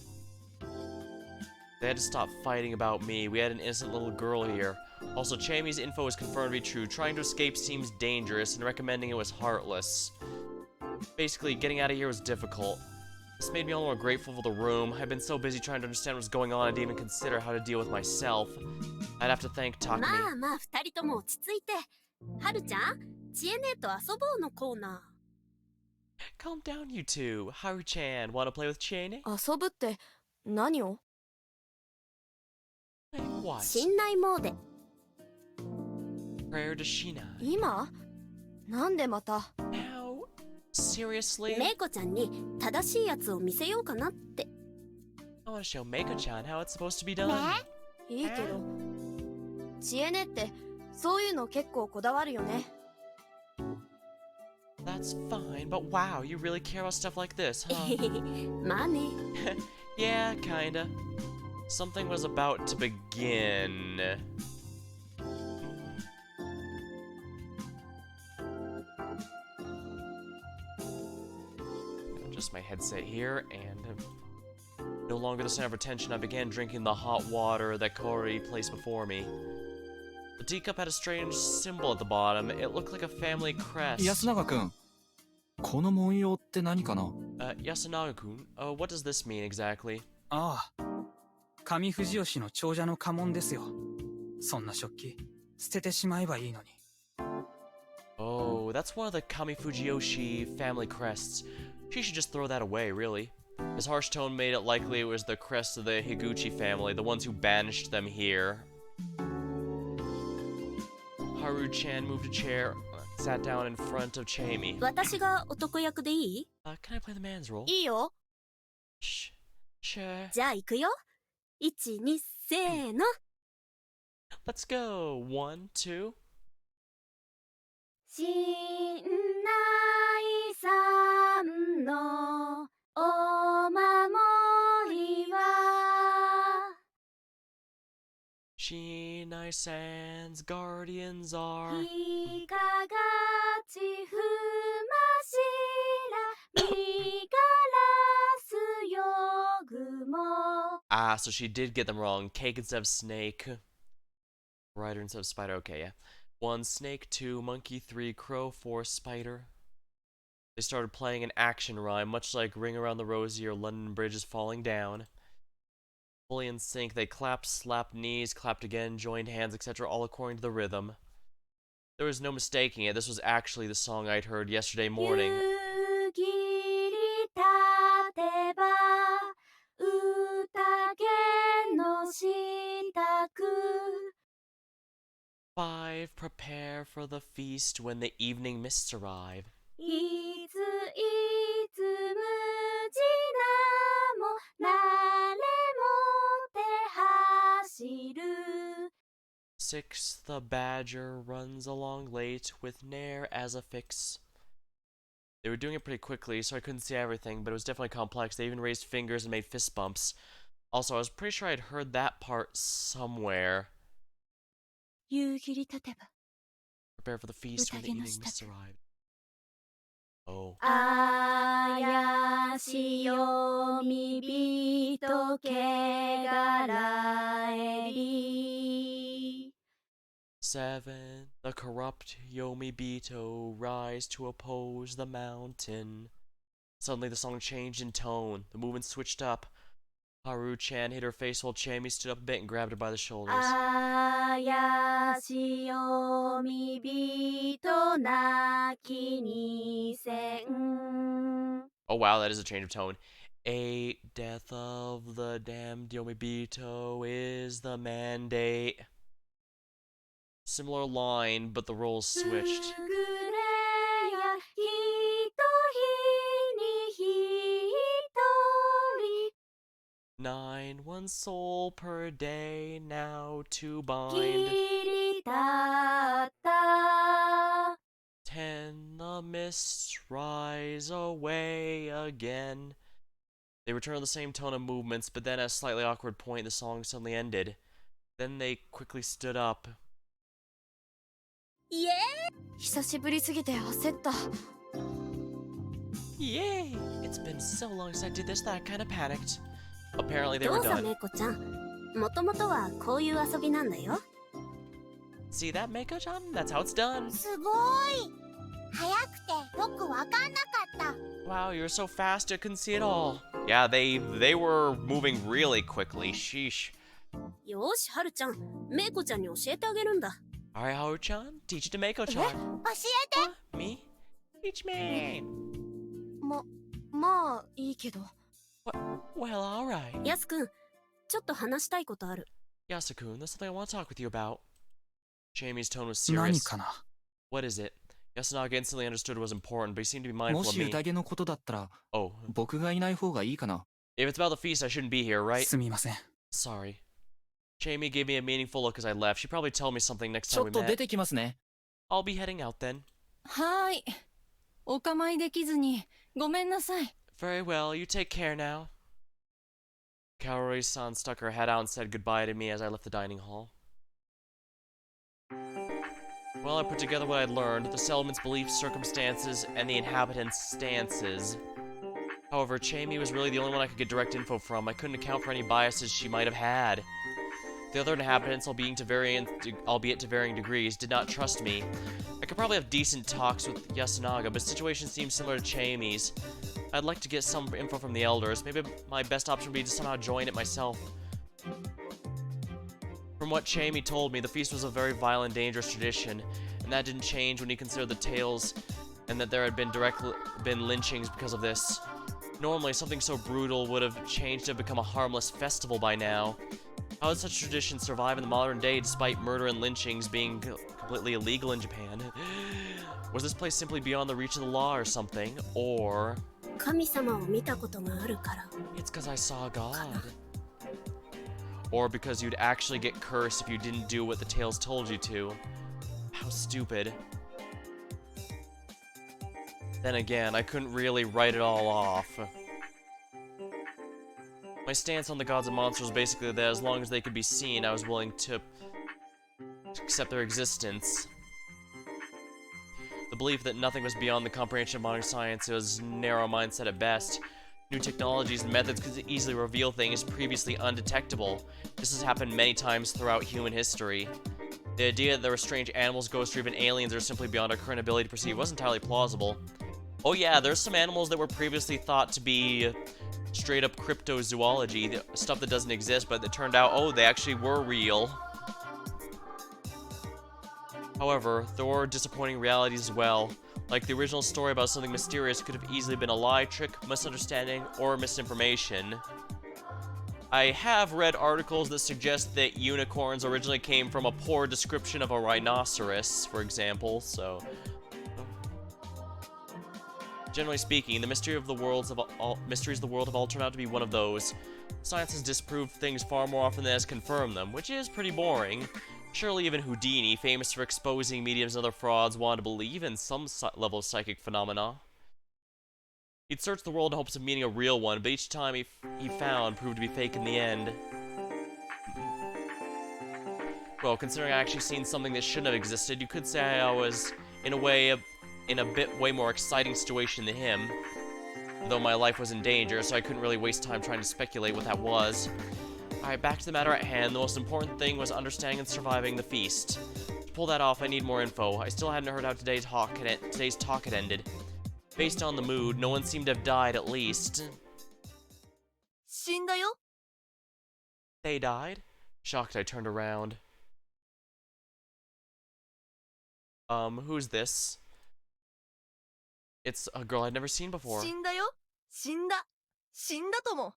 They had to stop fighting about me. We had an innocent little girl here. Also, Chami's info is confirmed to be true. Trying to escape seems dangerous, and recommending it was heartless. Basically, getting out of here was difficult. This made me all the more grateful for the room. I've been so busy trying to understand what's going on, I didn't even consider how to deal with myself. I'd have to thank ま Takumi. あまあ、二人とも落ち着いて。はるちゃん、知恵姉と遊ぼうのコーナ Calm down, you two. Haru-chan, wanna play with Chane? 遊ぶって何を？ What? ー。信頼モーデ。 Prayer to Shina. 今？なんでまた？ Now? Seriously? メイコちゃんに正しいやつを見せようかなって。I wanna show Meiko-chan how it's supposed to be done. いいけど、知恵ねってそういうの結構こだわるよね。 That's fine, but wow, you really care about stuff like this, huh? まあね。 Yeah, kinda. Something was about to begin. Just my headset here, and no longer the center of attention, I began drinking the hot water that Corey placed before me. The teacup had a strange symbol at the bottom. It looked like a family crest. 安永くん、この文様って何かな？ Yasunaga-kun, what does this mean exactly? ああ、上藤吉の長者の家紋ですよ。そんな食器捨ててしまえばいいのに。 Oh, that's one of the Kami Fujiyoshi family crests. She should just throw that away, really. His harsh tone made it likely it was the crest of the Higuchi family, the ones who banished them here. Haru-chan moved a chair, sat down in front of Chamie. 私が男役でいい？ Can I play the man's role? いいよ。Sure. じゃあ行くよ。1、2、せーの。Let's go. 1, 2. 新内さんのお守りは Shinai-san's guardians are いかがちふましらみがらすよぐも Ah, so she did get them wrong. Cake instead of snake. Rider instead of spider. Okay, yeah. 1, snake. 2, monkey. 3, crow. 4, spider. They started playing an action rhyme, much like Ring Around the Rosie or London Bridge is Falling Down. Fully in sync, they clapped, slapped knees, clapped again, joined hands, etc., all according to the rhythm. There was no mistaking it. This was actually the song I'd heard yesterday morning. 湯切り立てば宴の支度 5, prepare for the feast when the evening mists arrive. いついつ無事なもなれもて走る 6, the badger runs along late with Nair as a fix. They were doing it pretty quickly, so I couldn't see everything, but it was definitely complex. They even raised fingers and made fist bumps. Also, I was pretty sure I'd heard that part somewhere. 夕霧立てば Prepare for the feast when the evening mists arrive. Oh. あやしよみびとけがらえり 7, the corrupt Yomibito rise to oppose the mountain. Suddenly the song changed in tone. The movement switched up. Haru-chan hit her face while Chamie stood up a bit and grabbed her by the shoulders. あやしよみびとなきにせん Oh wow, that is a change of tone. 8, death of the damned Yomibito is the mandate. Similar line, but the roles switched. すぐれやひとひにひとり 9, 1 soul per day, now to 切 bind. り立った 10, the mists rise away again. They returned to the same tone of movements, but then at a slightly awkward point, the song suddenly ended. Then they quickly stood up. イエ久しぶりすぎて焦った Yay! It's been so long since I did this that I kinda panicked. Apparently ー they ど were うぞ done. めいこちゃん。もともとはこういう遊びなんだよ。 See that, Meiko-chan? That's how it's done. すごい早くてよくわかんなかった Wow, you were so fast I couldn't see it all. Yeah, they were moving really quickly. Sheesh. よーし、はるちゃん。めいこちゃんに教えてあげるんだ。 Alright, Haru-chan, teach it to Meiko-chan. 教えて Me? Teach me. まあいいけど Well, alright. やすくん、ちょっと話したいことある。 Yasukun, there's something I want to talk with you about. Chamie's tone was 何 serious. かな What is it? Yasunaga instantly understood it was important, but he seemed to be も mindful of し me. 宴のことだったら Oh, 僕がいない方がいいかな if it's about the feast, I shouldn't be here, right? すみません Sorry. Chamie gave me a meaningful look as I left. She'd probably tell me something next ち time ょ we っと出 met. てきますね I'll be heading out then. はーい。お構いできずにごめんなさい。 Very well, you take care now. Kaori-san stuck her head out and said goodbye to me as I left the dining hall. Well, I put together what I'd learned, the settlement's beliefs, circumstances, and the inhabitants' stances. However, Chamie was really the only one I could get direct info from. I couldn't account for any biases she might have had. The other inhabitants, albeit to varying degrees, did not trust me. I could probably have decent talks with Yasunaga, but the situation seems similar to Chamie's. I'd like to get some info from the elders. Maybe my best option would be to somehow join it myself. From what Chamie told me, the feast was a very violent, dangerous tradition, and that didn't change when he considered the tales and that there had been lynchings because of this. Normally, something so brutal would have changed to become a harmless festival by now. How did such traditions survive in the modern day despite murder and lynchings being completely illegal in Japan? Was this place simply beyond the reach of the law or something? Or... 神様を見たことがあるから。 It's because I saw God. Or because you'd actually get cursed if you didn't do what the tales told you to. How stupid. Then again, I couldn't really write it all off. My stance on the gods and monsters was basically that as long as they could be seen, I was willing to accept their existence. The belief that nothing was beyond the comprehension of modern science was narrow mindset at best. New technologies and methods could easily reveal things previously undetectable. This has happened many times throughout human history. The idea that there were strange animals, ghosts, or even aliens that are simply beyond our current ability to perceive was entirely plausible. Oh yeah, there's some animals that were previously thought to be straight up cryptozoology, stuff that doesn't exist, but it turned out, oh, they actually were real. However, there were disappointing realities as well. Like the original story about something mysterious could have easily been a lie, trick, misunderstanding, or misinformation. I have read articles that suggest that unicorns originally came from a poor description of a rhinoceros, for example, so... Generally speaking, the mysteries of the world have all turned out to be one of those. Science has disproved things far more often than has confirmed them, which is pretty boring. Surely even Houdini, famous for exposing mediums and other frauds, wanted to believe in some level of psychic phenomena. He'd searched the world in hopes of meeting a real one, but each time he found proved to be fake in the end. Well, considering I actually seen something that shouldn't have existed, you could say I was, in a way, in a bit way more exciting situation than him. Though my life was in danger, so I couldn't really waste time trying to speculate what that was. Alright, back to the matter at hand. The most important thing was understanding and surviving the feast. To pull that off, I need more info. I still hadn't heard how today's talk had ended. Based on the mood, no one seemed to have died at least. 死んだよ. They died? Shocked, I turned around. Who's this? It's a girl I'd never seen before. 死んだよ. 死んだ. 死んだとも.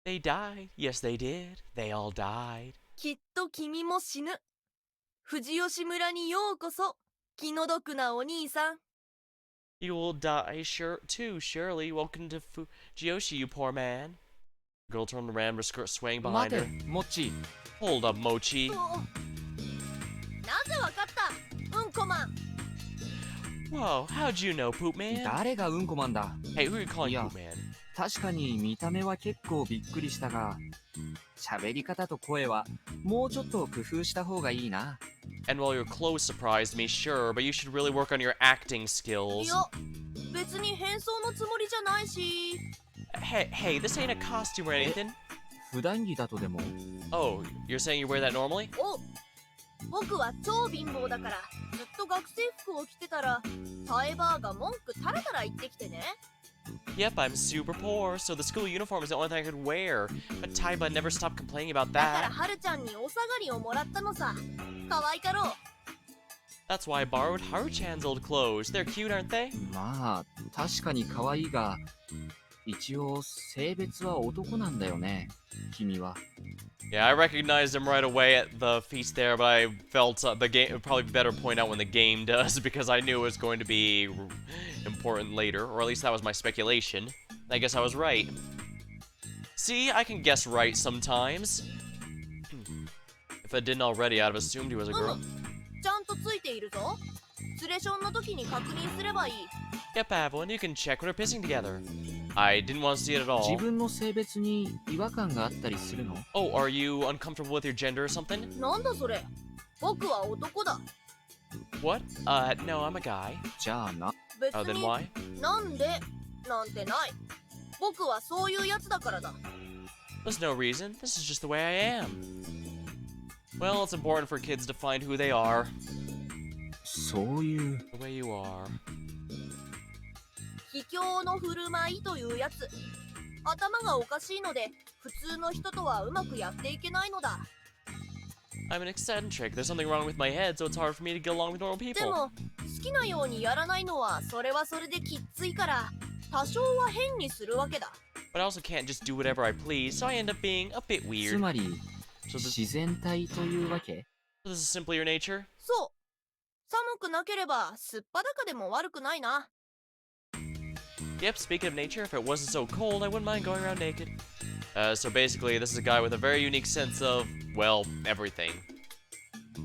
They died. Yes, they did. They all died. きっと君も死ぬ。藤吉村にようこそ。気の毒なお兄さん。You will die too, surely. Welcome to Fujiyoshi, you poor man. The girl turned around, her skirt swaying behind her. Mochi. Hold up, Mochi. なぜわかった、うんこマン。Whoa, how'd you know, Poop Man? 誰がうんこマンだ。 Hey, who are you calling Poop Man? 確かに見た目は結構びっくりしたが、喋り方と声はもうちょっと工夫した方がいいな。And while your clothes surprised me, sure, but you should really work on your acting skills. いや、別に変装のつもりじゃないし。Hey, this ain't a costume or anything. 普段着だとでも。Oh, you're saying you wear that normally? お、僕は超貧乏だから、ずっと学生服を着てたら、タイバーが文句タラタラ言ってきてね。Yep, I'm super poor, so the school uniform is the only thing I could wear. But Taiba never stopped complaining about だから that. はるちゃんにお下がりをもらったのさ。可愛かろう。That's why I borrowed Haru-chan's old clothes. They're cute, aren't they? まあ、確かに可愛いが、一応性別は男なんだよね、君は。Yeah, I recognized him right away at the feast there, but I felt the game would probably be better to point out when the game does, because I knew it was going to be important later, or at least that was my speculation. I guess I was right. See, I can guess right sometimes. If I didn't already, I'd have assumed he was a girl. ちゃんとついているぞ。ツレションの時に確認すればいい。Yep, Evelyn, you can check when we're pissing together. I didn't want to see it at all. 自分の性別に違和感があったりするの？ Oh, are you uncomfortable with your gender or something? なんだそれ。僕は男だ。What? No, I'm a guy. じゃあな。別 Oh, then に why? なんでなんてない。僕はそういうやつだからだ。There's no reason. This is just the way I am. Well, it's important for kids to find who they are. そういう。The way you are. 卑怯の振る舞いというやつ。頭がおかしいので、普通の人とはうまくやっていけないのだ。I'm an eccentric. There's something wrong with my head, so it's hard for me to get along with normal で people. も、好きなようにやらないのは、それはそれできっついから、多少は変にするわけだ。 But I also can't just do whatever I please, so I end up being a bit つ weird. まり So this, 自然体というわけ？ so this is simply your nature? そう。寒くなければすっぱだかでも悪くないな。 Yep, speaking of nature, if it wasn't so cold, I wouldn't mind going around naked. So basically, this is a guy with a very unique sense of, well, everything.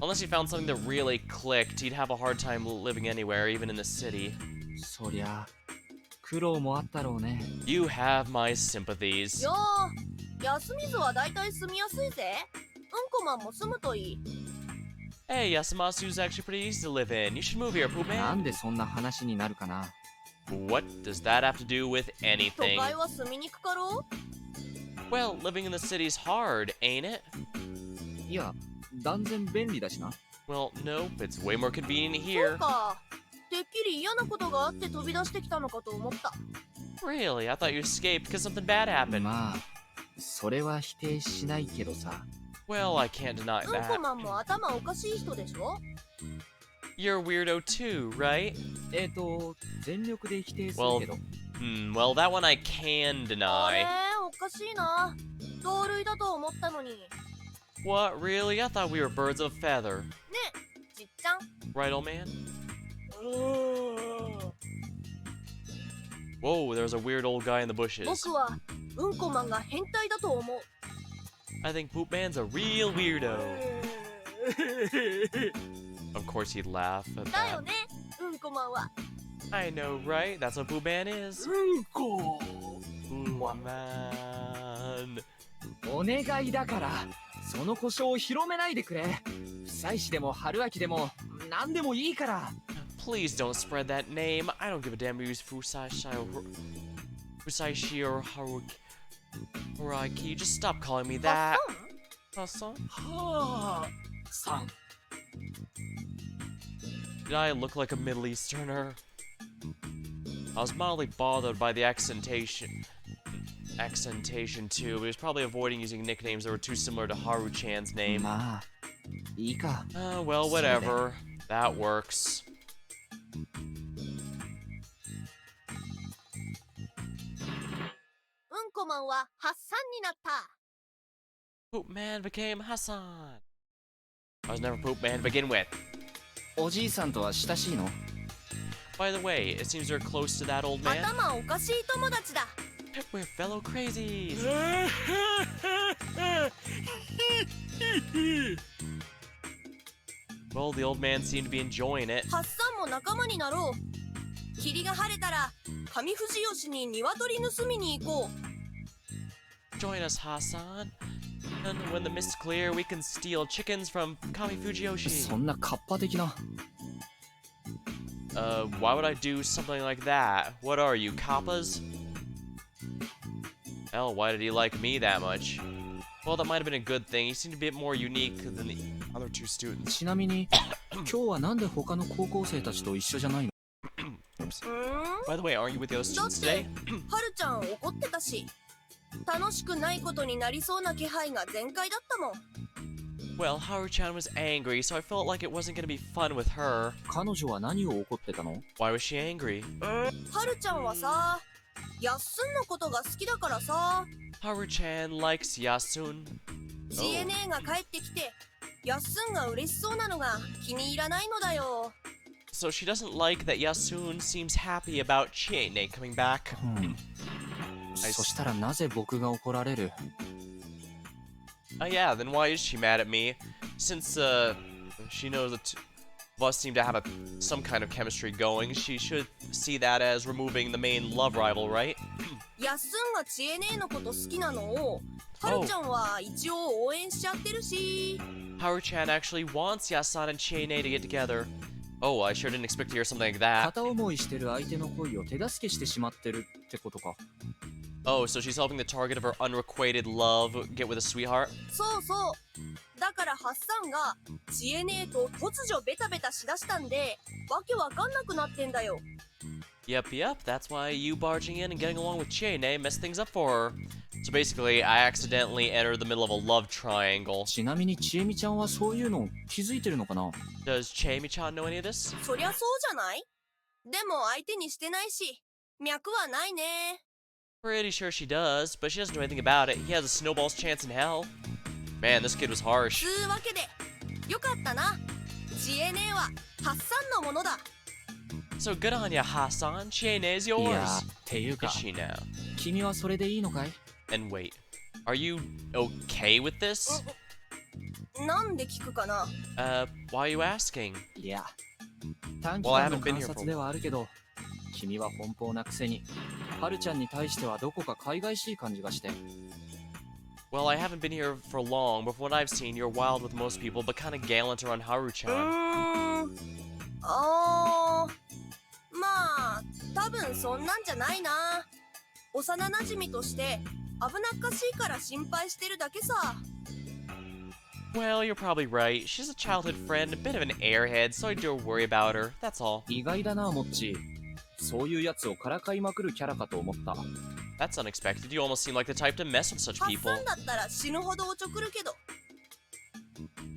Unless he found something that really clicked, he'd have a hard time living anywhere, even in the city. そりゃ苦労もあったろうね。 You have my sympathies. よー、休みずはだいたい住みやすいぜ。うんこマンも住むといい。 Hey, Yasamasu's actually pretty easy to live in. You should move here, Poop なん Man. でそんな話になるかな。 What does that have to do with 都 anything? 会は住みにくかろう？ Well, living in the city's hard, ain't it? いや、断然便利だしな。 Well, nope, it's way more convenient そう here. か。てっきり嫌なことがあって飛び出してきたのかと思った。 Really? I thought you escaped because something bad happened. まあ、それは否定しないけどさ。 Well, I can't deny うんこ that. マンも頭おかしい人でしょ？ You're a weirdo too, right? 全力で否定する Well, けど。well, that one I can あれ deny. おかしいな。同類だと思ったのに。ね What, really? I thought we were birds of a feather. え、じっちゃん。 Right, old man? Whoa, there's a weird old guy in the bushes. 僕はうんこマンが変態だと思う。 I think Poop Man's a real weirdo. Of course he'd laugh at だよ that. ね、うんこマンは。 I know, right? That's what Poop Man is. うんこ。 Poop Man. お願いだから、その故障を広めないでくれ。不妻子でも春秋でも何でもいいから。 Please don't spread that name. I don't give a damn if you use Fusaishi or Haraki. Just stop calling me that. Hassan? はあ、さん。 Did I look like a Middle Easterner? I was mildly bothered by the accentation too, but he was probably avoiding using nicknames that were too similar to Haru-chan's name. まあ、いいか。 Well, whatever. That works. うんこマンはハッサンになった。 Poop Man became Hassan. I was never Poop Man to begin with. おじいさんとは親しいの？ By the way, it seems you're close to that old man. 頭おかしい友達だ。 We're fellow crazies. Well, the old man seemed to be enjoying it. ハッサンも仲間になろう。霧が晴れたら上富士吉に鶏盗みに行こう。 Join us, Hassan. And when the mist's clear, we can steal chickens from Kami Fujiyoshi. そんなカッパ的な。Why would I do something like that? What are you, Kappas? Hell, why did he like me that much? Well, that might have been a good thing. He seemed to be a bit more unique than the other two students. ちなみに、今日はなんで他の高校生たちと一緒じゃないの？ By the way, aren't you with the other だっ students て today? はるちゃん怒ってたし、楽しくないことになりそうな気配が全開だったもん。 Well, Haru-chan was angry, so I felt like it wasn't gonna be fun with her. 彼女は何を怒ってたの？ Why was she angry? はるちゃんはさ、やっすんのことが好きだからさ。 Haru-chan likes Yasun. GNA が帰ってきて、やっすんが嬉しそうなのが気に入らないのだよ。 So she doesn't like that Yasun seems happy about Chiene coming back. そしたらなぜ僕が怒られる？ Yeah, then why is she mad at me? Since, she knows that of us seem to have some kind of chemistry going, she should see that as removing the main love rival, right? やっすんが GNA のこと好きなのを、はるちゃんは一応応援しちゃってるし。Haru-chan actually wants Yasan and Chiene to get together. Oh, I sure didn't expect to hear something like that. 片思いしてる相手の恋を手助けしてしまってるってことか。Oh, so she's helping the target of her unrequited love get with a sweetheart? そうそう。だからハッサンが GNA と突如ベタベタしだしたんで、わけわかんなくなってんだよ。Yep, that's why you barging in and getting along with Chiene messed things up for her. So basically, I accidentally entered the middle of a love triangle. ちなみにちえみちゃんはそういうの気づいてるのかな？ Does Chiemi-chan know any of this? そりゃそうじゃない？でも相手にしてないし。脈はないね。 Pretty sure she does, but she doesn't know anything about it. He has a snowball's chance in hell. Man, this kid was harsh. つうわけで、よかったな。DNA はハッサンのものだ。 So good on ya, Hassan. Chiene is いや yours. っていう Is か she now? 君はそれでいいのかい？ And wait, are you okay with this? なんで聞くかな。 Why are you asking? いや短期 Well, I 間の haven't been 観 here for 察ではあるけど君は奔放なくせにハルちゃんに対してはどこか海外しい感じがして。 Well, I haven't been here for long, but from what I've seen, you're wild with most people, but kind of gallant around Haru-chan. まあ多分そんなんじゃないな。幼馴染として危なっかしいから心配してるだけさ。 Well, you're probably right. She's a childhood friend, a bit of an airhead, so I do worry about her. That's all. 意外だなモッチ。そういうやつをからかいまくるキャラかと思った。 That's unexpected. You almost seem like the type to mess with such ハッ people. サンだったら死ぬほどおちょくるけど、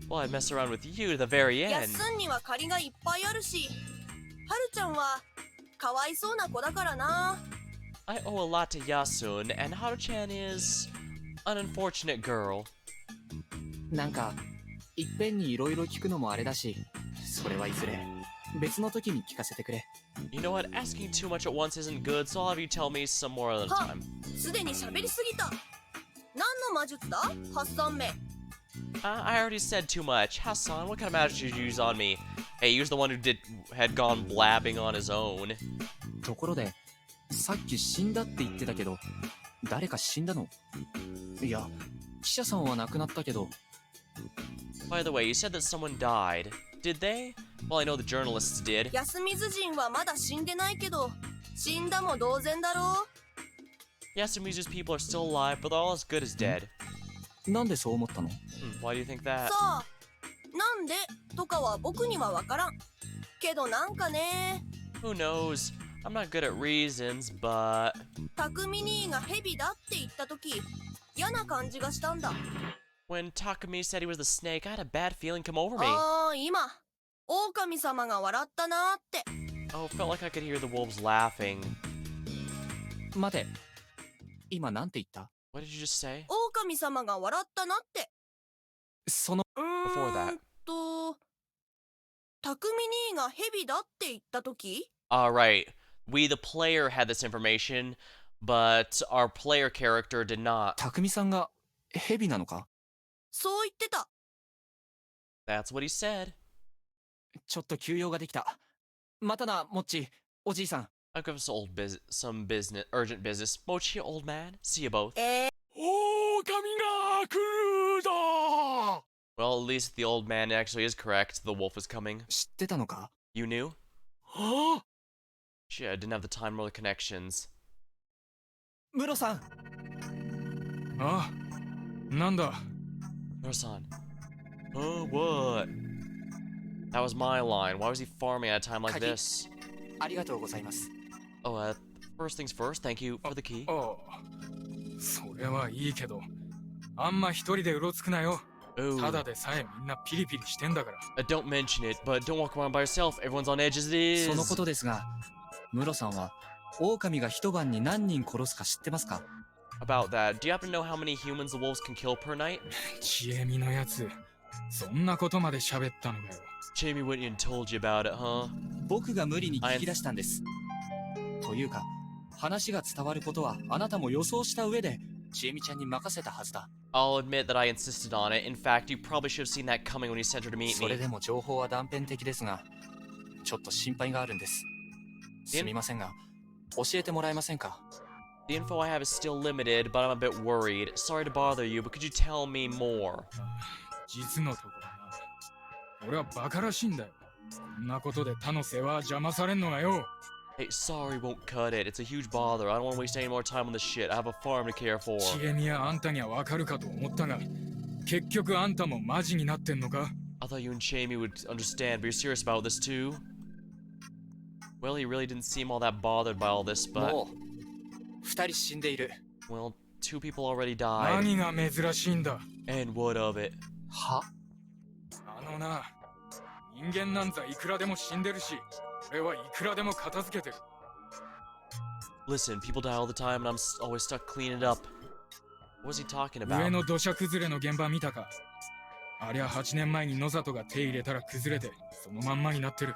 Well, I'd mess around with you to the very ヤ end. ッスンには借りがいっぱいあるし、ハルちゃんはかわいそうな子だからな。 I owe a lot to Yasun, and Haru-chan is an unfortunate girl. なんかいっぺんにいろいろ聞くのもあれだし、それはいずれ別の時に聞かせてくれ。 You know what? Asking too much at once isn't good, so I'll have you tell me some more other は time. すでに喋りすぎた。何の魔術だハッサンめ。 I already said too much. Hassan, what kind of magic did you use on me? Hey, he was the one who had gone blabbing on his own. ところでさっき死んだって言ってたけど誰か死んだの？いや記者さんは亡くなったけど。 By the way, you said that someone died. Did they? Well, I know the journalists did. 安水人はまだ死んでないけど、死んだも同然だろう。 Yasumizu's people are still alive, but they're all as good as dead. なんでそう思ったの？ Why do you think that? さあ、なんでとかは僕にはわからん。けどなんかね。 Who knows? I'm not good at reasons, but... 匠兄がヘビだって言ったとき、嫌な感じがしたんだ。 When Takumi said he was the snake, I had a bad feeling come over me. ああ、今、狼様が笑ったなーって。 Oh, felt like I could hear the wolves laughing. 待て、今なんて言った？ What did you just say? 狼様が笑ったなって。その Before that. 匠兄がヘビだって言ったとき？ Alright, we the player had this information, but our player character did not. 匠さんがヘビなのか？そう言ってた。 That's what he said. ちょっと休養ができた。またな、モッチ、おじいさん。I've got some business, urgent business. Mochi, old man. See you both. 狼が来るだ。 Well, at least the old man actually is correct. The wolf is coming. 知ってたのか？ You knew? はあ？ Shit, I didn't have the time or the connections. ムロさん。あ、なんだ。Muro-san. Oh, what? That was my line. Why was he farming at a time like this? ありがとうございます。 Oh, first things first, thank you for the key. ああ、それはいいけど、あんま一人でうろつくなよ。ただでさえみんなピリピリしてんだから。Don't mention it, but don't walk around by yourself. Everyone's on edge as it is. そのことですが、ムロさんは狼が一晩に何人殺すか知ってますか？ About that, do you happen to know how many humans the wolves can kill per night? ちえみのやつ、そんなことまで喋ったのかよ。Jamie went and told you about it, huh? 僕が無理に聞き出したんです。というか、話が伝わることはあなたも予想した上で、ちえみちゃんに任せたはずだ。I'll admit that I insisted on it. In fact, you probably should have seen that coming when you sent her to meet それ me. でも情報は断片的ですが、ちょっと心配があるんです。すみませんが、教えてもらえませんか？ The info I have is still limited, but I'm a bit worried. Sorry to bother you, but could you tell me more? 実のところな。俺はバカらしいんだよ。こんなことで他の世話邪魔されんのがよ。Hey, sorry won't cut it. It's a huge bother. I don't want to waste any more time on this shit. I have a farm to care for. ちえみやあんたにはわかるかと思ったが、結局あんたもマジになってんのか？ I thought you and Jamie would understand, but you're serious about this too? Well, he really didn't seem all that bothered by all this, but... もう、2人死んでいる。Well, 2 people already died. 何が珍しいんだ？ And what of it? は？あのな、人間なんざいくらでも死んでるし、俺はいくらでも片付けてる。Listen, people die all the time and I'm always stuck cleaning it up. What was he talking 上 about? の土砂崩れの現場見たか。ありゃ8年前に野里が手入れたら崩れてそのまんまになってる。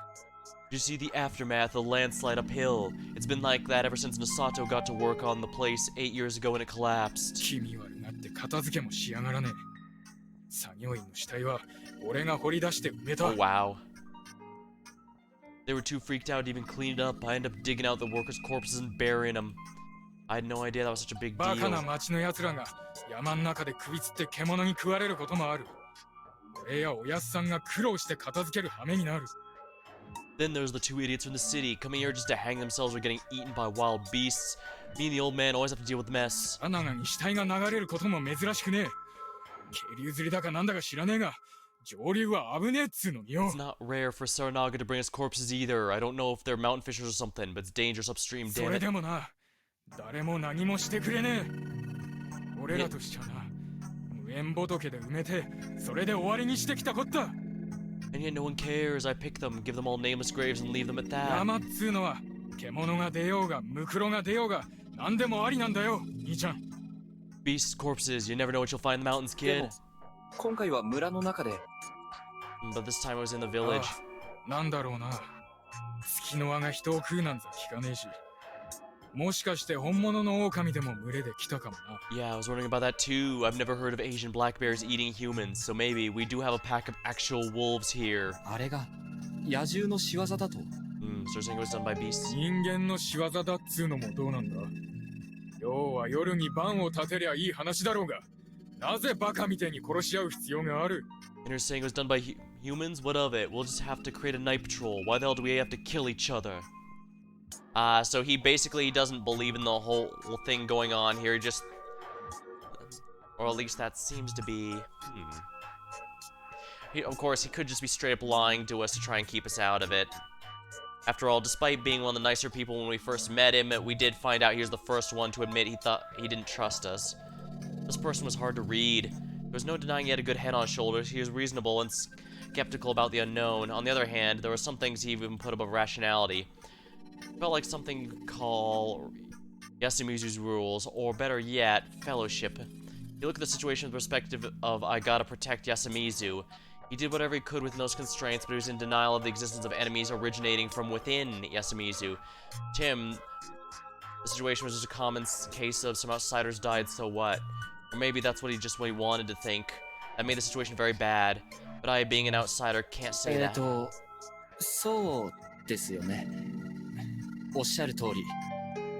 Did you see the aftermath of the landslide uphill? It's been like that ever since Nosato got to work on the place 8 years ago when it collapsed. 気味悪がって片付けもしやがらねえ。作業員の死体は俺が掘り出して埋めた。 Oh wow. They were too freaked out to even clean it up. I ended up digging out the workers' corpses and burying them. I had no idea that was such a big バカな deal. 町の奴らが山ん中で首つって獣に食われることもある。俺やおやっさんが苦労して片付ける羽目になる。 Then there's the two idiots from the city coming here just to hang themselves or getting eaten by wild beasts. Me and the old man always have to deal with the mess. アナガに死体が流れることも珍しくねえ。渓流釣りだかなんだか知らねえが、上流は危ねえっつうのによ。 It's not rare for Saranaga to bring us corpses either. I don't know if they're mountain fishers or something, but it's dangerous upstream, そ damn れ it. でもな、誰も何もしてくれねえ。俺らとしちゃな、無縁仏で埋めて、それで終わりにしてきたこった。 And yet no one cares. I pick them, give them all nameless graves, and leave them at that. 山っつうのは、獣が出ようが、ムクロが出ようが、何でもありなんだよ、兄ちゃん。 Beasts, corpses, you never know what you'll find in the mountains, kid. 今回は村の中で。 But this time I was in the village. なんだろうな。月の輪が人を食うなんざ聞かねえし。もしかして本物の狼でも群れで来たかもな。 Yeah, I was wondering about that too. I've never heard of Asian black bears eating humans, so maybe we do have a pack of actual wolves here. あれが野獣の仕業だと。So you're saying it was done by beasts? 人間の仕業だっつうのもどうなんだ。要は夜に番を立てりゃいい話だろうが、なぜバカみてえに殺し合う必要がある。 And you're saying it was done by humans? What of it? We'll just have to create a night patrol. Why the hell do we have to kill each other? So he basically doesn't believe in the whole thing going on here. He just... Or at least that seems to be... Of course, he could just be straight up lying to us to try and keep us out of it. After all, despite being one of the nicer people when we first met him, we did find out he was the first one to admit he thought he didn't trust us. This person was hard to read. There was no denying he had a good head on his shoulders. He was reasonable and skeptical about the unknown. On the other hand, there were some things he even put above rationality. It felt like something called Yasumizu's rules, or better yet, fellowship. You look at the situation from the perspective of I gotta protect Yasumizu. He did whatever he could within those constraints, but he was in denial of the existence of enemies originating from within Yasumizu. Tim, the situation was just a common case of some outsiders died, so what? Or maybe that's what he wanted to think. That made the situation very bad. But I, being an outsider, can't say that. そうですよね。おっしゃる通り、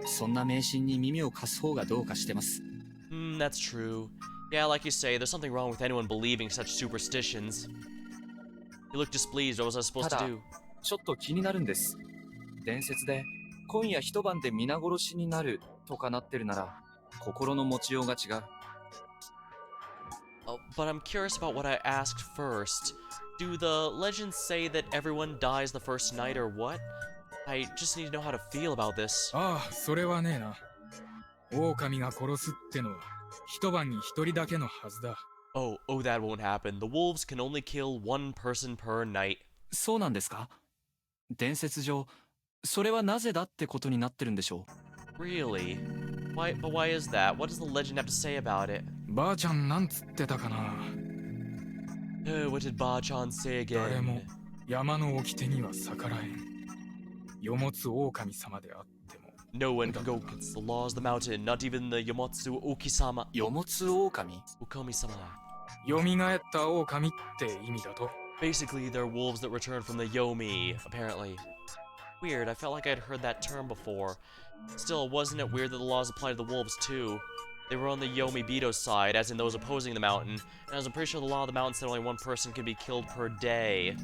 そんな迷信に耳を貸す方がどうかしてます。That's true. Yeah, like you say, there's something wrong with anyone believing such superstitions. You look displeased. What was I supposed to do? ちょっと気になるんです。伝説で今夜一晩で皆殺しになるとかなってるなら、心の持ちようが違う。Oh, but I'm curious about what I asked first. Do the legends say that everyone dies the first night or what? I just need to know how to feel about this. ああ、それはねえな。狼が殺すってのは一晩に一人だけのはずだ。Oh, that won't happen. The wolves can only kill one person per night. そうなんですか？伝説上、それはなぜだってことになってるんでしょう。Really? But why is that? What does the legend have to say about it? ばあちゃんなんつってたかな。What did Ba-chan say again? 誰も山の掟には逆らえん。よもつ狼様であっても。No one can go against the laws of the mountain, not even the Yomotsu Okisama. よもつ狼？ Okami-sama. 蘇った狼って意味だと。Basically, they're wolves that return from the Yomi, apparently. Weird, I felt like I'd heard that term before. Still, wasn't it weird that the laws apply to the wolves too? They were on the Yomi Bito side, as in those opposing the mountain, and I was pretty sure the law of the mountain said only one person could be killed per day.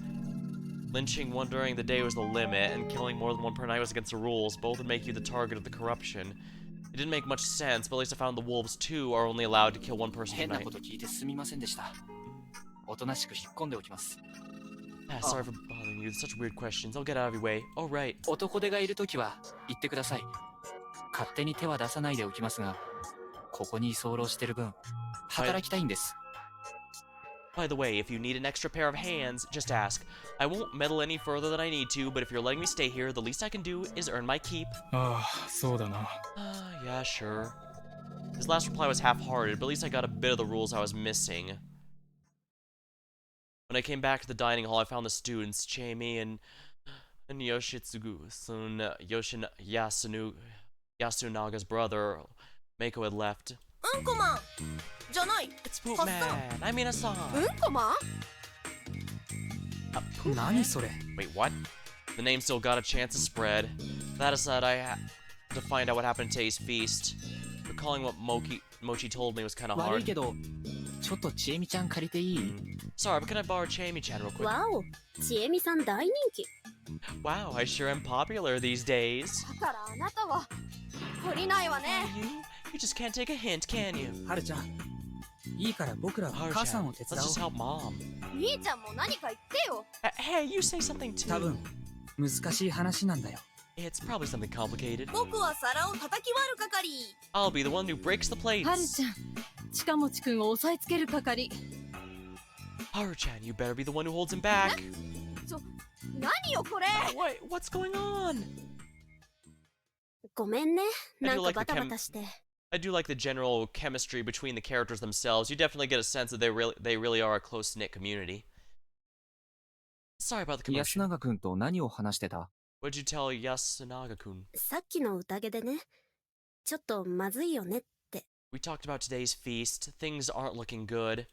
Lynching one during the day was the limit, and killing more than one per night was against the rules. Both would make you the target of the corruption. It didn't make much sense, but at least I found the wolves too are only allowed to kill one person per 変な night. こと聞いてすみませんでした。おとなしく引っ込んでおきます。Sorry for bothering you. Such weird questions. I'll get out of your way. Oh, right. 男手がいるときは言ってください。勝手に手は出さないでおきますが、ここに居候してる分、働きたいんです。By the way, if you need an extra pair of hands, just ask. I won't meddle any further than I need to, but if you're letting me stay here, the least I can do is earn my keep. ああ、そうだな。Yeah, sure. His last reply was half-hearted, but at least I got a bit of the rules I was missing. When I came back to the dining hall, I found the students, Jamie and Yoshitsugu, soon Yasunaga's brother, Mako had left. うんこマンじゃない It's Poop Man. I mean a song. うんこマン何それ Wait, what? The name still got a chance to spread. That aside, I had to find out what happened to today's feast. Recalling what Mochi told me was kind of 悪い hard. けどちょっとちえみちゃん借りていい Sorry, but can I borrow Chamie-chan real quick? わお、ちえみさん大人気。 Wow, I sure am popular these days. だからあなたは懲りないわね You just can't take a hint, can you? はるちゃんいいから僕らは母さんを手 Let's 伝 just おう help Mom. 兄ちゃんも何か言ってよ Hey, you say something too. 多分難しい話なんだよ It's probably something complicated. 僕は皿を叩き割る係 I'll be the one who breaks the はる plates. ちゃん近持くんを押さえつける係 Haru-chan, you better be the one who holds him back. 何よこれ What's going on? ごめんね、 I な do んか like バ the タバタして I do like the general chemistry between the characters themselves. You definitely get a sense that they really are a close-knit community. Sorry about the 安 commotion. 永くんと何を話してた What'd you tell Yasunaga-kun? さっきの宴でね、ちょっとまずいよねって。 We talked about today's feast. Things aren't looking good.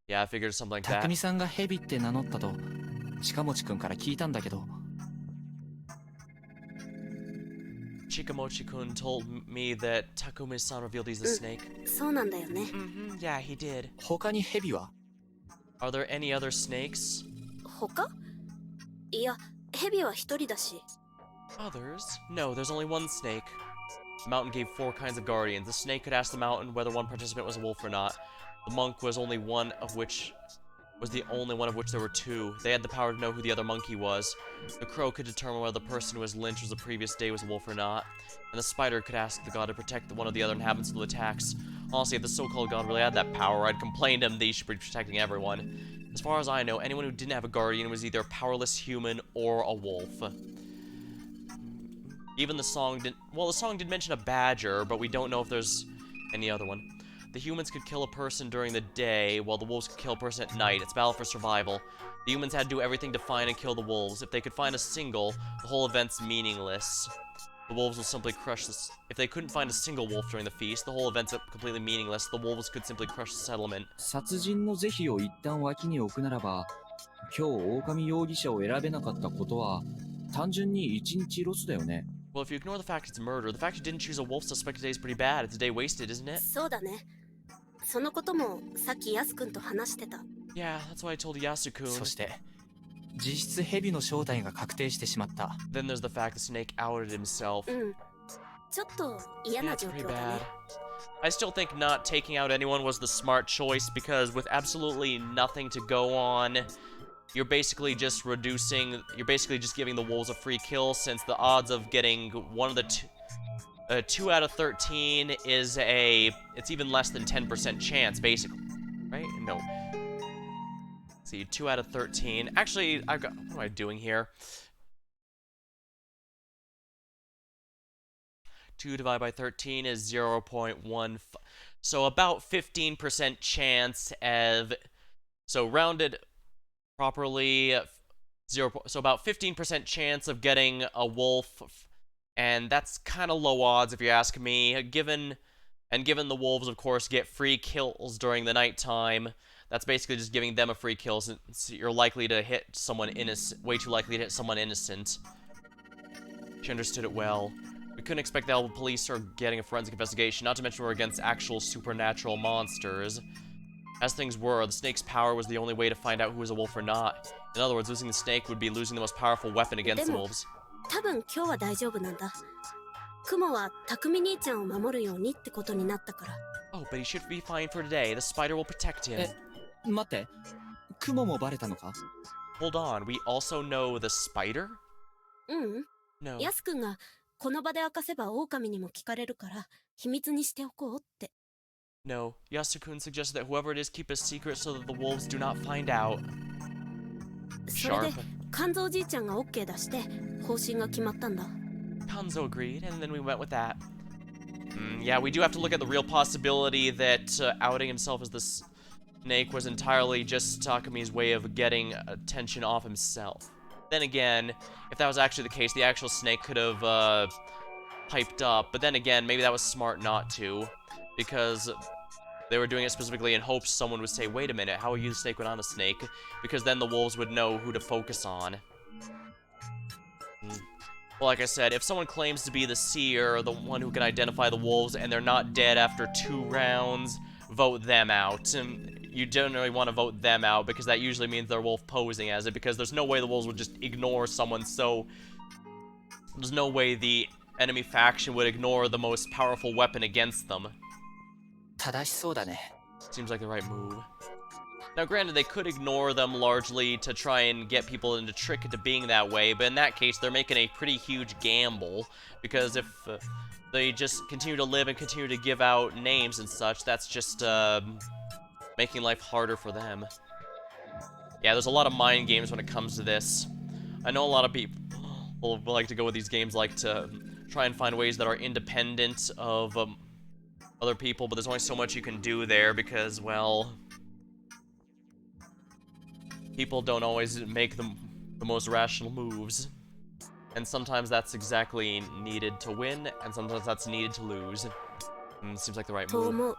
Yeah, I figured something like that. 匠さんがヘビって名乗ったと近持くんから聞いたんだけど Chikamochi-kun told me that Takumi-san revealed he's a snake. そうなんだよね。 Yeah, he did. 他にヘビは Are there any other snakes? 他いや、ヘビは一人だし。 Others? No, there's only one snake. The mountain gave 4 kinds of guardians. The snake could ask the mountain whether one participant was a wolf or not. The monk was the only one of which there were 2. They had the power to know who the other monkey was. The crow could determine whether the person who was lynched was the previous day was a wolf or not. And the spider could ask the god to protect one of the other inhabitants from the attacks. Honestly, if the so-called god really had that power, I'd complain to him that he should be protecting everyone. As far as I know, anyone who didn't have a guardian was either a powerless human or a wolf. Even the song didn't... Well, the song did mention a badger, but we don't know if there's any other one. The humans could kill a person during the day, while the wolves could kill a person at night. It's battle for survival. The humans had to do everything to find and kill the wolves. If they could find a single, the whole event's meaningless. The wolves will simply crush this. If they couldn't find a single wolf during the feast, the whole event's completely meaningless. The wolves could simply crush the settlement. 殺人の是非を一旦脇に置くならば今日狼容疑者を選べなかったことは単純に一日ロスだよね Well, if you ignore the fact it's murder, the fact you didn't choose a wolf suspect today is pretty bad. It's a day wasted, isn't it? そうだね。そのこともさっきヤスくんと話してた。 Yeah, that's what I told Yasu-kun. そして実質ヘビの正体が確定してしまった Then there's the fact the snake outed himself. うん。ちょっと嫌 Yeah, な it's 状 pretty 況だ bad. ね。 I still think not taking out anyone was the smart choice because with absolutely nothing to go on, you're basically just giving the wolves a free kill since the odds of getting one of the 2 out of 13 is it's even less than 10% chance basically, right? No. Let's see, 2 out of 13. Actually, what am I doing here? 2 divided by 13 is 0.15. So about 15% chance of... So rounded properly, so about 15% chance of getting a wolf. And that's kind of low odds if you ask me. Given the wolves, of course, get free kills during the nighttime, that's basically just giving them a free kill since you're likely to hit someone innocent, way too likely to hit someone innocent. She understood it well. We couldn't expect the police are getting a forensic investigation, not to mention we're against actual supernatural monsters. As things were, the snake's power was the only way to find out who was a wolf or not. In other words, losing the snake would be losing the most powerful weapon against the wolves. 多分今日は大丈夫なんだ。クモは匠兄ちゃんを守るようにってことになったから。 Oh, but he should be fine for today. The spider will protect him. 待って雲もバレたのか Hold on, we also know the spider? うん。 No. ヤスくんがこの場で明かせば狼にも聞かれるから秘密にしておこうって。No, Yasukun suggested that whoever it is keep a secret so that the wolves do not find out. それで Sharp. 肝臓じいちゃんが OK 出して方針が決まったんだ。 Hanzo agreed, and then we went with that. Yeah, we do have to look at the real possibility that outing himself as the snake was entirely just Takami's way of getting attention off himself. Then again, if that was actually the case, the actual snake could have piped up. But then again, maybe that was smart not to, because they were doing it specifically in hopes someone would say, wait a minute, how are you the snake when I'm a snake? Because then the wolves would know who to focus on. Well, like I said, if someone claims to be the seer, or the one who can identify the wolves, and they're not dead after 2 rounds, vote them out. And you generally want to vote them out, because that usually means they're wolf posing as it, because there's no way the wolves would just ignore someone, so... There's no way the enemy faction would ignore the most powerful weapon against them. 正しそうだね。 Seems like the right move. Now, granted, they could ignore them largely to try and get people into trick into being that way, but in that case, they're making a pretty huge gamble, because if they just continue to live and continue to give out names and such, that's just making life harder for them. Yeah, there's a lot of mind games when it comes to this. I know a lot of people like to go with these games, like to try and find ways that are independent of other people, but there's only so much you can do there because, well, people don't always make the most rational moves. And sometimes that's exactly needed to win, and sometimes that's needed to lose. Seems like the right と move. 思う。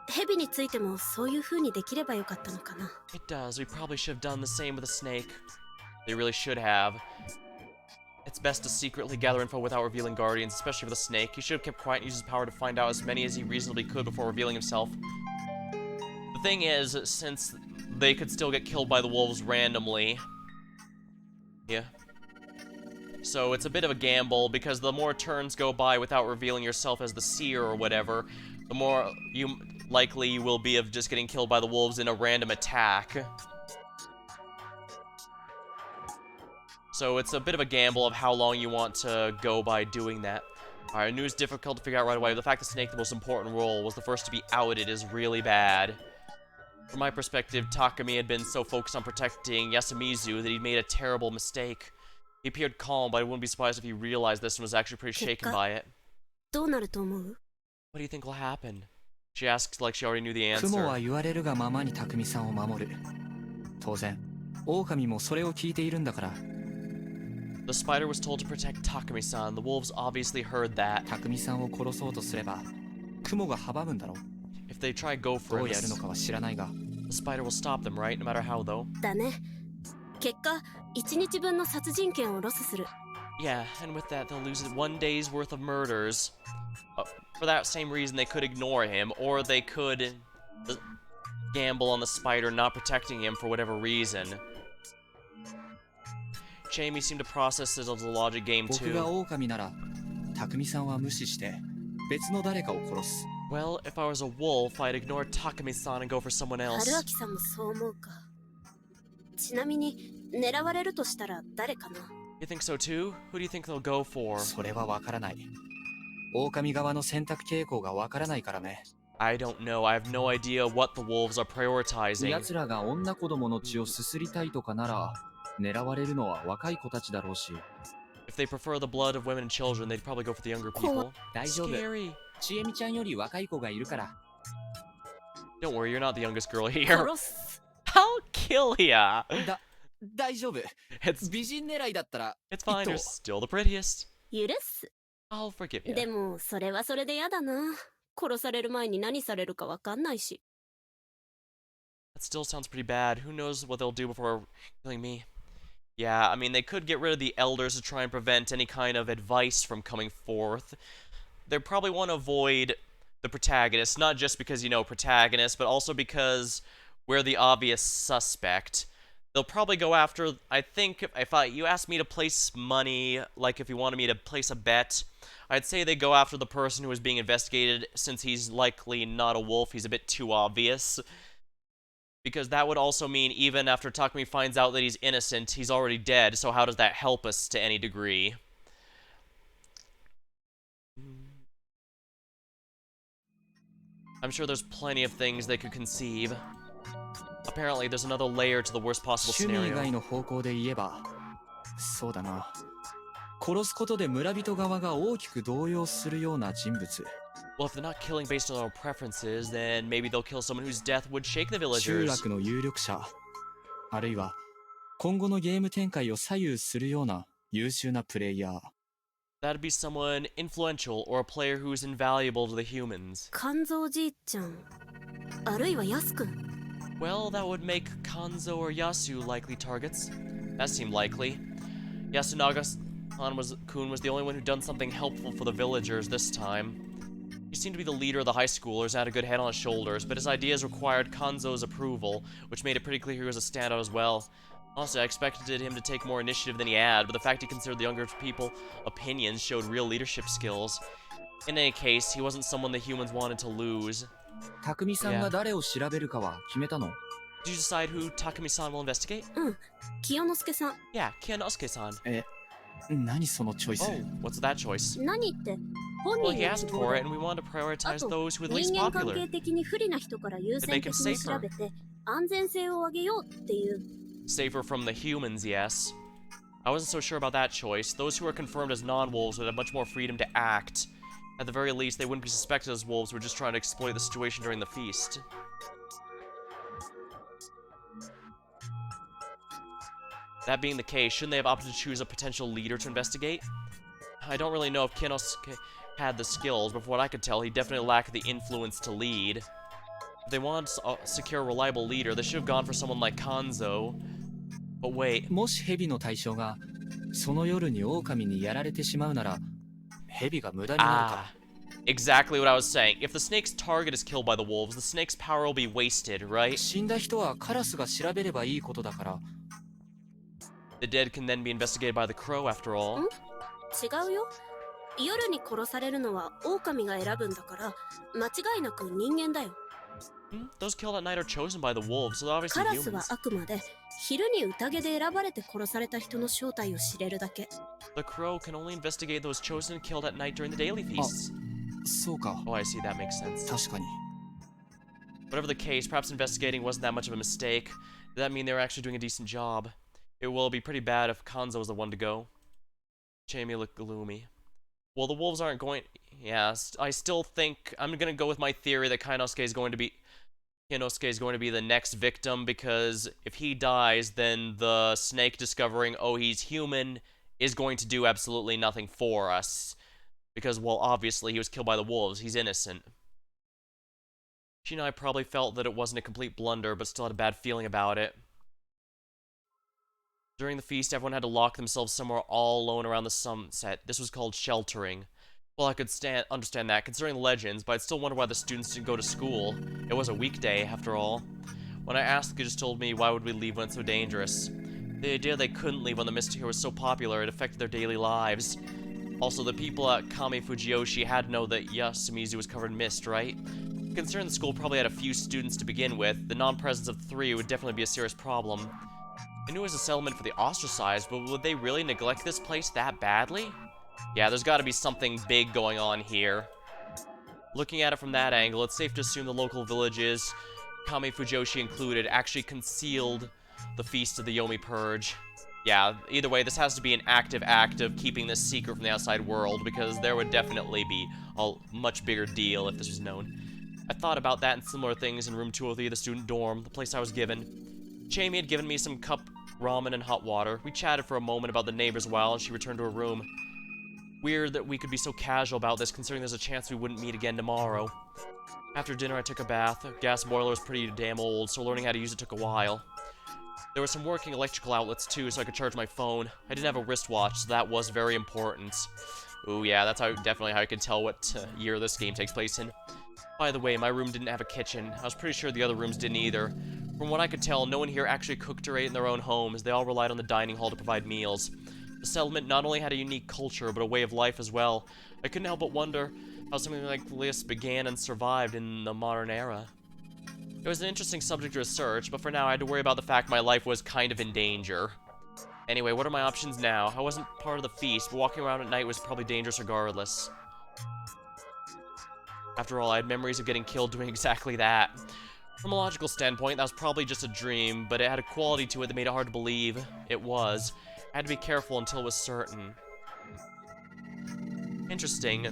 蛇についてもそういう風にできればよかったのかな。 It does. We probably should have done the same with a snake. They really should have. It's best to secretly gather info without revealing guardians, especially with a snake. He should have kept quiet and used his power to find out as many as he reasonably could before revealing himself. The thing is, since they could still get killed by the wolves randomly... Yeah. So it's a bit of a gamble, because the more turns go by without revealing yourself as the seer or whatever, the more likely you will be of just getting killed by the wolves in a random attack. So it's a bit of a gamble of how long you want to go by doing that. Alright, I knew it was difficult to figure out right away, but the fact that Snake, the most important role, was the first to be outed is really bad. From my perspective, Takami had been so focused on protecting Yasumizu that he'd made a terrible mistake. He appeared calm, but I wouldn't be surprised if he realized this and was actually pretty shaken by it. どうなると思う？ What do you think will happen? She asked like she already knew the 雲は answer. 言われるがままに匠さんを守る。当然、狼もそれを聞いているんだから。 The spider was told to protect Takami-san. The wolves obviously heard that. 匠さんを殺そうとすれば、雲が阻むんだろ。 If they try go for ど it, うやるのかは知らないが。 the spider will stop them, right? No matter how, though. だね。結果、1日分の殺人権をロスする。 Yeah, and with that, they'll lose 1 day's worth of murders. For that same reason, they could ignore him, or they could gamble on the spider not protecting him for whatever reason. Jamie seemed to process it as a logic game 僕が too. 狼なら、匠さんは無視して別の誰かを殺す。 Well, if I was a wolf, I'd ignore Takami-san and go for someone 春 else. 明さんもそう思うか。ちなみに、狙われるとしたら誰かな？ You think so too? Who do you think they'll go for? それはわからない。狼側の選択傾向がわからないからね。I don't know. I have no idea what the wolves are prioritizing. 奴らが女子供の血をすすりたいとかなら、狙われるのは若い子たちだろうし。 If they prefer the blood of women and children, they'd probably go for the younger people. 大丈夫。 Scary. ちえみちゃんより若い子がいるから。 Don't worry, you're not the youngest girl here. 殺す。 I'll kill ya. 大丈夫。 It's 美人狙いだったら。 it's fine. 一 You're 等 still the prettiest. 許す。 I'll forgive you. でも、それはそれでやだな。殺される前に何されるかわかんないし。 That still sounds pretty bad. Who knows what they'll do before killing me? Yeah, I mean, they could get rid of the elders to try and prevent any kind of advice from coming forth. They probably want to avoid the protagonist, not just because, you know, protagonist, but also because we're the obvious suspect. They'll probably go after, I think, if you asked me to place money, like if you wanted me to place a bet, I'd say they go after the person who is being investigated, since he's likely not a wolf, he's a bit too obvious. Because that would also mean even after Takumi finds out that he's innocent, he's already dead, so how does that help us to any degree? I'm sure there's plenty of things they could conceive. Apparently, there's another layer to the worst possible 趣味以 scenario. 外の方向で言えばそうだな殺すことで村人側が大きく動揺するような人物 Well, if they're not killing based on their own preferences, then maybe they'll kill someone whose death would shake the 集 villagers. 落の有力者あるいは今後のゲーム展開を左右するような優秀なプレイヤー That'd be someone influential or a player who's invaluable to the humans. 肝臓じいちゃんあるいはヤスくん Well, that would make Kanzo or Yasu likely targets. That seemed likely. Yasunaga-kun was the only one who'd done something helpful for the villagers this time. He seemed to be the leader of the high schoolers and had a good head on his shoulders, but his ideas required Kanzo's approval, which made it pretty clear he was a standout as well. Honestly, I expected him to take more initiative than he had, but the fact he considered the younger people opinions showed real leadership skills. In any case, he wasn't someone the humans wanted to lose. 匠さんが誰を調べるかは決めたの Did you decide who Takumi-san will investigate? うん清之助さん Yeah, Kiyonosuke-san. 何そのチョイス Oh, what's that choice? 何って本 Well, 人 he の asked 希望 for で it, and we wanted to あ prioritize と those who are 人 least 間関 popular. 係的に不利な人から優先的に調べて安全性を上げようっていう Safer from the humans, yes. I wasn't so sure about that choice. Those who were confirmed as non-wolves would have much more freedom to act. At the very least, they wouldn't be suspected as wolves who were just trying to exploit the situation during the feast. That being the case, shouldn't they have opted to choose a potential leader to investigate? I don't really know if Kiyonosuke had the skills, but from what I could tell, he definitely lacked the influence to lead. If they wanted to secure a reliable leader, they should have gone for someone like Kanzo. But wait. もし蛇の対象がその夜に狼にやられてしまうなら蛇が無駄になるか Exactly what I was saying. If the snake's target is killed by the wolves, the snake's power will be wasted, right? 死んだ人はカラスが調べればいいことだから The dead can then be investigated by the crow, after all. 違うよ夜に殺されるのは狼が選ぶんだから間違いなく人間だよ Those killed at night are chosen by the wolves, so they're obviously カラスは humans. あくまで昼に宴で選ばれて殺された人の正体を知れるだけ The crow can only investigate those chosen and killed at night during the daily feasts. そうか Oh, I see, that makes sense. 確かに Whatever the case, perhaps investigating wasn't that much of a mistake. Did that mean they were actually doing a decent job? It will be pretty bad if Kanzo was the one to go. Jamie looked gloomy. Well, the wolves aren't going... Yeah, I still think... I'm gonna go with my theory that Kiyonosuke is going to be the next victim, because if he dies, then the snake discovering, oh, he's human, is going to do absolutely nothing for us. Because, well, obviously he was killed by the wolves. He's innocent. She and I probably felt that it wasn't a complete blunder, but still had a bad feeling about it. During the feast, everyone had to lock themselves somewhere all alone around the sunset. This was called sheltering. Well, I could understand that, considering the legends, but I'd still wonder why the students didn't go to school. It was a weekday, after all. When I asked, they just told me, why would we leave when it's so dangerous? The idea they couldn't leave when the mist here was so popular, it affected their daily lives. Also, the people at Kame Fujiyoshi had to know that Yasumizu was covered in mist, right? Considering the school probably had a few students to begin with, the non-presence of 3 would definitely be a serious problem. I knew it was a settlement for the ostracized, but would they really neglect this place that badly? Yeah, there's gotta be something big going on here. Looking at it from that angle, it's safe to assume the local villages, Kame Fujoshi included, actually concealed the Feast of the Yomi Purge. Yeah, either way, this has to be an active act of keeping this secret from the outside world, because there would definitely be a much bigger deal if this was known. I thought about that and similar things in room 203 of the student dorm, the place I was given. Jamie had given me some cup ramen and hot water. We chatted for a moment about the neighbors while she returned to her room. Weird that we could be so casual about this, considering there's a chance we wouldn't meet again tomorrow. After dinner, I took a bath. The gas boiler was pretty damn old, so learning how to use it took a while. There were some working electrical outlets too, so I could charge my phone. I didn't have a wristwatch, so that was very important. Ooh, yeah, that's definitely how I could tell what year this game takes place in. By the way, my room didn't have a kitchen. I was pretty sure the other rooms didn't either. From what I could tell, no one here actually cooked or ate in their own homes. They all relied on the dining hall to provide meals. The settlement not only had a unique culture, but a way of life as well. I couldn't help but wonder how something like this began and survived in the modern era. It was an interesting subject to research, but for now I had to worry about the fact my life was kind of in danger. Anyway, what are my options now? I wasn't part of the feast, but walking around at night was probably dangerous regardless. After all, I had memories of getting killed doing exactly that. From a logical standpoint, that was probably just a dream, but it had a quality to it that made it hard to believe it was. I had to be careful until it was certain. Interesting.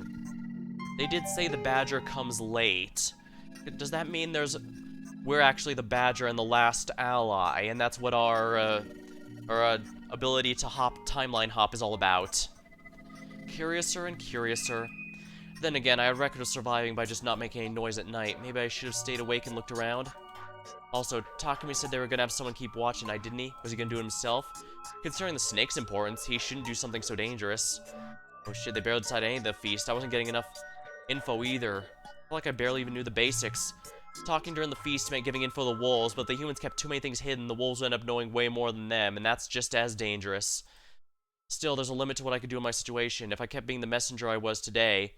They did say the Badger comes late. Does that mean we're actually the Badger and the last ally, and that's what our ability to timeline hop is all about? Curiouser and curiouser. Then again, I had a record of surviving by just not making any noise at night. Maybe I should have stayed awake and looked around. Also, Takumi said they were gonna have someone keep watch at night, didn't he? Was he gonna do it himself? Considering the snake's importance, he shouldn't do something so dangerous. Oh shit, they barely decided any of the feast. I wasn't getting enough info either. I felt like I barely even knew the basics. Talking during the feast meant giving info to the wolves, but the humans kept too many things hidden. The wolves would end up knowing way more than them, and that's just as dangerous. Still, there's a limit to what I could do in my situation. If I kept being the messenger I was today,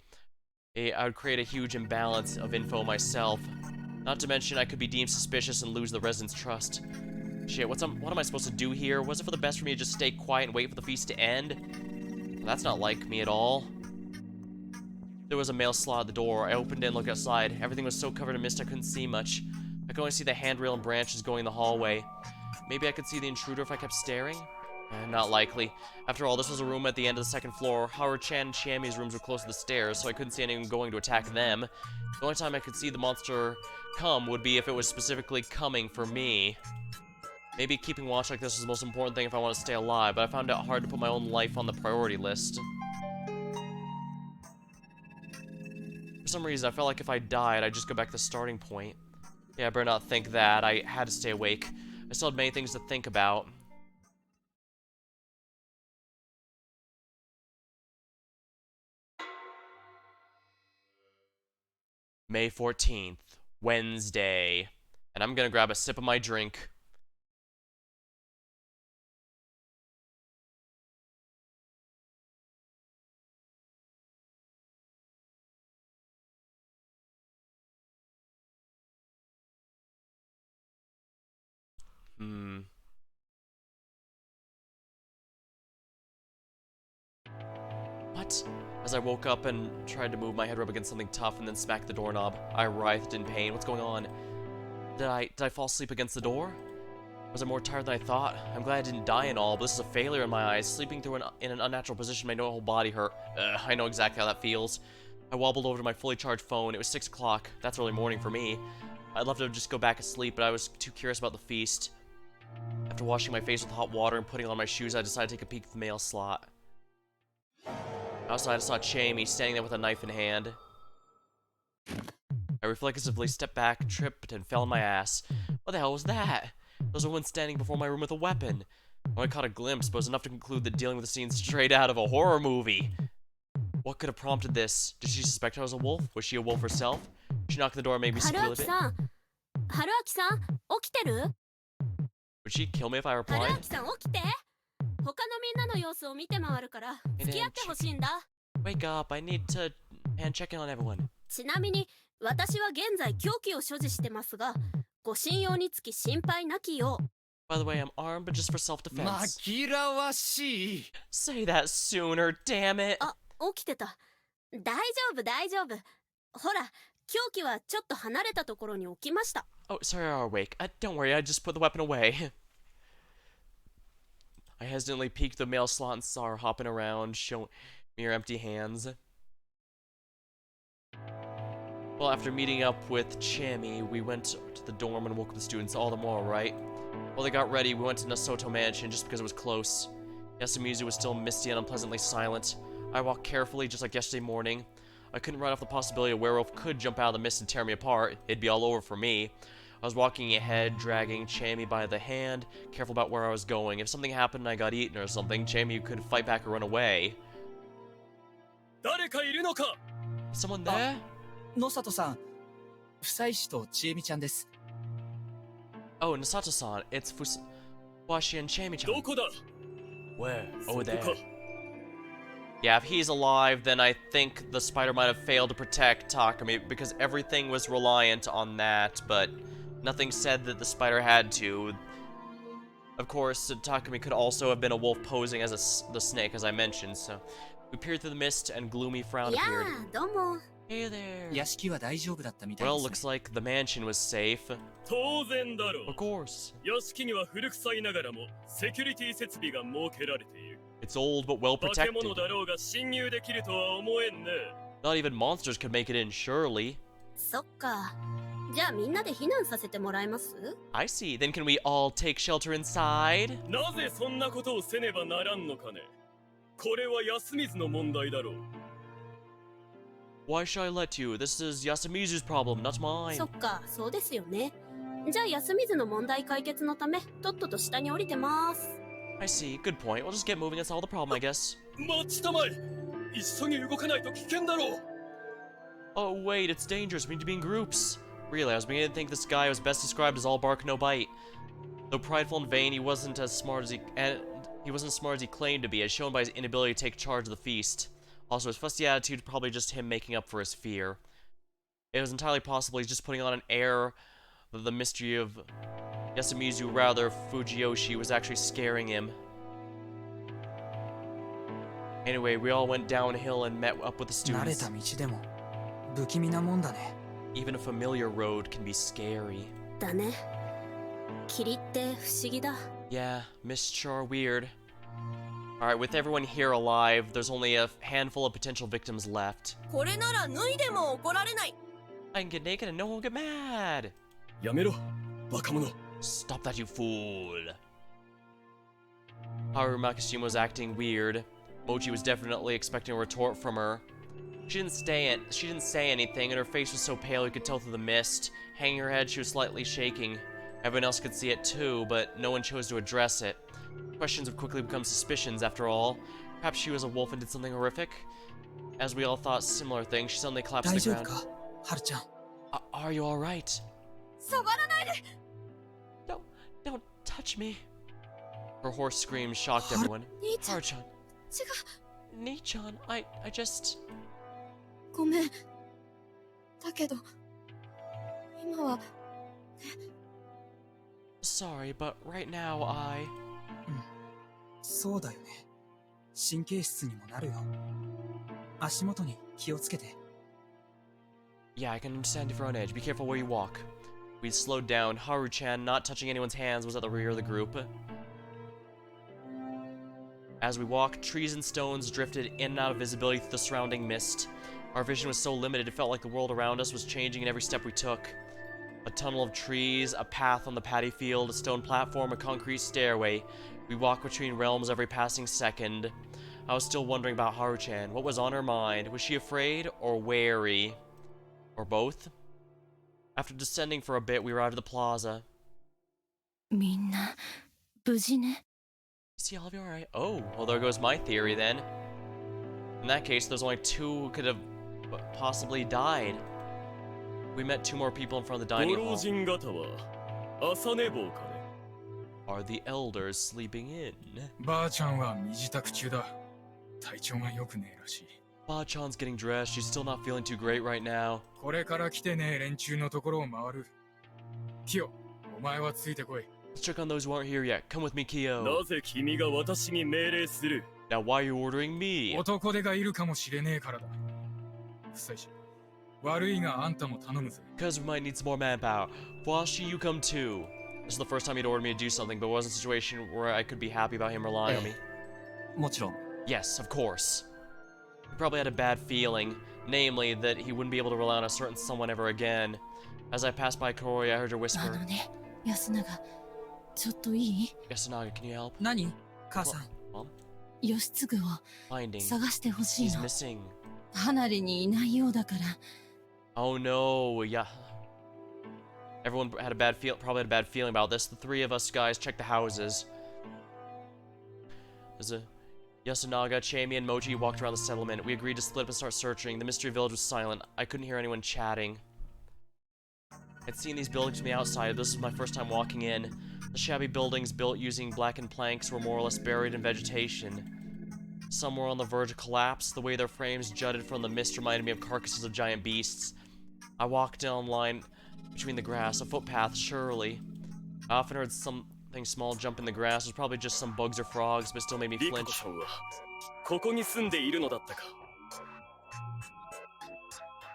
I would create a huge imbalance of info myself. Not to mention, I could be deemed suspicious and lose the residents' trust. Shit, what am I supposed to do here? Was it for the best for me to just stay quiet and wait for the feast to end? Well, that's not like me at all. There was a mail slot at the door. I opened it and looked outside. Everything was so covered in mist I couldn't see much. I could only see the handrail and branches going in the hallway. Maybe I could see the intruder if I kept staring? Not likely. After all, this was a room at the end of the second floor. Howard-chan and Chiami's rooms were close to the stairs, so I couldn't see anyone going to attack them. The only time I could see the monster come would be if it was specifically coming for me. Maybe keeping watch like this is the most important thing if I want to stay alive, but I found it hard to put my own life on the priority list. For some reason, I felt like if I died, I'd just go back to the starting point. Yeah, I better not think that. I had to stay awake. I still had many things to think about. May 14th, Wednesday. And I'm gonna grab a sip of my drink. What? As I woke up and tried to move, my head rubbed against something tough and then smacked the doorknob. I writhed in pain. What's going on? Did I fall asleep against the door? Was I more tired than I thought? I'm glad I didn't die and all, but this is a failure in my eyes. Sleeping in an unnatural position made my whole body hurt. I know exactly how that feels. I wobbled over to my fully charged phone. It was 6 o'clock. That's early morning for me. I'd love to just go back to sleep, but I was too curious about the feast. After washing my face with hot water and putting on my shoes, I decided to take a peek at the mail slot. Outside, I saw Chiami standing there with a knife in hand. I reflexively stepped back, tripped, and fell on my ass. What the hell was that? There was a woman standing before my room with a weapon. I only caught a glimpse, but it was enough to conclude that dealing with a scene straight out of a horror movie. What could have prompted this? Did she suspect I was a wolf? Was she a wolf herself? She knocked on the door and made me squeal a bit. Haruaki-san, 起きてる? Would she kill me if I replied? 起きて. 他のみんなの様子を見て回るから付き合ってほしいんだ。Wake up, I need to check in on everyone. ちなみに私は現在凶器を所持してますが、ご信用につき心配なきよう。By the way, I'm armed, but just for self-defense. 紛らわしい。Say that sooner, damn it. あ、起きてた。大丈夫、大丈夫。ほら、凶器はちょっと離れたところに置きました。Oh, sorry, I'm awake. Don't worry, I just put the weapon away. I hesitantly peeked the mail slot and saw her hopping around, showing me her empty hands. Well, after meeting up with Chiami, we went to the dorm and woke up the students. All of them were alright. While they got ready, we went to Nasoto Mansion just because it was close. Yasumisa was still misty and unpleasantly silent. I walked carefully, just like yesterday morning. I couldn't write off the possibility a werewolf could jump out of the mist and tear me apart. It'd be all over for me. I was walking ahead, dragging Chiami by the hand, careful about where I was going. If something happened and I got eaten or something, Chiami could fight back or run away. Is someone there? 野里さん、夫妻子とちえみちゃんです。Oh, Nasato-san, it's Fuwashi and Chiami-chan. Where? Oh, there. Yeah, if he's alive, then I think the spider might have failed to protect Takumi, because everything was reliant on that, but nothing said that the spider had to. Of course, Takumi could also have been a wolf posing as the snake, as I mentioned, so we peered through the mist and gloomy frown appeared. どうも。Hey there. 屋敷は大丈夫だったみたい Well, です looks like the mansion was safe. 当然だろう。 Of course. 屋敷には古臭いながらもセキュリティ設備が設けられている。 It's old but well 化け protected. 物だろうが侵入できるとは思えんね。 Not even monsters could make it in, surely. そっか。じゃあみんなで避難させてもらえます？ I see. Then can we all take shelter inside? なぜそんなことをせねばならんのかね。これは安水の問題だろう。 Why should I let you? This is Yasumizu's problem, not mine. そっか、そうですよね。じゃあ安水の問題解決のため、とっとと下に降りてます。I see. Good point. We'll just get moving and solve the problem, I guess. 待ちたまえ。一緒に動かないと危険だろう。 Oh, wait, it's dangerous. We need to be in groups. Really, I was beginning to think this guy was best described as all bark, no bite. Though prideful and vain, he wasn't as smart as he claimed to be, as shown by his inability to take charge of the feast. Also, his fussy attitude was probably just him making up for his fear. It was entirely possible he's just putting on an air that the mystery of Yasumizu, rather Fujiyoshi, was actually scaring him. Anyway, we all went downhill and met up with the 慣れ students. た道でも不気味なもんだね。 Even a familiar road can be scary. だね。霧って不思議だ。 Yeah, mists are weird. Alright, with everyone here alive, there's only a handful of potential victims left. これなら脱いでも怒られない。 I can get naked and no one will get mad! やめろ、バカ者。 Stop that, you fool! Haru Makishima was acting weird. Mochi was definitely expecting a retort from her. She didn't say anything, and her face was so pale you could tell through the mist. Hanging her head, she was slightly shaking. Everyone else could see it too, but no one chose to address it. Questions would quickly become suspicions, after all. Perhaps she was a wolf and did something horrific? As we all thought similar things, she suddenly collapsed to 大 the 丈夫 ground. か、ハルちゃん。Are you alright? 触らないで。 Don't touch me. Her hoarse screams shocked everyone. 兄ちゃん。 Haru-chan. 違う。 Nii-chan, I just... ごめん。だけど、今は、 Sorry, but right now I... そうだよね。神経質にもなるよ。足元に気をつけて。 Yeah, I can understand if you're on edge. Be careful where you walk. We slowed down. Haru-chan, not touching anyone's hands, was at the rear of the group. As we walked, trees and stones drifted in and out of visibility through the surrounding mist. Our vision was so limited, it felt like the world around us was changing in every step we took. A tunnel of trees, a path on the paddy field, a stone platform, a concrete stairway. We walked between realms every passing second. I was still wondering about Haru-chan. What was on her mind? Was she afraid or wary? Or both? After descending for a bit, we arrived at the plaza. みんな無事ね。 See all of you alright? Oh, well there goes my theory then. In that case, there's only two who could have possibly died. We met two more people in front of the ご dining 老 hall. 人方は朝寝坊かね。 Are the elders sleeping in? ばあちゃんは身支度中だ。体調が良くねえらしい。 Ba-chan's getting dressed. She's still not feeling too great right now. これから来てねえ連中のところを回る。キヨ、お前はついてこい。 Let's check on those who aren't here yet. Come with me, Kyo. なぜ君が私に命令する？ Now, why are you ordering me? 男手がいるかもしれねえからだ。不妻子、悪いがあんたも頼むぜ。 Because we might need some more manpower. Fuashi, you come too. This is the first time he'd ordered me to do something, but it wasn't a situation where I could be happy about him relying on me. もちろん。 Yes, of course. He probably had a bad feeling, namely that he wouldn't be able to rely on a certain someone ever again. As I passed by Koroi, I heard her あ whisper, のね、安永、ちょっといい？ Yasunaga, can you help? 何？母さん。 Mom? 義継を Finding. 探してほしい He's の。 missing. 離れにいないようだから。 Oh no, yeah. Everyone had a bad probably had a bad feeling about this. The three of us guys checked the houses. There's a Yasunaga, Chami, and Moji walked around the settlement. We agreed to split up and start searching. The mystery village was silent. I couldn't hear anyone chatting. I'd seen these buildings from the outside. This was my first time walking in. The shabby buildings built using blackened planks were more or less buried in vegetation. Some were on the verge of collapse. The way their frames jutted from the mist reminded me of carcasses of giant beasts. I walked down line between the grass, a footpath, surely. I often heard something small jump in the grass. It was probably just some bugs or frogs, but still made me リコ flinch. コさんはここに住んでいるのだったか。 Mom? ここに住んでいるのだったか。 Mom? ここに住んでいるのだったか。 Mom? ここに住んでいるのだったか。 Mom?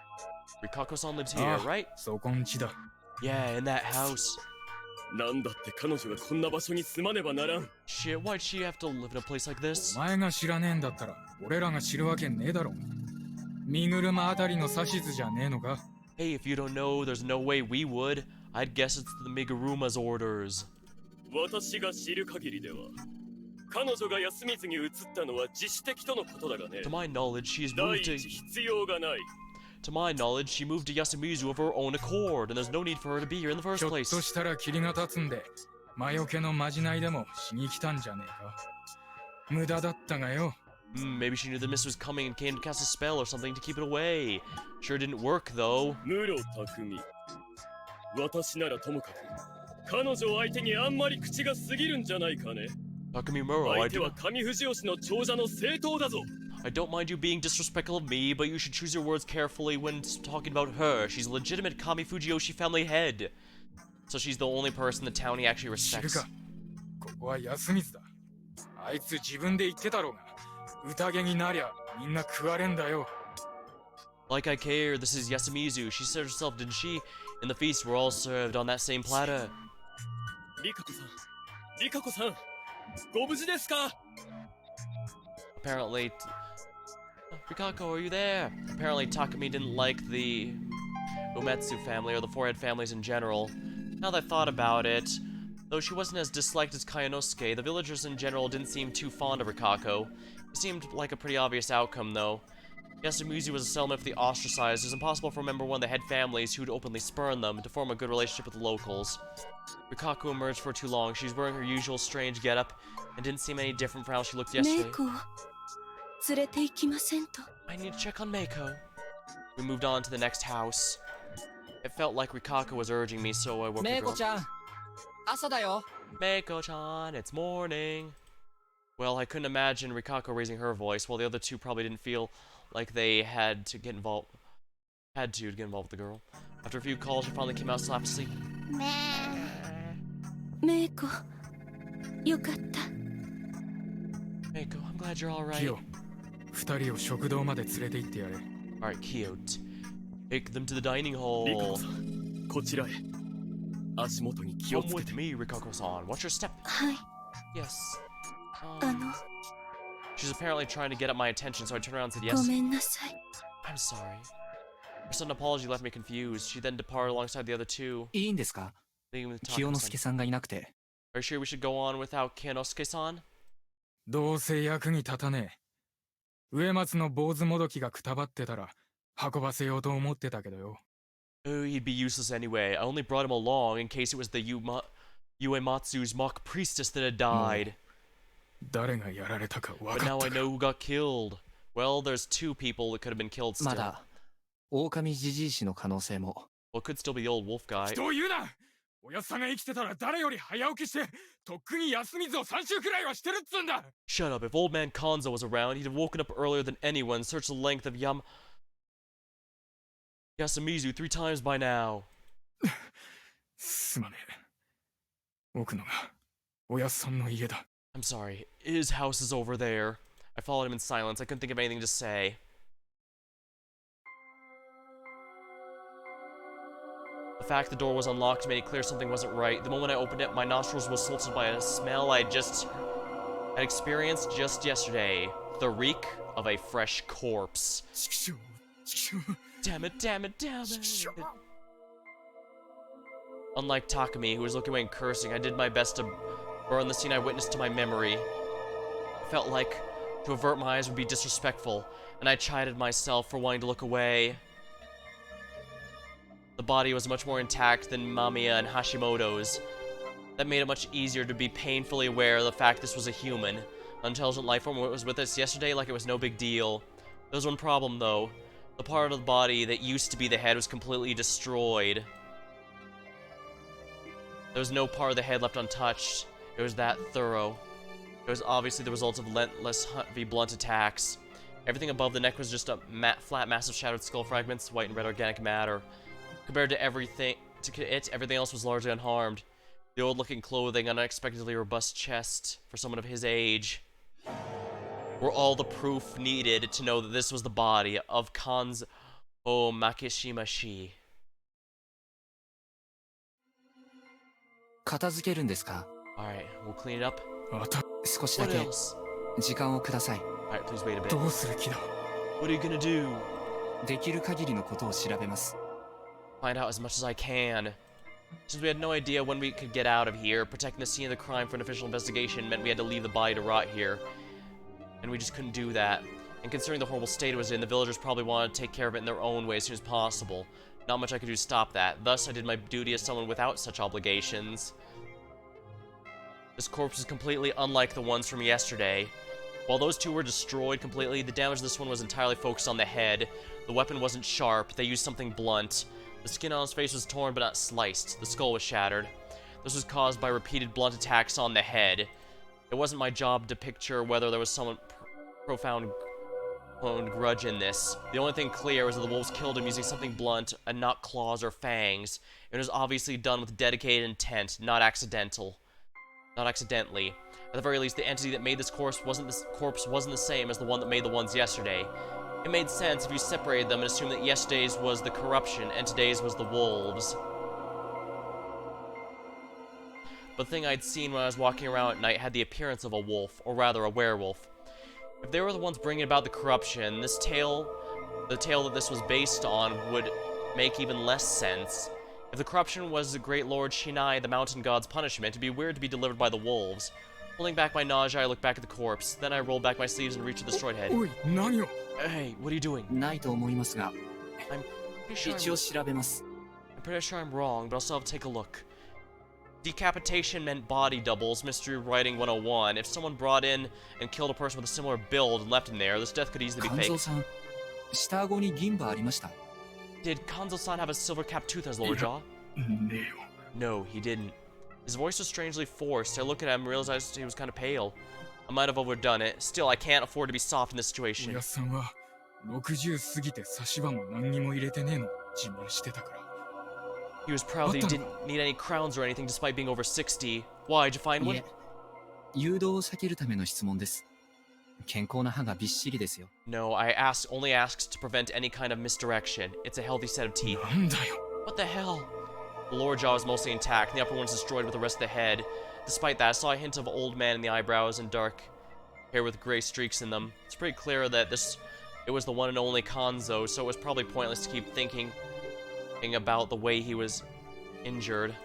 Rikako-san lives here, right? そこんちだ。 Yeah, in that house. なんだって彼女がこんな場所に住まねばならん。 Shit, why'd she have to live in a place like this? お前が知らねえんだったら、俺らが知るわけねえだろ。身車あたりの指図じゃねえのか？ Hey, if you don't know, there's no way we would. I'd guess it's the Miguruma's orders. 私が知る限りでは、彼女が休みずに移ったのは自主的とのことだがね。 To my knowledge, she's 第 moved 一 to... 必要がない。 To my knowledge, she moved to Yasumizu of her own accord, and there's no need for her to be here in the ひ first ょっ place. としたら霧が立つんで、魔除けのまじないでもしに来たんじゃねえか。無駄だったがよ。Maybe she knew the mist was coming and came to cast a spell or something to keep it away. Sure didn't work, though. 室匠。私ならともかく、彼女相手にあんまり口が過ぎるんじゃないかね。 Takumi Muro, 相手は上藤吉の長者の正統だぞ。 I don't mind you being disrespectful of me, but you should choose your words carefully when talking about her. She's a legitimate Kami Fujiyoshi family head. So she's the only person the town he actually 知る respects. か。ここは安水だ。あいつ自分で言ってたろうが。宴になりゃみんな食われんだよ。 Like I care, this is Yasumizu. She said herself, didn't she? In the feast, we're all served on that same platter. リカコさん、リカコさん、ご無事ですか？ Apparently... Rikako, are you there? Apparently Takumi didn't like the Umetsu family, or the four-head families in general. Now that I thought about it, though she wasn't as disliked as Kayanosuke, the villagers in general didn't seem too fond of Rikako. It seemed like a pretty obvious outcome, though. Yasumizu was a settlement of the ostracized. It was impossible to remember one of the head families who'd openly spurn them to form a good relationship with the locals. Rikako emerged for too long. She was wearing her usual strange getup and didn't seem any different from how she looked yesterday. 連れて行きませんと。 I need to check on Meiko. We moved on to the next house. It felt like Rikako was urging me, so I woke the メイ girl コちゃん、朝だよ。 Meiko-chan, it's morning. Well, I couldn't imagine Rikako raising her voice, while the other two probably didn't feel like they had to get involved with the girl. After a few calls, she finally came out, slapped to sleep. メイコ、よかった。 Meiko, I'm glad you're all キ right. ヨ、二人を食堂まで連れて行ってやれ。 Alright, Kyo, take them to the dining リカ hall. コさん、こちらへ。足元に気を Come つけ with て。 me, Rikako-san. Watch your step. はい。 Yes. あの、 She's apparently trying to get up my attention, so I turned around and said ご yes. めんなさい。 I'm sorry. Her sudden apology left me confused. She then departed alongside the other two, いいんですか？ leaving with 清之助 Takumi-san. さんがいなくて。 Are you sure we should go on without Kinosuke-san? どうせ役に立たねえ。植松の坊主もどきがくたばってたら運ばせようと思ってたけどよ。 Oh, he'd be useless anyway. I only brought him along in case it was the Uematsu's mock priestess that had died. 誰がやられたか分 But か now っ I たか。 know who got killed. Well, there's two people that could have been killed ま still. だ、狼じじい氏の可能性も。 Well, it could still be the old wolf guy. 人を言うな。おやっさんが生きてたら誰より早起きしてとっくに休みずを3週くらいはしてるっつうんだ。 Shut up. If old man Konzo was around, he'd have woken up earlier than anyone, searched the length of Yasumizu 3 times by now. すまねえ。奥野がおやっさんの家だ。 I'm sorry. His house is over there. I followed him in silence. I couldn't think of anything to say. The fact the door was unlocked made it clear something wasn't right. The moment I opened it, my nostrils were assaulted by a smell I had experienced just yesterday. The reek of a fresh corpse. Damn it, damn it, damn it. Unlike Takumi, who was looking away and cursing, I did my best to burn the scene I witnessed to my memory. I felt like to avert my eyes would be disrespectful, and I chided myself for wanting to look away. The body was much more intact than Mamiya and Hashimoto's. That made it much easier to be painfully aware of the fact this was a human. An intelligent life form was with us yesterday like it was no big deal. There was one problem though. The part of the body that used to be the head was completely destroyed. There was no part of the head left untouched. It was that thorough. It was obviously the result of relentless, heavy, blunt attacks. Everything above the neck was just a flat mass of shattered skull fragments, white and red organic matter. Compared to everything else was largely unharmed. The old-looking clothing, unexpectedly robust chest for someone of his age were all the proof needed to know that this was the body of Oh, Makishimashi. 片付けるんですか？ Alright, we'll clean it up. 少しだ What け else? 時間をください。 Alright, please wait a bit. どうする気だ？ What are you gonna do? できる限りのことを調べます。 Find out as much as I can. Since we had no idea when we could get out of here, protecting the scene of the crime for an official investigation meant we had to leave the body to rot here. And we just couldn't do that. And considering the horrible state it was in, the villagers probably wanted to take care of it in their own way as soon as possible. Not much I could do to stop that. Thus, I did my duty as someone without such obligations. This corpse is completely unlike the ones from yesterday. While those two were destroyed completely, the damage to this one was entirely focused on the head. The weapon wasn't sharp, they used something blunt. The skin on his face was torn but not sliced. The skull was shattered. This was caused by repeated blunt attacks on the head. It wasn't my job to picture whether there was some profound grudge in this. The only thing clear was that the wolves killed him using something blunt and not claws or fangs. It was obviously done with dedicated intent, not accidentally. At the very least, the entity that made this corpse wasn't the same as the one that made the ones yesterday. It made sense if you separated them and assumed that yesterday's was the corruption and today's was the wolves. But the thing I'd seen when I was walking around at night had the appearance of a wolf, or rather a werewolf. If they were the ones bringing about the corruption, the tale that this was based on would make even less sense. If the corruption was the great lord Shinai, the mountain god's punishment, it'd be weird to be delivered by the wolves. Holding back my nausea, I looked back at the corpse. Then I rolled back my sleeves and reached the destroyed head. Hey, what are you doing? ないと思いますが、 I'm pretty 一応調べます。 sure I'm wrong, but I'll still have to take a look. Decapitation meant body doubles, Mystery Writing 101. If someone brought in and killed a person with a similar build and left him there, this death could easily be 肝臓 fake. さん、下顎に銀歯ありました。 Did Kanzo-san have a silver-capped tooth on his lower jaw? No, he didn't. His voice was strangely forced. I looked at him and realized he was kind of pale. I might have overdone it. Still, I can't afford to be soft in this お situation. やっさんは60過ぎて差し歯も何にも入れてねえの自慢してたから。 He was proud that he didn't need any crowns or anything despite being over 60. Why, did you find い one? え、誘導を避けるための質問です。健康な歯がびっしりですよ。 No, I only asked to prevent any kind of misdirection. It's a healthy set of teeth. なんだよ。 What the hell? The lower jaw is mostly intact, and the upper one is destroyed with the rest of the head. Despite that, I saw a hint of old man in the eyebrows and dark hair with gray streaks in them. It's pretty clear that it was the one and only Kanzo, so it was probably pointless to keep thinking about the way he was injured.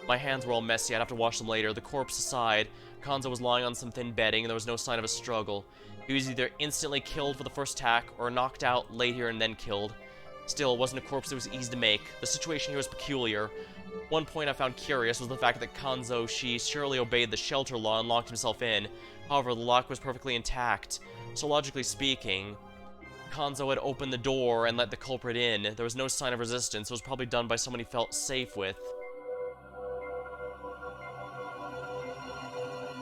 My hands were all messy, I'd have to wash them later. The corpse aside, Kanzo was lying on some thin bedding, and there was no sign of a struggle. He was either instantly killed for the first attack, or knocked out later and then killed. Still, it wasn't a corpse that was easy to make. The situation here was peculiar. One point I found curious was the fact that Kanzo surely obeyed the shelter law and locked himself in. However, the lock was perfectly intact. So logically speaking, Kanzo had opened the door and let the culprit in. There was no sign of resistance. It was probably done by someone he felt safe with.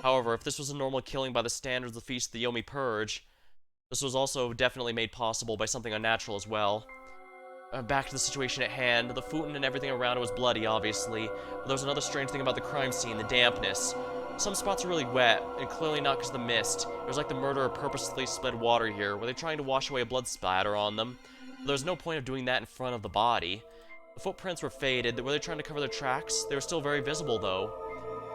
However, if this was a normal killing by the standards of the Feast of the Yomi Purge, this was also definitely made possible by something unnatural as well. Back to the situation at hand, the futon and everything around it was bloody, obviously, but there was another strange thing about the crime scene, the dampness. Some spots were really wet, and clearly not because of the mist. It was like the murderer purposely spilled water here. Were they trying to wash away a blood splatter on them? But there was no point of doing that in front of the body. The footprints were faded. Were they trying to cover their tracks? They were still very visible, though.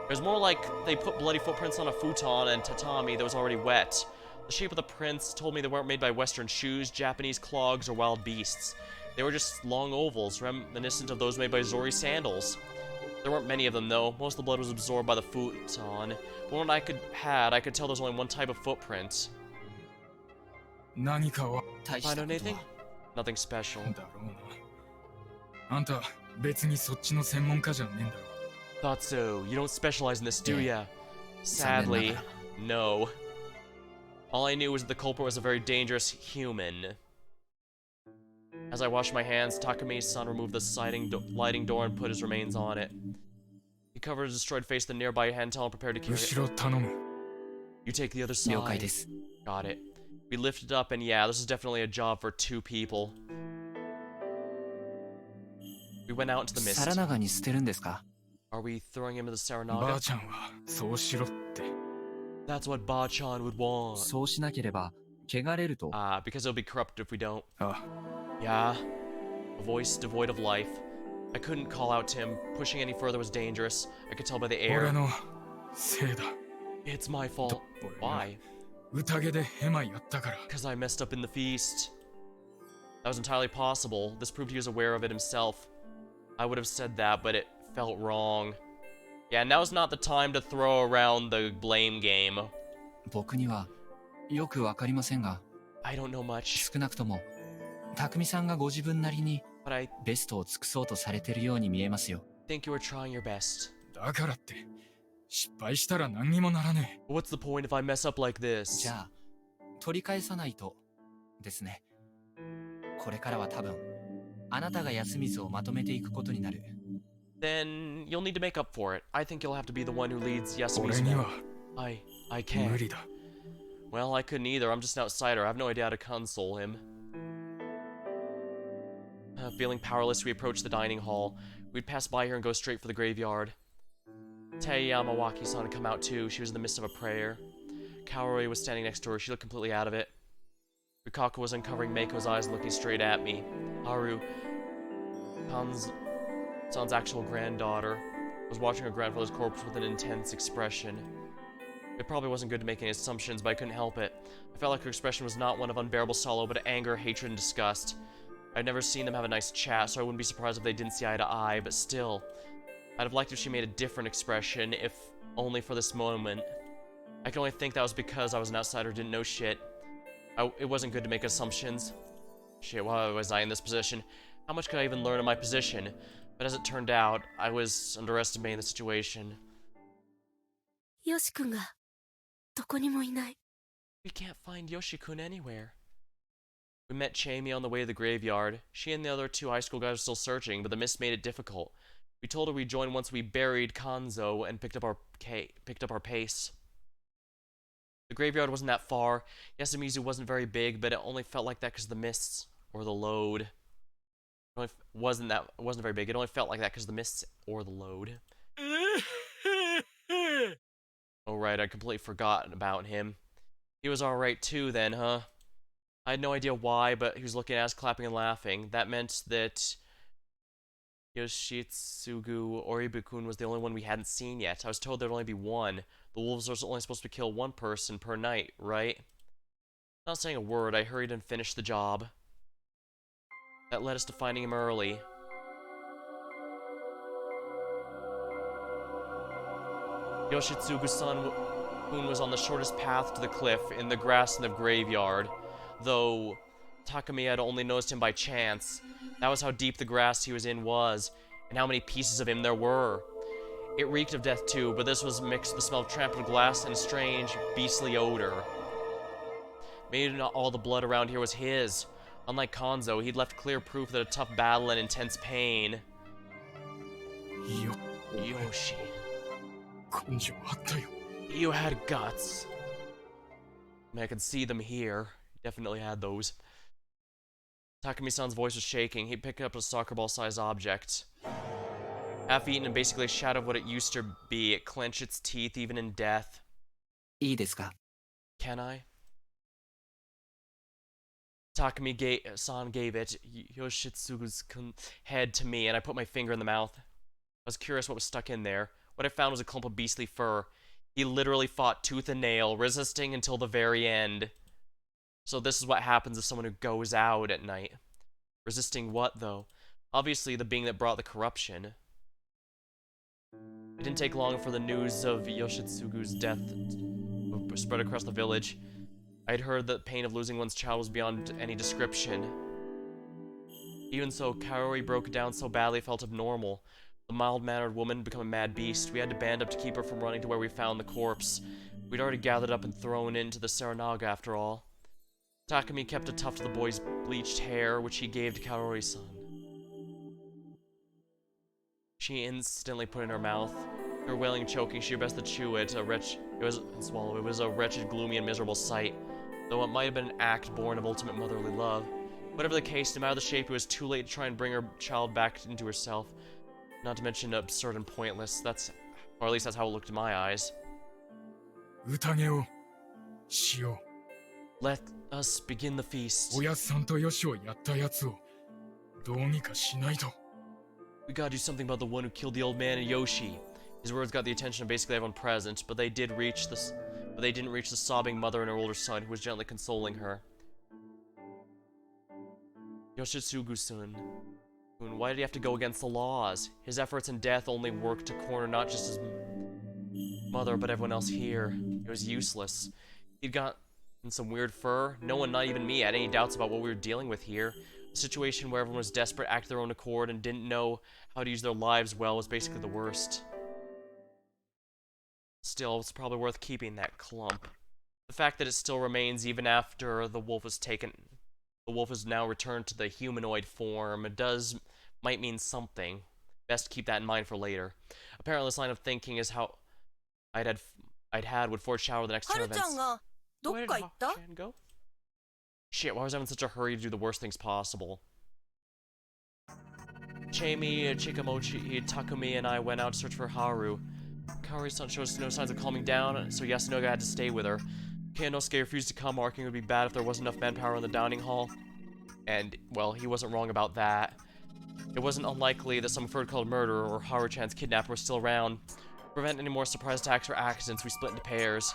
It was more like they put bloody footprints on a futon and tatami that was already wet. The shape of the prints told me they weren't made by Western shoes, Japanese clogs, or wild beasts. They were just long ovals, reminiscent of those made by Zori sandals. There weren't many of them, though. Most of the blood was absorbed by the futon. But when I could tell there was only one type of footprint. 何かは Find out anything? Nothing special. だろうな。あんた別にそっちの専門家じゃねえんだろ。 Thought so. You don't specialize in this, do ya? Sadly, no. All I knew was that the culprit was a very dangerous human. As I washed my hands, Takame's son removed the lighting door and put his remains on it. He covered his destroyed face with the nearby handtowel and prepared to carry it. You take the other side. 了解です。 Got it. We lifted up, and yeah, this is definitely a job for 2 people. We went out into the mist. サラナガに捨てるんですか？ Are we throwing him into the ば Saranaga? あちゃんはそうしろって。 That's what Ba-chan would want. そうしなければ汚れると。 Because it'll be corrupted if we don't. ああ。 Yeah. a voice devoid of life. I couldn't call out to him. Pushing any further was dangerous. I could tell by the 俺 air. のせいだ。 It's my fault. Why? 宴でヘマやったから。 Because I messed up in the feast. That was entirely possible. This proved he was aware of it himself. I would have said that, but it felt wrong. Yeah, now's not the time to throw around the blame game. 僕にはよくわかりませんが、 I don't know much. 少なくとも匠さんがご自分なりに But I ベストを尽くそうとされてるように見えますよ。 think you were trying your best. だからって失敗したら何にもならねえ。 What's the point if I mess up like this? じゃあ取り返さないとですね。これからは多分あなたが安水をまとめていくことになる。 Then you'll need to make up for it. I think you'll have to be the one who leads 俺 Yasumi's に men. は I can't. 無理だ。 Well, I couldn't either. I'm just an outsider. I have no idea how to console him. Feeling powerless, we approached the dining hall. We'd pass by here and go straight for the graveyard. Tei Yamawaki-san had come out too. She was in the midst of a prayer. Kaori was standing next to her. She looked completely out of it. Rikako was uncovering Mako's eyes and looking straight at me. Haru, Kan's actual granddaughter, was watching her grandfather's corpse with an intense expression. It probably wasn't good to make any assumptions, but I couldn't help it. I felt like her expression was not one of unbearable sorrow, but anger, hatred, and disgust. I'd never seen them have a nice chat, so I wouldn't be surprised if they didn't see eye to eye, but still. I'd have liked if she made a different expression, if only for this moment. I can only think that was because I was an outsider who didn't know shit. It wasn't good to make assumptions. Shit, why was I in this position? How much could I even learn in my position? But as it turned out, I was underestimating the situation. よし君がどこにもいない。 We can't find Yoshi-kun anywhere. We met Chamie on the way to the graveyard. She and the other two high school guys were still searching, but the mist made it difficult. We told her we'd join once we buried Kanzo and picked up our pace. The graveyard wasn't that far. Yasumizu wasn't very big, but it only felt like that because of the mists or the load. It wasn't very big. It only felt like that because of the mists or the load. Oh right, I'd completely forgotten about him. He was alright too then, huh? I had no idea why, but he was looking at us, clapping and laughing. That meant that Yoshitsugu Oribe-kun was the only one we hadn't seen yet. I was told there'd only be one. The wolves are only supposed to kill one person per night, right? Not saying a word, I hurried and finished the job. That led us to finding him early. Yoshitsugu-san was on the shortest path to the cliff, in the grass in the graveyard, though Takumi had only noticed him by chance. That was how deep the grass he was in was, and how many pieces of him there were. It reeked of death too, but this was mixed with the smell of trampled glass and a strange, beastly odor. Maybe not all the blood around here was his. Unlike Kanzo, he'd left clear proof that a tough battle and intense pain. Yoshi. You had guts. I mean, I could see them here. He definitely had those. Takumi-san's voice was shaking. He picked up a soccer ball-sized object. Half-eaten and basically a shadow of what it used to be. It clenched its teeth even in death. いいですか? Can I? Takumi-san gave it, Yoshitsugu's head, to me, and I put my finger in the mouth. I was curious what was stuck in there. What I found was a clump of beastly fur. He literally fought tooth and nail, resisting until the very end. So this is what happens to someone who goes out at night. Resisting what, though? Obviously the being that brought the corruption. It didn't take long for the news of Yoshitsugu's death spread across the village. I had heard that the pain of losing one's child was beyond any description. Even so, Kaori broke down so badly it felt abnormal. The mild-mannered woman had become a mad beast. We had to band up to keep her from running to where we found the corpse. We'd already gathered up and thrown into the Saranaga after all. Takumi kept a tuft of the boy's bleached hair, which he gave to Kaori-san. She instantly put it in her mouth. Her wailing and choking, she best to chew it. It was a wretched, gloomy, and miserable sight. Though it might have been an act born of ultimate motherly love. Whatever the case, no matter the shape, it was too late to try and bring her child back into herself. Not to mention absurd and pointless. Or at least that's how it looked in my eyes. Let us begin the feast. どうにかしないと。 We gotta do something about the one who killed the old man and Yoshi. His words got the attention of basically everyone present, but they didn't reach the sobbing mother and her older son, who was gently consoling her. Yoshitsugu-san. Why did he have to go against the laws? His efforts in death only worked to corner not just his mother, but everyone else here. It was useless. He'd gotten some weird fur. No one, not even me, had any doubts about what we were dealing with here. A situation where everyone was desperate, acted their own accord, and didn't know how to use their lives well was basically the worst. Still, it's probably worth keeping that clump. The fact that it still remains even after the wolf was taken... The wolf has now returned to the humanoid form. Might mean something. Best keep that in mind for later. Apparently, this line of thinking is how I'd had would foreshadow the next turn of events. Where did Haru-chan go? Shit, why was I in such a hurry to do the worst things possible? Chamie, Chikamochi, Takumi, and I went out to search for Haru. Kaori-san shows no signs of calming down, so Yasunoga had to stay with her. Kanosuke refused to come, arguing it would be bad if there wasn't enough manpower in the dining hall. And, well, he wasn't wrong about that. It wasn't unlikely that some third-called murderer or Haru-chan's kidnapper was still around. To prevent any more surprise attacks or accidents, we split into pairs.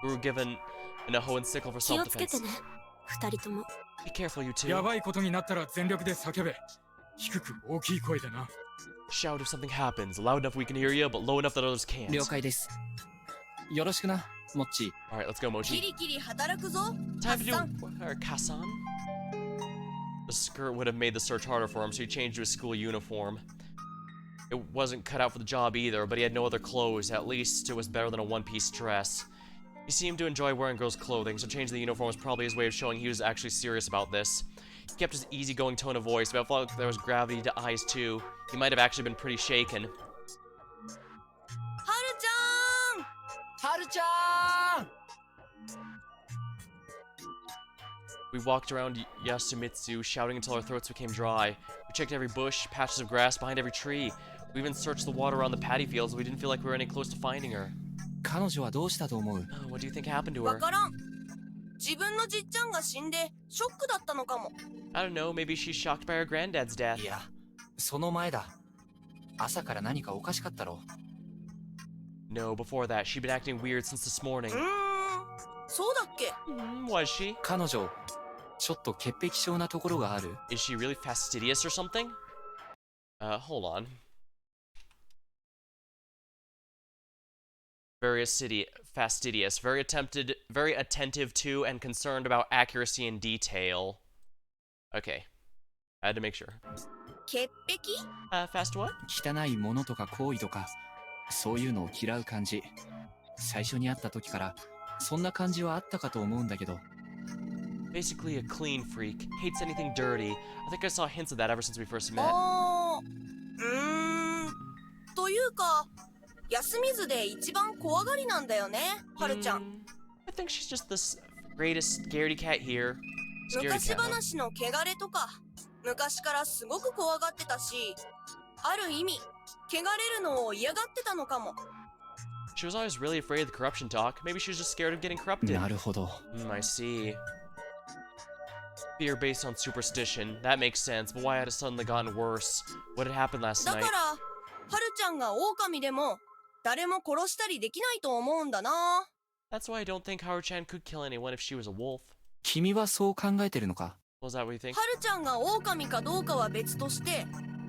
We were given an Aho and sickle for self-defense. Be careful, you two. やばいことになったら全力で叫べ。低く大きい声でな。 Shout if something happens, loud enough we can hear you, but low enough that others can't. 了解です。よろしくな、モッチ。 Alright, let's go, Mochi. キリキリ働くぞ、 Time to do Kasan. The skirt would have made the search harder for him, so he changed to his school uniform. It wasn't cut out for the job either, but he had no other clothes. At least it was better than a one-piece dress. He seemed to enjoy wearing girls' clothing, so changing the uniform was probably his way of showing he was actually serious about this. He kept his easygoing tone of voice, but I felt like there was gravity to eyes too. He might have actually been pretty shaken. Haru-chan! Haru-chan! We walked around Yasumitsu, shouting until our throats became dry. We checked every bush, patches of grass behind every tree. We even searched the water around the paddy fields, but we didn't feel like we were any close to finding her. 彼女はどうしたと思う? What do you think happened to わ her? からん。自分のじっちゃんが死んでショックだったのかも。I don't know, maybe she's shocked by her granddad's death. いや、その前だ。朝から何かおかしかったろ。No, before that, she'd been acting weird since this morning. そうだっけ? Was she? 彼女、ちょっと潔癖症なところがある。Is she really fastidious or something? Hold on. Very fastidious, very attentive to and concerned about accuracy and detail. Okay. I had to make sure. 潔癖? Fast what? 汚いものとか行為とか、そういうのを嫌う感じ。最初に会った時から、そんな感じはあったかと思うんだけど。Basically a clean freak, hates anything dirty. I think I saw hints of that ever since we first met. というか、休みずで一番怖がりなんだよね、はるちゃん。I think she's just the greatest scaredy cat here. 昔話の汚れとか、昔からすごく怖がってたし、ある意味、汚れるのを嫌がってたのかも。She was always really afraid of the corruption talk. Maybe she was just scared of getting corrupted. なるほど。I see. Fear based on superstition. That makes sense, but why had it suddenly gotten worse? What had happened last だ night? から、はるちゃんが狼でも、誰も殺したりできないと思うんだな。That's why I don't think Haru-chan could kill anyone if she was a wolf. 君はそう考えてるのか? Was that what you think? はるちゃんが狼かどうかは別として、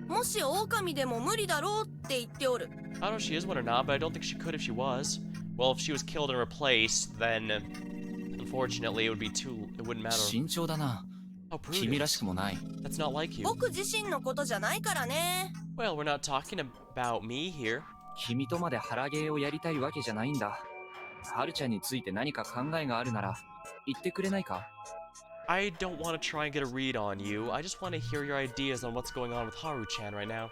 もし狼でも無理だろうって言っておる。I don't know if she is one or not, but I don't think she could if she was. Well, if she was killed and replaced, then unfortunately it wouldn't matter. 慎重だな。君らしくもない。That's not like you. 僕自身のことじゃないからね。Well, we're not talking about me here. 君とまで腹芸をやりたいわけじゃないんだ。はるちゃんについて何か考えがあるなら言ってくれないか? I don't want to try and get a read on you. I just want to hear your ideas on what's going on with Haru-chan right now.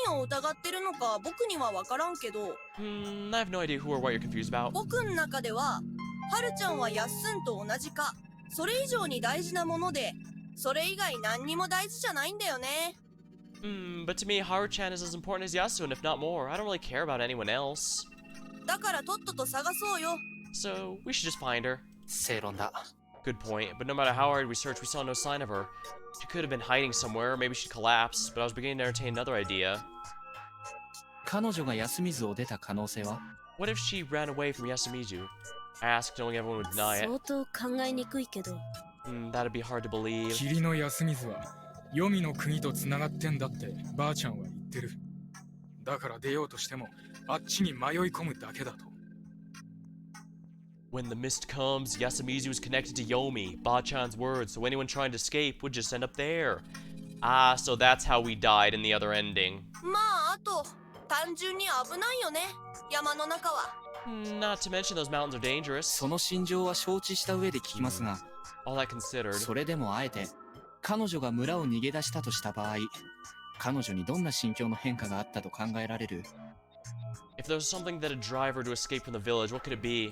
何を疑ってるのか僕には分からんけど。I have no idea who or what you're confused about. 僕の中では、はるちゃんはやっすんと同じか、それ以上に大事なもので、それ以外何にも大事じゃないんだよね。But to me, Haru-chan is as important as Yasun, if not more. I don't really care about anyone else. だからとっとと探そうよ。So, we should just find her. 正論だ。Good point, but no matter how hard we searched, we saw no sign of her. She could have been hiding somewhere, or maybe she collapsed, but I was beginning to entertain another idea. 彼女が休みずを出た可能性は？ What if she ran away from Yasumizu? I asked, knowing everyone would deny it. 相当考えにくいけど、 That'd be hard to believe. 霧の休みずは黄泉の国と繋がってんだってばあちゃんは言ってる。だから出ようとしてもあっちに迷い込むだけだと。When the mist comes, Yasumizu is connected to Yomi, Ba-chan's words, so anyone trying to escape would just end up there. Ah, so that's how we died in the other ending. まあ、あと、単純に危ないよね、山の中は。Not to mention those mountains are dangerous. その心情は承知した上で聞きますが、 All that considered. それでもあえて、彼女が村を逃げ出したとした場合、彼女にどんな心境の変化があったと考えられる？ If there was something that would drive her to escape from the village, what could it be?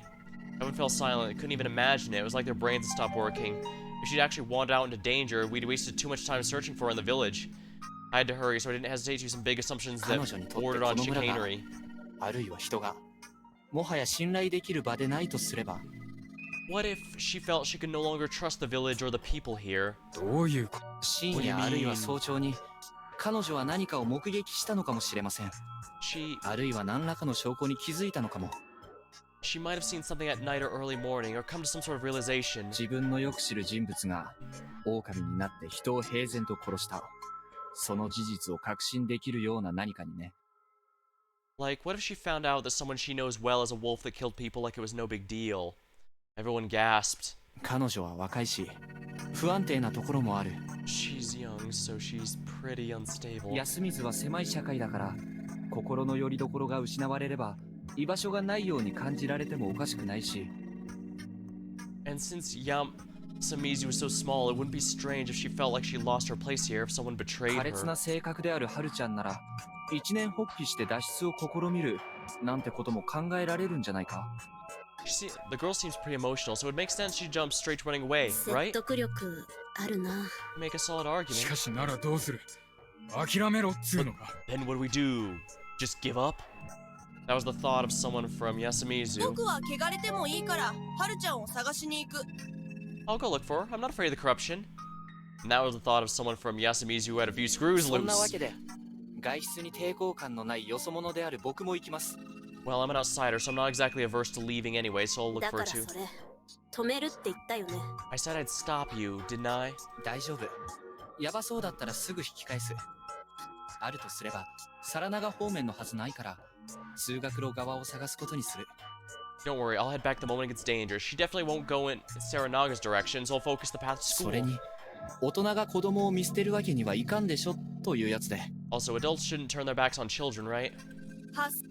Everyone fell silent, couldn't even imagine it. It was like their brains had stopped working. If she'd actually wandered out into danger, we'd wasted too much time searching for her in the village. I had to hurry, so I didn't hesitate to use some big assumptions that 彼女にとって bordered こ on の村が、 chicanery. あるいは人が、もはや信頼できる場でないとすれば、 What if she felt she could no longer trust the village or the people here? どういう深夜あるいは早朝に、彼女は何かを目撃したのかもしれません。あるいは何らかの証拠に気づいたのかも。She might have seen something at night or early morning, or come to some sort of realization. 自分のよく知る人物が、狼になって人を平然と殺した。その事実を確信できるような何かにね。Like, what if she found out that someone she knows well is a wolf that killed people like it was no big deal? Everyone gasped. 彼女は若いし、不安定なところもある。She's young, so she's pretty unstable. 休みずは狭い社会だから、心の拠り所が失われれば、居場所がないように感じられてもおかしくないし。And since Yasumizu was so small, it wouldn't be strange if she felt like she lost her place here if someone betrayed 苛烈 her. な性格であるハルちゃんなら、一年発起して脱出を試みるなんてことも考えられるんじゃないか。The girl seems pretty emotional, so it makes sense she jumped straight to running away, 説 right? 得力あるな。 Make a solid し argument. かしならどうする？諦めろっつうのか。 Then what do we do? Just give up? That was the thought of someone from Yasumizu. 僕は汚れてもいいから、ハルちゃんを探しに行く。I'll go look for her. I'm not afraid of the corruption. And that was the thought of someone from Yasumizu who had a few screws そんなわ loose. けで、外出に抵抗感のないよそ者である僕も行きます。Well, I'm an outsider, so I'm not exactly averse to leaving anyway, so I'll look だ for か her ら too. それ、止めるって言ったよね。I said I'd stop you, didn't I? 大丈夫。ヤバそうだったらすぐ引き返す。あるとすれば、サラナガ方面のはずないから、通学路側を探すことにする。Don't worry, I'll head back the moment it gets dangerous. She definitely won't go in Saranaga's direction, so I'll focus the path to そ school. れに、大人が子供を見捨てるわけにはいかんでしょというやつで。Also, adults shouldn't turn their backs on children, right?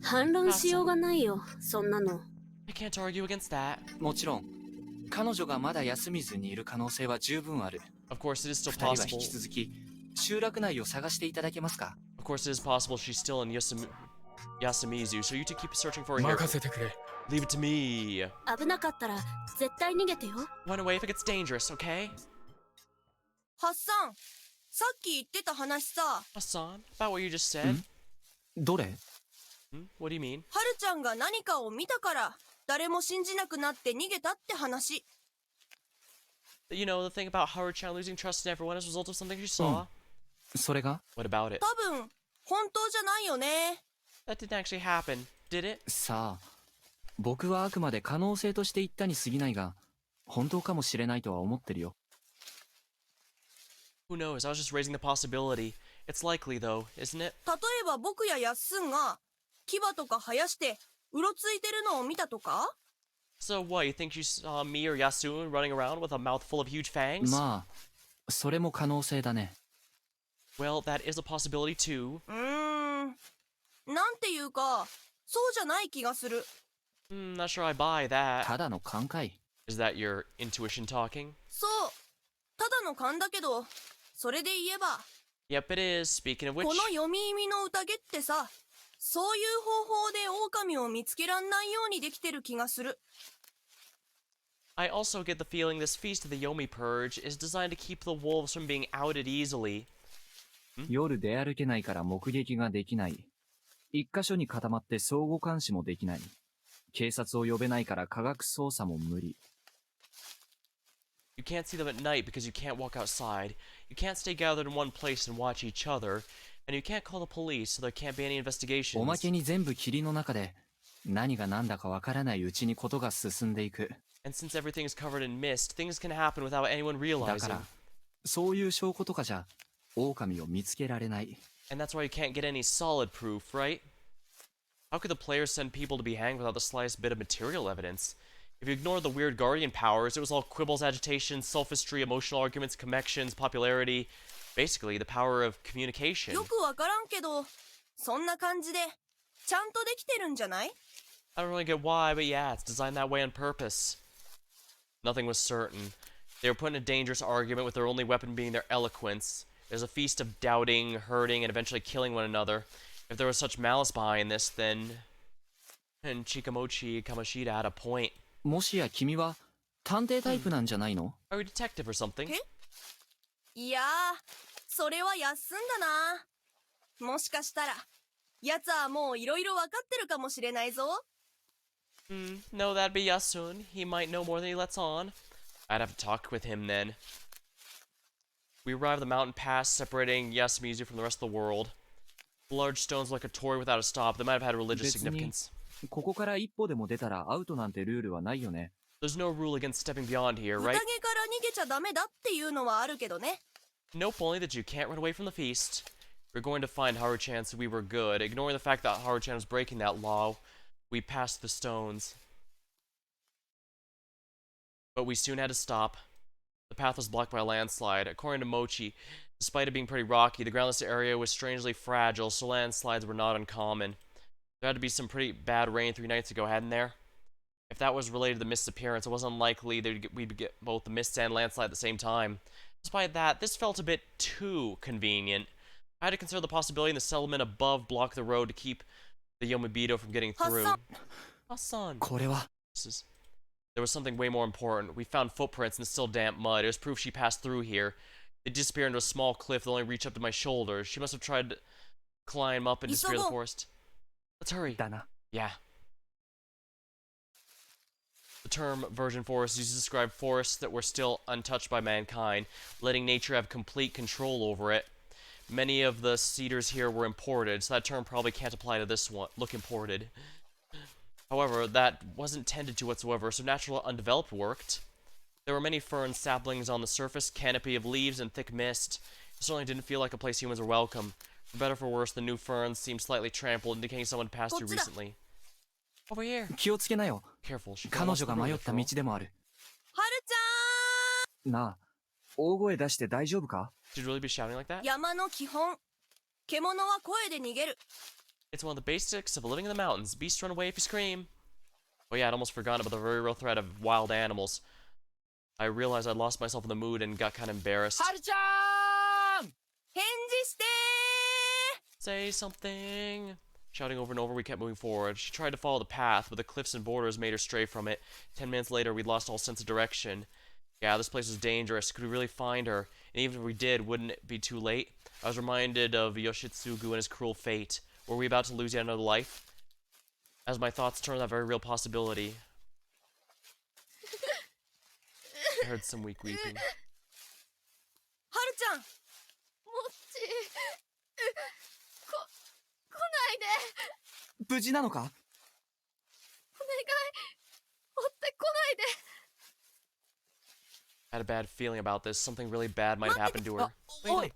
反論しようがないよ、そんなの。I can't argue against that. もちろん、彼女がまだ休みずにいる可能性は十分ある。 Of course, it is still 二人は possible. 引き続き、集落内を探していただけますか？ Of course, it is possible she's still in Yasumizu, so you two keep searching for her here. 任せてくれ。 Leave it to me. 危なかったら絶対逃げてよ。 Run away if it gets dangerous, okay? ハッサン、さっき言ってた話さ。 Hassan, about what you just said? どれ？ What do you mean? ハルちゃんが何かを見たから、誰も信じなくなって逃げたって話。You know, the thing about Haru-chan losing trust in everyone as a result of something she saw? それが？ What about it? 多分、本当じゃないよね。That didn't actually happen, did it? さあ、僕はあくまで可能性として言ったに過ぎないが、本当かもしれないとは思ってるよ。Who knows? I was just raising the possibility. It's likely, though, isn't it? 例えば僕やヤッスンが、牙とか生やして、うろついてるのを見たとか？ So what, you think you saw me or Yasun running around with a mouth full of huge fangs? まあ、それも可能性だね。Well, that is a possibility, too. なんていうか、そうじゃない気がする。Not sure I buy that. ただの勘かい。Is that your intuition talking? そう、ただの勘だけど、それで言えば、 Yep, it is. Speaking of which... この読み意味の宴ってさ、そういう方法で狼を見つけらんないようにできてる気がする。I also get the feeling this feast of the Yomi Purge is designed to keep the wolves from being outed easily. 夜出歩けないから目撃ができない。一箇所に固まって相互監視もできない。警察を呼べないから科学捜査も無理。can't see them at night because you can't walk outside. You can't stay gathered in one place and watch each other. And you can't call the police, so there can't be any お investigations. まけに全部霧の中で何が何だかわからないうちにことが進んでいく。 And since everything is covered in mist, things can happen without anyone だ realizing. からそういう証拠とかじゃ狼を見つけられない。 And that's why you can't get any solid proof, right? How could the players send people to be hanged without the slightest bit of material evidence? If you ignore the weird guardian powers, it was all quibbles, agitation, sophistry, emotional arguments, connections, popularity. Basically, the power of communication. よくわからんけど、そんな感じでちゃんとできてるんじゃない？ I don't really get why, but yeah, it's designed that way on purpose. Nothing was certain. They were put in a dangerous argument with their only weapon being their eloquence. There's a feast of doubting, hurting, and eventually killing one another. If there was such malice behind this, then... And Chikamochi Kamoshida had a point. もしや君は探偵タイプなんじゃないの？ Are you a detective or something? いやー、それは休んだな。もしかしたら、奴はもういろいろわかってるかもしれないぞ。No, that'd be Yasun. He might know more than he lets on. I'd have to talk with him then. We arrived at the mountain pass separating Yasumizu from the rest of the world. The large stones like a torii without a stop. They might have had religious 別に significance. ここから一歩でも出たらアウトなんてルールはないよね。 There's no rule against stepping beyond here, 宴 right? から逃げちゃダメだっていうのはあるけどね。Nope, only that you can't run away from the feast. We're going to find Haru-chan so we were good. Ignoring the fact that Haru-chan was breaking that law, we passed the stones. But we soon had to stop. The path was blocked by a landslide. According to Mochi, despite it being pretty rocky, the groundless area was strangely fragile, so landslides were not uncommon. There had to be some pretty bad rain 3 nights ago, hadn't there? If that was related to the mist's appearance, it wasn't unlikely that we'd get both the mist and landslide at the same time. Despite that, this felt a bit too convenient. I had to consider the possibility the settlement above blocked the road to keep the Yomibito from getting through. Hassan! これは There was something way more important. We found footprints in the still damp mud. It was proof she passed through here. They disappeared into a small cliff that only reached up to my shoulders. She must have tried to climb up and disappear in the forest. Let's hurry. だな。 Yeah. The term virgin forest is used to describe forests that were still untouched by mankind, letting nature have complete control over it. Many of the cedars here were imported, so that term probably can't apply to this one. Look imported. However, that wasn't tended to whatsoever, so natural undeveloped worked. There were many fern saplings on the surface, canopy of leaves and thick mist. It certainly didn't feel like a place humans were welcome. For better or for worse, the new ferns seemed slightly trampled, indicating someone passed through recently. Over here. 気をつけなよ。 Careful, she 彼女が迷った道でもある。はるちなあ、大声出して大丈夫か？ Should you really be shouting like that? ゃん、山の基本。獣は声で逃げる。 It's one of the basics of living in the mountains. Beasts run away if you scream. Oh yeah, I'd almost forgotten about the very real threat of wild animals. I realized I'd lost myself in the mood and got kind of embarrassed. はるちゃん、返事してー。 Say something. Shouting over and over, we kept moving forward. She tried to follow the path, but the cliffs and borders made her stray from it. 10 minutes later, we'd lost all sense of direction. Yeah, this place was dangerous. Could we really find her? And even if we did, wouldn't it be too late? I was reminded of Yoshitsugu and his cruel fate. Were we about to lose yet another life? As my thoughts turned to that very real possibility, I heard some weak weeping. はるちゃん、もっち来ないで。無事なのか？お願い、追ってこないで。 I had a bad feeling about this. Something really bad might have happened to her. Oi!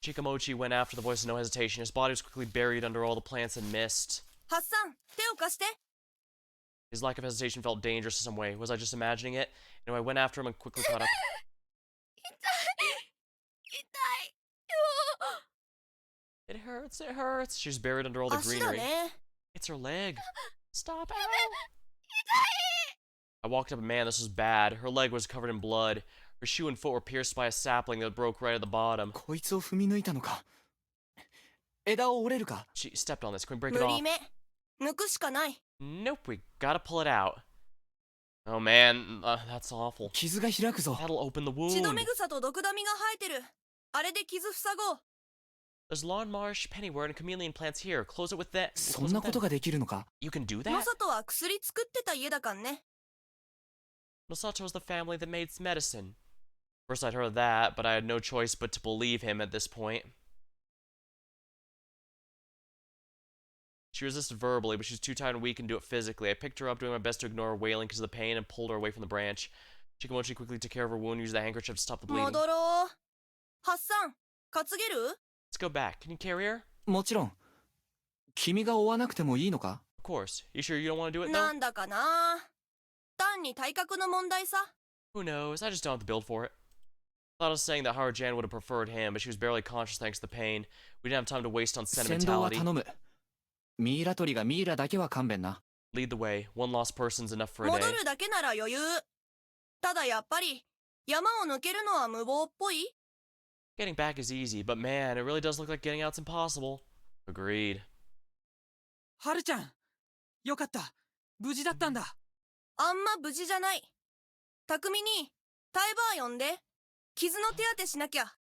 Chikamochi went after the voice with no hesitation. His body was quickly buried under all the plants and mist. ハッサン、手を貸して。 His lack of hesitation felt dangerous in some way. Was I just imagining it? Anyway, I went after him and quickly caught up. 痛い。 It hurts, it hurts. She's buried under all the 足だ greenery. ね。 It's her leg. Stop, ow. I walked up and man, this was bad. Her leg was covered in blood. Her shoe and foot were pierced by a sapling that broke right at the bottom. こいつを踏み抜いたのか？枝を折れるか？ She stepped on this. Can we break it 無 off? 理め。抜くしかない。 Nope, we gotta pull it out. Oh man, that's awful. 傷が開くぞ。 That'll open the 血止 wound. め草と毒ダミが生えてる。あれで傷塞ごう。 There's lawn marsh, pennywort, and chameleon plants here. Close it with that. そんなことができるのか？ You can do の that? 里は薬作ってた家だかんね。Nosato is the family that made medicine. First I'd heard that, but I had no choice but to believe him at this point. She resisted verbally, but she was too tired and weak and do it physically. I picked her up, doing my best to ignore her wailing because of the pain, and pulled her away from the branch. Shikamochi quickly took care of her wound, used the handkerchief to stop the bleeding. 戻ろう。ハッサン、担げる？ Let's go back. Can you carry her? もちろん。君が追わなくてもいいのか？ Of course. You sure you don't want to do it though? なんだかな。単に体格の問題さ。Who knows? I just don't have the build for it. I thought I was saying that Harujan would have preferred him, but she was barely conscious thanks to the pain. We didn't have time to waste on 先導は sentimentality. 頼む。ミイラ取りがミイラだけは勘弁な。Lead the way. One lost person's enough for a 戻 day. るだけなら余裕。ただやっぱり、山を抜けるのは無謀っぽい？ Getting back is easy, but man, it really does look like getting out's impossible. Agreed. はるちゃん、よかった。無事だったんだ。あんま無事じゃない。匠に、タイバー呼んで。傷の手当てしなきゃ。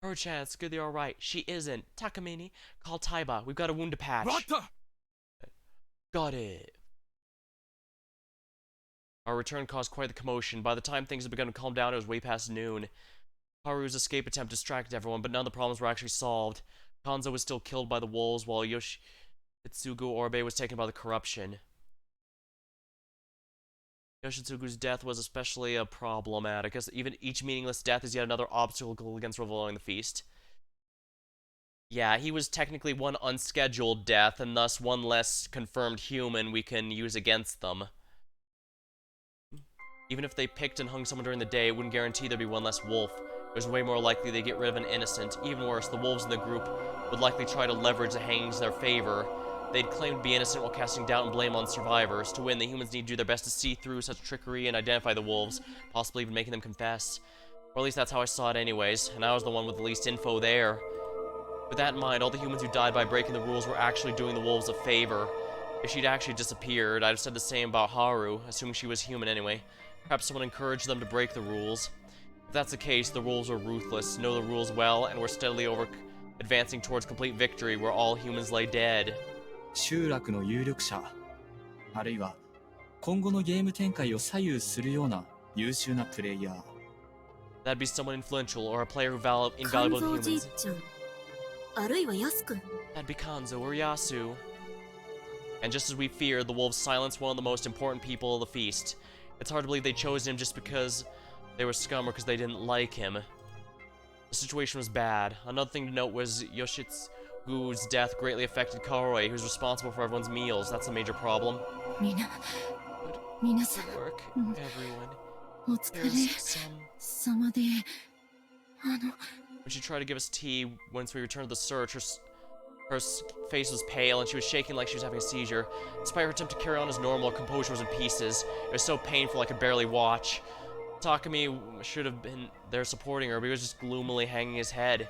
Haruchan, it's good that you're alright. She isn't. Takamine, call Taiba. We've got a wound to patch. Got it. Our return caused quite the commotion. By the time things had begun to calm down, it was way past noon. Haru's escape attempt distracted everyone, but none of the problems were actually solved. Kanzo was still killed by the wolves, while Yoshitsugu Orbe was taken by the corruption. Yoshitsugu's death was especially problematic, as even each meaningless death is yet another obstacle against revealing the feast. Yeah, he was technically one unscheduled death, and thus one less confirmed human we can use against them. Even if they picked and hung someone during the day, it wouldn't guarantee there'd be one less wolf. It was way more likely they'd get rid of an innocent. Even worse, the wolves in the group would likely try to leverage the hangings in their favor. They'd claim to be innocent while casting doubt and blame on survivors. To win, the humans need to do their best to see through such trickery and identify the wolves, possibly even making them confess. Or at least that's how I saw it anyways, and I was the one with the least info there. With that in mind, all the humans who died by breaking the rules were actually doing the wolves a favor. If she'd actually disappeared, I'd have said the same about Haru, assuming she was human anyway. Perhaps someone encouraged them to break the rules. If that's the case, the wolves were ruthless, know the rules well, and were steadily advancing towards complete victory where all humans lay dead. 集落の有力者、あるいは今後のゲーム展開を左右するような優秀なプレイヤー。That'd be someone influential or a player invaluable to humans. あるいはヤス君。 That'd be Kanzo or Yasu. And just as we feared, the wolves silenced one of the most important people of the feast. It's hard to believe they chose him just because they were scum or because they didn't like him. The situation was bad. Another thing to note was Yoshitsugu's death greatly affected Karoi, who's responsible for everyone's meals. That's a major problem. 皆さん、 Good work, everyone. お疲れ There's some... 様で、When she tried to give us tea once we returned to the search, her face was pale and she was shaking like she was having a seizure. Despite her attempt to carry on as normal, her composure was in pieces. It was so painful I could barely watch. Takumi should have been there supporting her, but he was just gloomily hanging his head.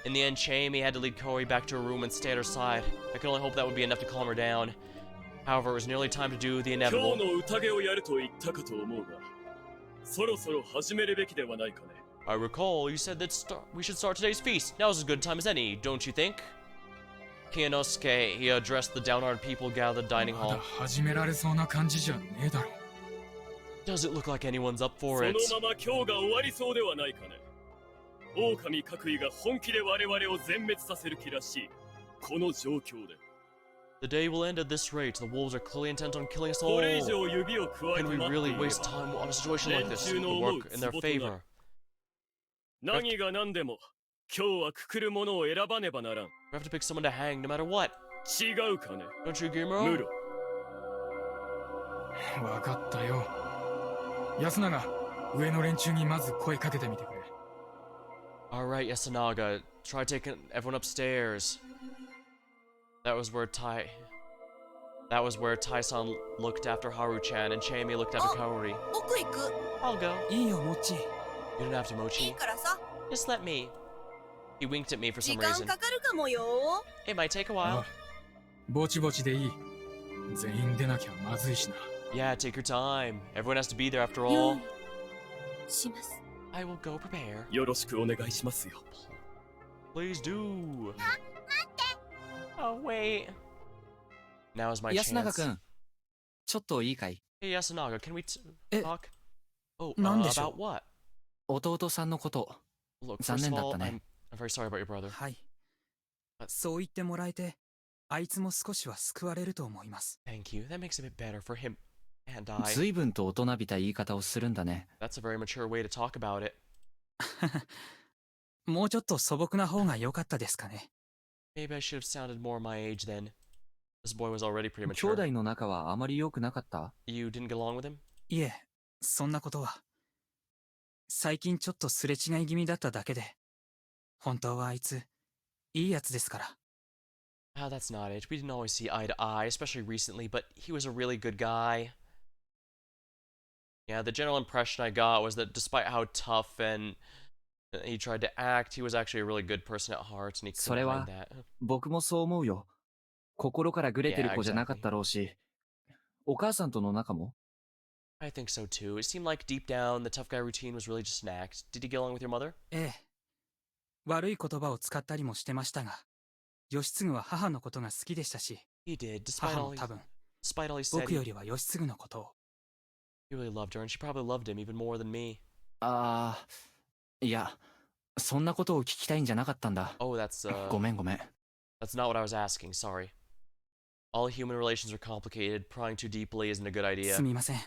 In the end, Chaimi had to lead Koi back to her room and stay at her side. I could only hope that would be enough to calm her down. However, it was nearly time to do the inevitable. I recall you said that we should start today's feast. Now's as good a time as any, don't you think? Kiyonosuke, he addressed the downhearted people gathered at the dining hall. 始められそうな感じじゃねえだろ。 Does it look like anyone's up for it? そのまま今日が終わりそうではないかね。狼各位が本気で我々を全滅させる気らしい。この状況で。 The day will end at this rate. The wolves are clearly intent on killing us all. これ以上指を加え Can て we 待って really いれば waste time on a situation like this? It 連中の will 思う work in their ツボとな favor. る。何が何でも今日はくくるものを選ばねばならん。 We have to pick someone to hang no matter what. 違うかね。 Don't you, Gimuro? ムロ。わかったよ。安永、上の連中にまず声かけてみてくれ。Alright, Yasunaga. Try taking everyone upstairs. That was where Tai-san looked after Haru-chan and Chaimi looked after Kaori. 僕行く。 I'll go. いいよ、モッチー。 You don't have to, い Mochi. いからさ。 Just let me. He winked at me for 時 some 間 reason. かかるかもよ。 It might take a while. ぼちぼちでいい。全員出なきゃまずいしな。 Yeah, take your time. Everyone has to be there after all. します。 I will go prepare. よろしくお願いしますよ。 Please do. Oh, wait. Now is my 安永 chance. 君、ちょっといいかい？ Hey, Yasunaga, can we talk? Oh, なんでしょ about what? 弟さんのこと、 Look, 残 first 念 of だった all, ね。 I'm very sorry about your brother. はい。そう言ってもらえて、あいつも少しは救われると思います。Thank you. That makes it a bit better for him and I. 随分と大人びた言い方をするんだね。That's a very mature way to talk about it. もうちょっと素朴な方が良かったですかね。Maybe I should have sounded more my age then. This boy was already pretty 兄 mature. 弟の仲はあまり良くなかった？ You didn't get along with him? いえ、そんなことは。最近ちょっとすれ違い気味だっただけで、本当はあいつ、いいやつですから。Ah, that's not it. We didn't always see eye to eye, especially recently, but he was a really good guy. Yeah, the general impression I got was that despite how tough and he tried to act, he was actually a really good person at heart, and he そ couldn't れ hide は that. 僕もそう思うよ。心からグレてる子じゃなかったろうし、お母さんとの仲も？ I think so too. It seemed like deep down, the tough guy routine was really just an act. Did he get along with your mother? ええ。悪い言葉を使ったりもしてましたが、義継は母のことが好きでしたし、 He did, despite 母 all も he, 多分、 despite all he said. 僕よりは義継のことを。He really loved her, and she probably loved him even more than me. ああ、いや、そんなことを聞きたいんじゃなかったんだ。Oh, that's ごめんごめん。 That's not what I was asking. Sorry. All human relations are complicated. Prying too deeply isn't a good idea. すみません。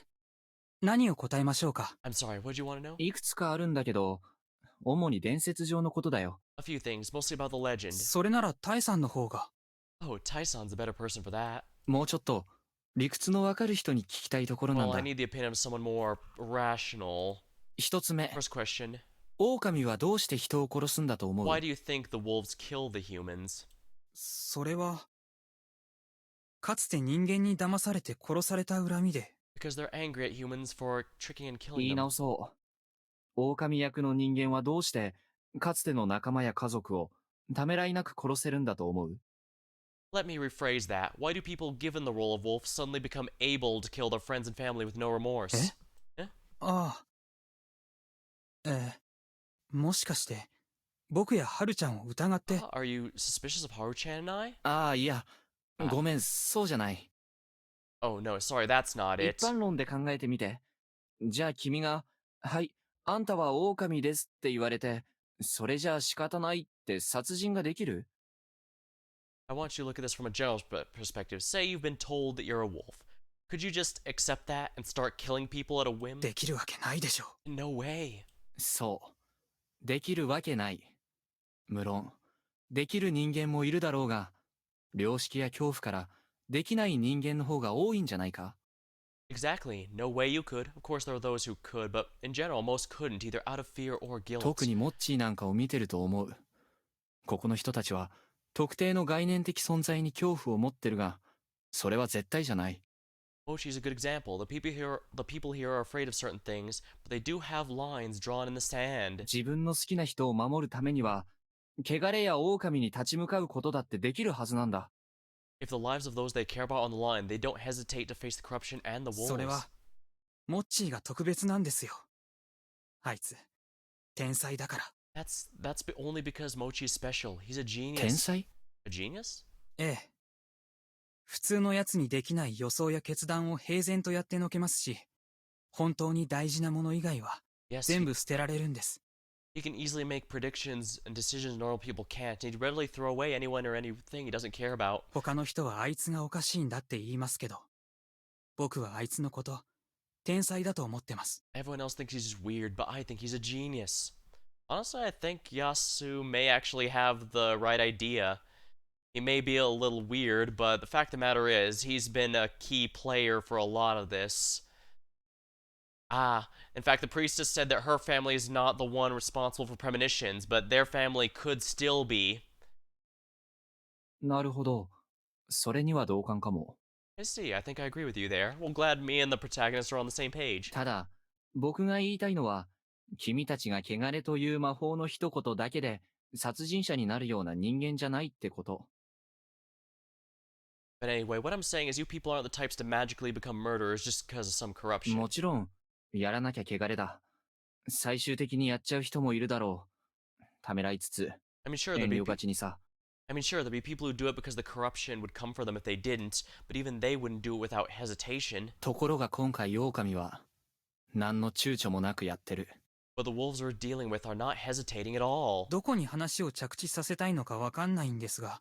何を答えましょうか？ I'm sorry. What did you want to know? いくつかあるんだけど、主に伝説上のことだよ。A few things, mostly about the legend. それならタイさんの方が。Oh, Taison's a better person for that. もうちょっと理屈のわかる人に聞きたいところなん Well, だ I。need the opinion of someone more rational. 一つ目、 First question. 狼はどうして人を殺すんだと思う？ Why do you think the wolves kill the humans? それは、かつて人間に騙されて殺された恨みで。Because they're angry at humans for tricking and 言 killing い them. 直そう。狼役の人間はどうしてかつての仲間や家族をためらいなく殺せるんだと思う？ Let me rephrase that. Why do people given the role of wolf suddenly become able to kill their friends and family with no remorse? ああ。もしかして、僕やハルちゃんを疑って。Are you suspicious of Haru-chan and I? ああ、いや、ごめん、そうじゃない。Oh no, sorry, that's not 一 it. 般論で考えてみて。じゃあ君が、はい、あんたは狼ですって言われて、それじゃあ仕方ないって殺人ができる？ I want you to look at this from a general perspective. Say you've been told that you're a wolf. Could you just accept that and start killing people at a whim? できるわけないでしょ。No way. そう。できるわけない。無論、できる人間もいるだろうが、良識や恐怖からできない人間の方が多いんじゃないか？ Exactly. No way you could. Of course there are those who could, but in general most couldn't, either out of fear or guilt. 特にモッチーなんかを見てると思う。ここの人たちは特定の概念的存在に恐怖を持ってるが、それは絶対じゃない。Mochi's a good example. The people here are afraid of certain things, but they do have lines drawn in the sand. 自分の好きな人を守るためには、汚れや狼に立ち向かうことだってできるはずなんだ。If the lives of those they care about on the line, they don't hesitate to face the corruption and the wolves. それは、モッチーが特別なんですよ。あいつ、天才だから。That's only because Mochi is special. He's a genius. 天才？ A genius? ええ。普通のやつにできない予想や決断を平然とやってのけますし、本当に大事なもの以外は、全部捨てられるんです。He can easily make predictions and decisions normal people can't, and he'd readily throw away anyone or anything he doesn't care about. 他の人はあいつがおかしいんだって言いますけど、僕はあいつのこと、天才だと思ってます。Everyone else thinks he's just weird, but I think he's a genius. Honestly, I think Yasu may actually have the right idea. He may be a little weird, but the fact of the matter is, he's been a key player for a lot of this. In fact, the priestess said that her family is not the one responsible for premonitions, but their family could still be. なるほど。それには同感かも。I see, I think I agree with you there. Well, glad me and the protagonist are on the same page. ただ、僕が言いたいのは、君たちが汚れという魔法の一言だけで殺人者になるような人間じゃないってこと。But anyway, what I'm saying is you people aren't the types to magically become murderers just because of some corruption. もちろん、やらなきゃ汚れだ。最終的にやっちゃう人もいるだろう。ためらいつつ、遠慮がちにさ。Sure, there'd be people who do it because the corruption would come for them if they didn't, but even they wouldn't do it without hesitation. ところが今回、狼は、何の躊躇もなくやってる。What the wolves we're dealing with are not hesitating at all. どこに話を着地させたいのかわかんないんですが、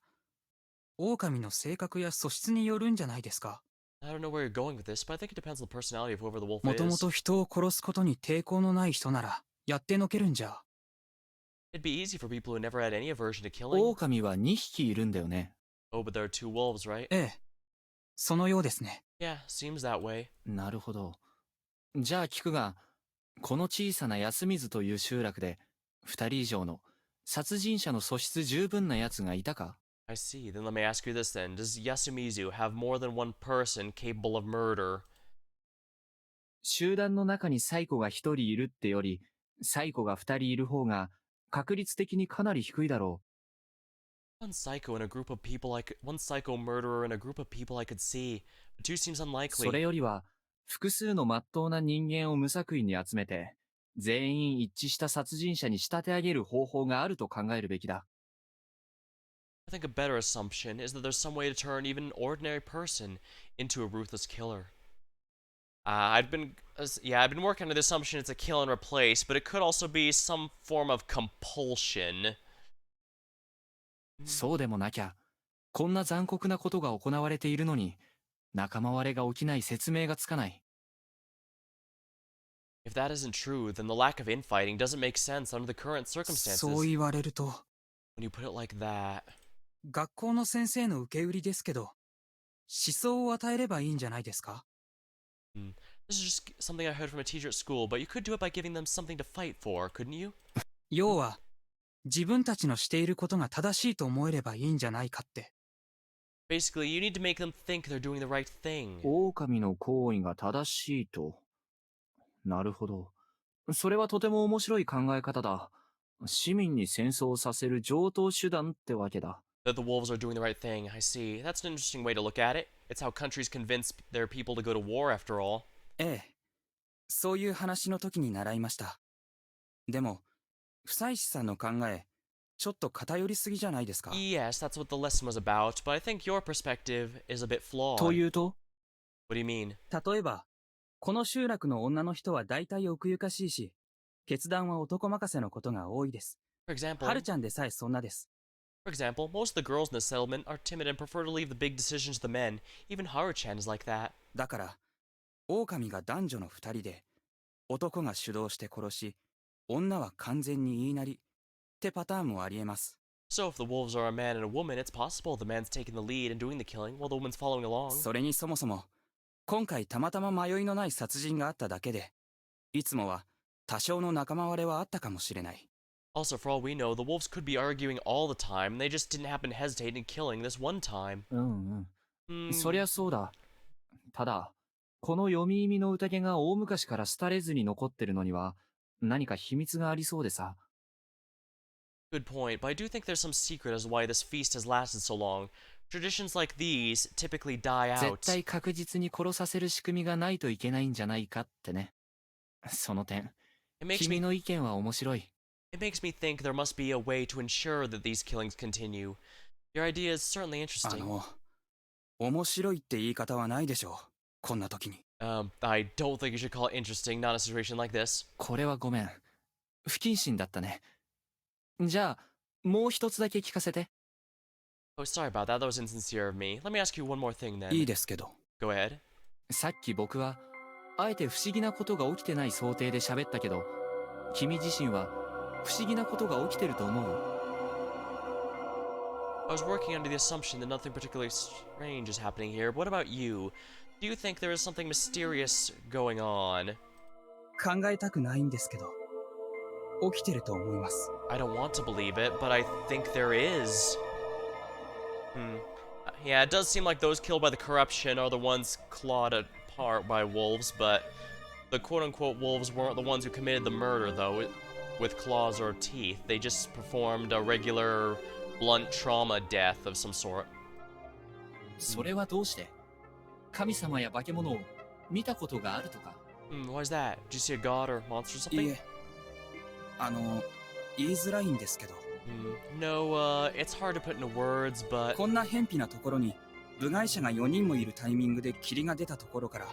狼の性格や素質によるんじゃないですか。I don't know where you're going with this, but I think it depends on the personality of whoever the wolf もとも is. と人を殺すことに抵抗のない人なら、やってのけるんじゃ。It'd be easy for people who never had any aversion to killing. 狼は2匹いるんだよね。Oh, but there are 2 wolves, right? ええ、そのようですね。Yeah, seems that way. なるほど。じゃあ聞くが、この小さな安水という集落で、2人以上の殺人者の素質十分な奴がいたか？ I see. Then let me ask you this then. Does Yasumizu have more than one person capable of murder? 集団の中にサイコが1人いるってより、サイコが2人いる方が確率的にかなり低いだろOne psycho in a group of people one psycho murderer in a group of people I could see. But 2 seems う。 unlikely. それよりは、複数の真っ当な人間を無作為に集めて、全員一致した殺人者に仕立て上げる方法があると考えるべきだ。I think a better assumption is that there's some way to turn even an ordinary person into a ruthless killer. I've been working on the assumption it's a kill and replace, but it could also be some form of compulsion. そうでもなきゃ、こんな残酷なことが行われているのに、仲間割れが起きない説明がつかない。If that isn't true, then the lack of infighting doesn't make sense under the current circumstances. そう言われると、 When you put it like that. 学校の先生の受け売りですけど、思想を与えればいいんじゃないですか？ This is just something I heard from a teacher at school, but you could do it by giving them something to fight for, couldn't you? 要は、自分たちのしていることが正しいと思えればいいんじゃないかって。Basically, you need to make them think they're doing the right thing. 狼の行為が正しいと。なるほど。それはとても面白い考え方だ。市民に戦争をさせる常套手段ってわけだ。That the wolves are doing the right thing, I see. That's an interesting way to look at it. It's how countries convince their people to go to war, after all. ええ、そういう話の時に習いました。でも、不妻子さんの考え、ちょっと偏りすぎじゃないですか？ Yes, that's what the lesson was about, but I think your perspective is a bit flawed. というと？ What do you mean? 例えば、この集落の女の人は大体奥ゆかしいし、決断は男任せのことが多いです。For example, はるちゃんでさえそんなです。For example, most of the girls in the settlement are timid and prefer to leave the big decisions to the men. Even Haru-chan is like that. だから、狼が男女の2人で、男が主導して殺し、女は完全に言いなりってパターンもありえます。So if the wolves are a man and a woman, it's possible the man's taking the lead and doing the killing while the woman's following along. それにそもそも、今回たまたま迷いのない殺人があっただけで、いつもは多少の仲間割れはあったかもしれない。Also, for all we know, the wolves could be arguing all the time, and they just didn't happen to hesitate in killing this one time. そりゃそうだ。ただ、この読み意味の宴が大昔から廃れずに残ってるのには、何か秘密がありそうでさ。Good point, but I do think there's some secret as to why this feast has lasted so long. Traditions like these typically die 絶 out. 対確実に殺させる仕組みがないといけないんじゃないかってね。その点、君の意見は面白い。It makes me think there must be a way to ensure that these killings continue. Your idea is certainly interesting. 面白いって言い方はないでしょう。こんな時に。I don't think you should call it interesting, not in a situation like this. これはごめん。不謹慎だったね。じゃあ、もう一つだけ聞かせて。Oh, sorry about that. That was insincere of me. Let me ask you one more thing then. いいですけど。Go ahead. さっき僕は、あえて不思議なことが起きてない想定で喋ったけど、君自身は不思議なことが起きてると思う？ I was working under the assumption that nothing particularly strange is happening here. But what about you? Do you think there is something mysterious going on? 考えたくないんですけど、起きてると思います。I don't want to believe it, but I think there is. Yeah, it does seem like those killed by the corruption are the ones clawed apart by wolves, but the quote-unquote wolves weren't the ones who committed the murder, though, with claws or teeth. They just performed a regular blunt trauma death of some sort. それはどうして？神様や化け物を見たことがあるとか？ Why is that? Did you see a god or monster or い something? え、言いづらいんですけど。No, it's hard to put into words, but... こんな偏僻なところに部外者が4人もいるタイミングで霧が出たところから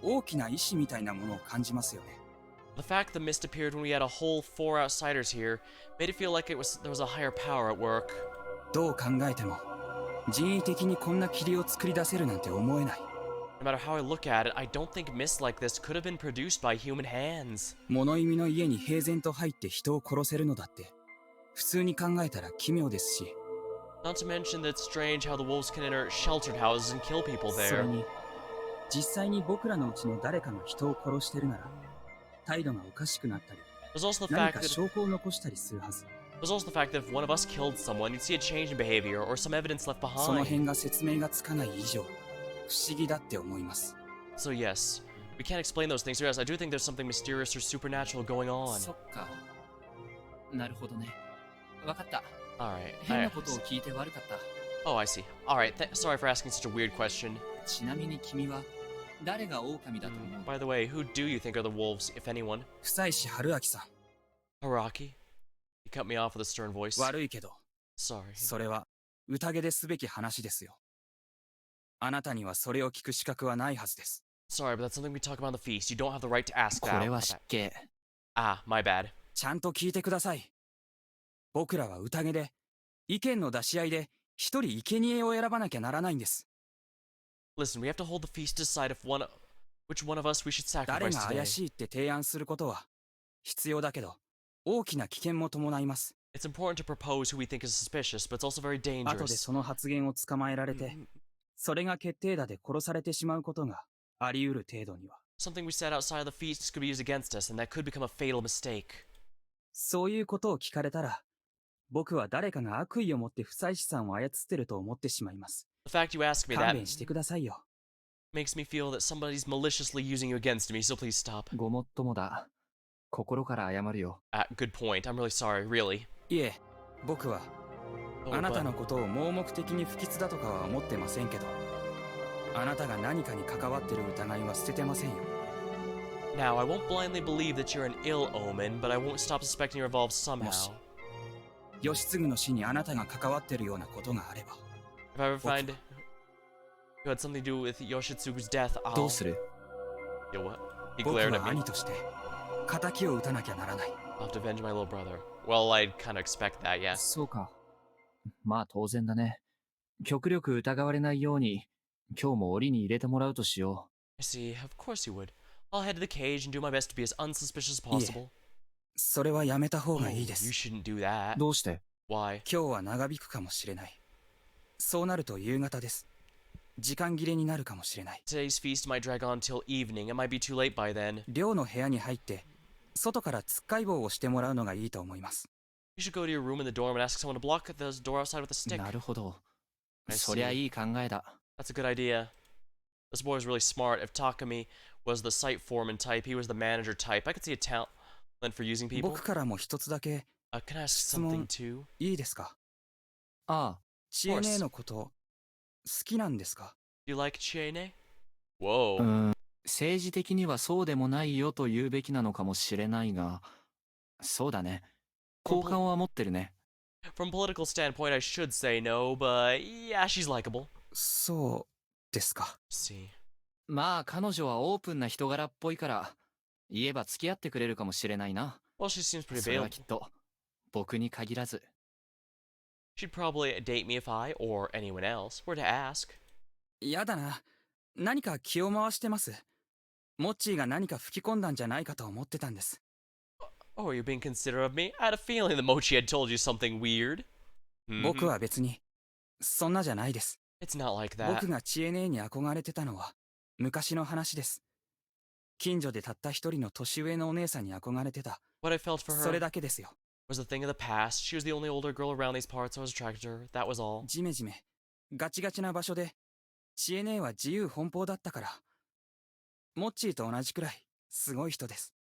大きな意志みたいなものを感じますよね。 The fact that Mist appeared when we had a whole 4 outsiders here made it feel like there was a higher power at work. どう考えても人為的にこんな霧を作り出せるなんて思えない。 No matter how I look at it, I don't think mist like this could have been produced by human hands. 物意味の家に平然と入って人を殺せるのだって普通に考えたら奇妙ですし、 Not to mention that it's strange how the wolves can enter sheltered houses and kill people それ there. に実際に僕らのうちの誰かが人を殺してるなら態度がおかしくなったり There's also the 何 fact か that 証拠を残したりするはず。 there's also the fact that if one of us killed someone, you'd see a change in behavior or some evidence left その behind. 辺が説明がつかない以上不思議だって思います。 So yes, we can't explain those things. So yes, I do think there's something mysterious or supernatural going on. そっか。なるほどね。わかった。 Alright. 変なことを聞いて悪かった。 Oh, I see. Alright, sorry for asking such a weird question. ちなみに君は誰が狼だと思う？ By the way, who do you think are the wolves, if anyone? 久石春明さん。 Haraki? He cut me off with a stern voice. 悪いけど、 Sorry. それは宴ですべき話ですよ。あなたにはそれを聞く資格はないはずです。 Sorry, but that's something we talk about on the feast. You don't have the right to ask こ that. れは失敬。 Ah, my bad. ちゃんと聞いてください。僕らは宴で、意見の出し合いで、一人生贄を選ばなきゃならないんです。 Listen, we have to hold the feast to decide which one of us we should 誰 sacrifice が today. 怪しいって提案することは必要だけど、大きな危険も伴います。 It's important to propose who we think is suspicious, but it's also very 後で dangerous. その発言を捕まえられて、それが決定打で殺されてしまうことがあり得る程度には。 Something we said outside of the feast could be used against us, and that could become a fatal mistake. そういうことを聞かれたら、僕は誰かが悪意を持って不妻子さんを操ってると思ってしまいます。 The fact you asked me 勘 that 弁してくださいよ。 makes me feel that somebody's maliciously using you against me, so please stop. ごもっともだ。心から謝るよ。Good point. I'm really sorry, really. いえ、僕は Oh, あなた but のことを盲目的に不吉だとかは思ってませんけど、あなたが何かに関わってる疑いは捨ててませんよ。 now, I won't blindly believe that you're an ill omen, but I won't stop suspecting you're involved somehow. 義継の死にあなたが関わってるようなことがあれば、 If I ever find you had something to do with Yoshitsugu's death, ど I'll... うする？ Yo, what? He 僕 glared は at me. 兄として仇を討たなきゃならない。 I'll have to avenge my little brother. Well, I'd kind of expect that, yeah. そうか。まあ当然だね。極力疑われないように、今日も檻に入れてもらうとしよ I see. Of course you would. I'll head to the cage and do my best to be as unsuspicious as possible. それはやめた方 Oh, がいいで you す。 shouldn't do that. う。どうして？ Why? 今日は長引くかもしれない。そうなると夕方です。時間切れになるかもしれない。 Today's feast might drag on till evening. It might be too late by then. 寮の部屋に入って、外からつっかい棒をしてもらうのがいいと思います。 You should go to your room in the dorm and ask someone to block the door outside with a stick. なるほど。 I そりゃ see. いい考えだ。 That's a good idea. This boy is really smart. If Takami was the site foreman type, he was the manager type. I could see a talent for using people. 僕からも一つだけ Can I ask 質問 something too? いいですか？ああ。チエネーのこと好きなんですか？ Do you like Chiene? Whoa. 政治的にはそうでもないよと言うべきなのかもしれないが、そうだね。好感は持ってるね。From political standpoint, I should say no, but yeah, she's likable. そうですか。See. まあ彼女はオープンな人柄っぽいから、言えば付き合ってくれるかもしれないな。 Well, she seems pretty それは available. きっと、僕に限らず。She'd probably date me if I, or anyone else, were to ask. やだな。何か気を回してます。モッチーが何か吹き込んだんじゃないかと思ってたんです。 Oh, are you being considerate of me? I had a feeling that Mochi had told you something weird. 僕は別に、そんなじゃないです。 It's not like that. 僕がチエネーに憧れてたのは、昔の話です。近所でたった一人の年上のお姉さんに憧れてた。 What I felt for それ her だけですよ。 was a thing of the past. She was the only older girl around these parts, so I was attracted to her. That was all. ジメジメ、ガチガチな場所で、チエネーは自由奔放だったから。モッチーと同じくらい、すごい人です。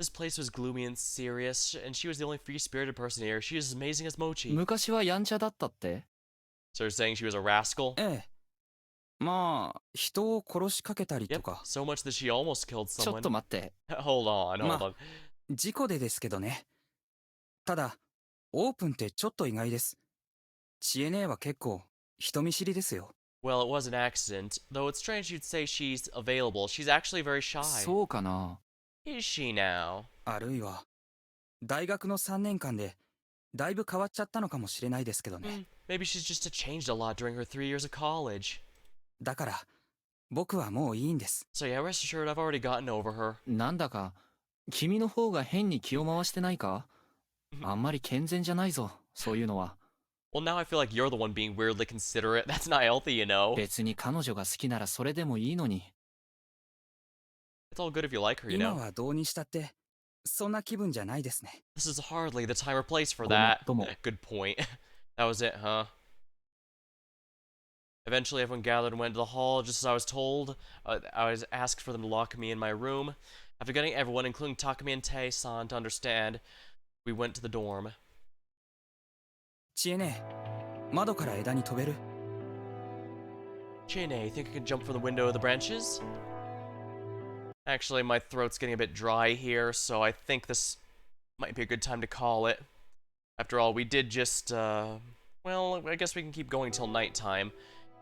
This place was gloomy and serious, and she was the only free-spirited person here. She was as amazing as Mochi. 昔はやんちゃだったって So you're saying she was a rascal? ええ。まあ、人を殺しかけたりと Yep, か。 so much that she almost killed ちょ someone. っと待って。Hold on, hold ま on. 事故でですけどね。ただ、オープンってちょっと意外です。チエネーは結構、人見知りですよ。Well, it was an accident, though it's strange you'd say she's available. She's actually very shy. そうかな。 Is she now? あるいは、大学の3年間で、だいぶ変わっちゃったのかもしれないですけどね。Maybe she's just changed a lot during her 3 years of college. だから、僕はもういいんです。So yeah, rest assured I've already gotten over her. なんだか、君の方が変に気を回してないか？あんまり健全じゃないぞ、そういうのは。Well, now I feel like you're the one being weirdly considerate. That's not healthy, you know. 別に彼女が好きならそれでもいいのに。It's all good if you like her, you 今 know. はどうにしたって、そんな気分じゃないですね。This is hardly the time or place for that. Good point. That was it, huh? Eventually, everyone gathered and went to the hall, just as I was told. I was asked for them to lock me in my room. After getting everyone, including Takumi and Tae-san, to understand, we went to the dorm. 知恵ね、窓から枝に飛べる？ Chine, you think I can jump from the window of the branches? Actually, my throat's getting a bit dry here, so I think this might be a good time to call it. After all, we did just, well, I guess we can keep going till nighttime.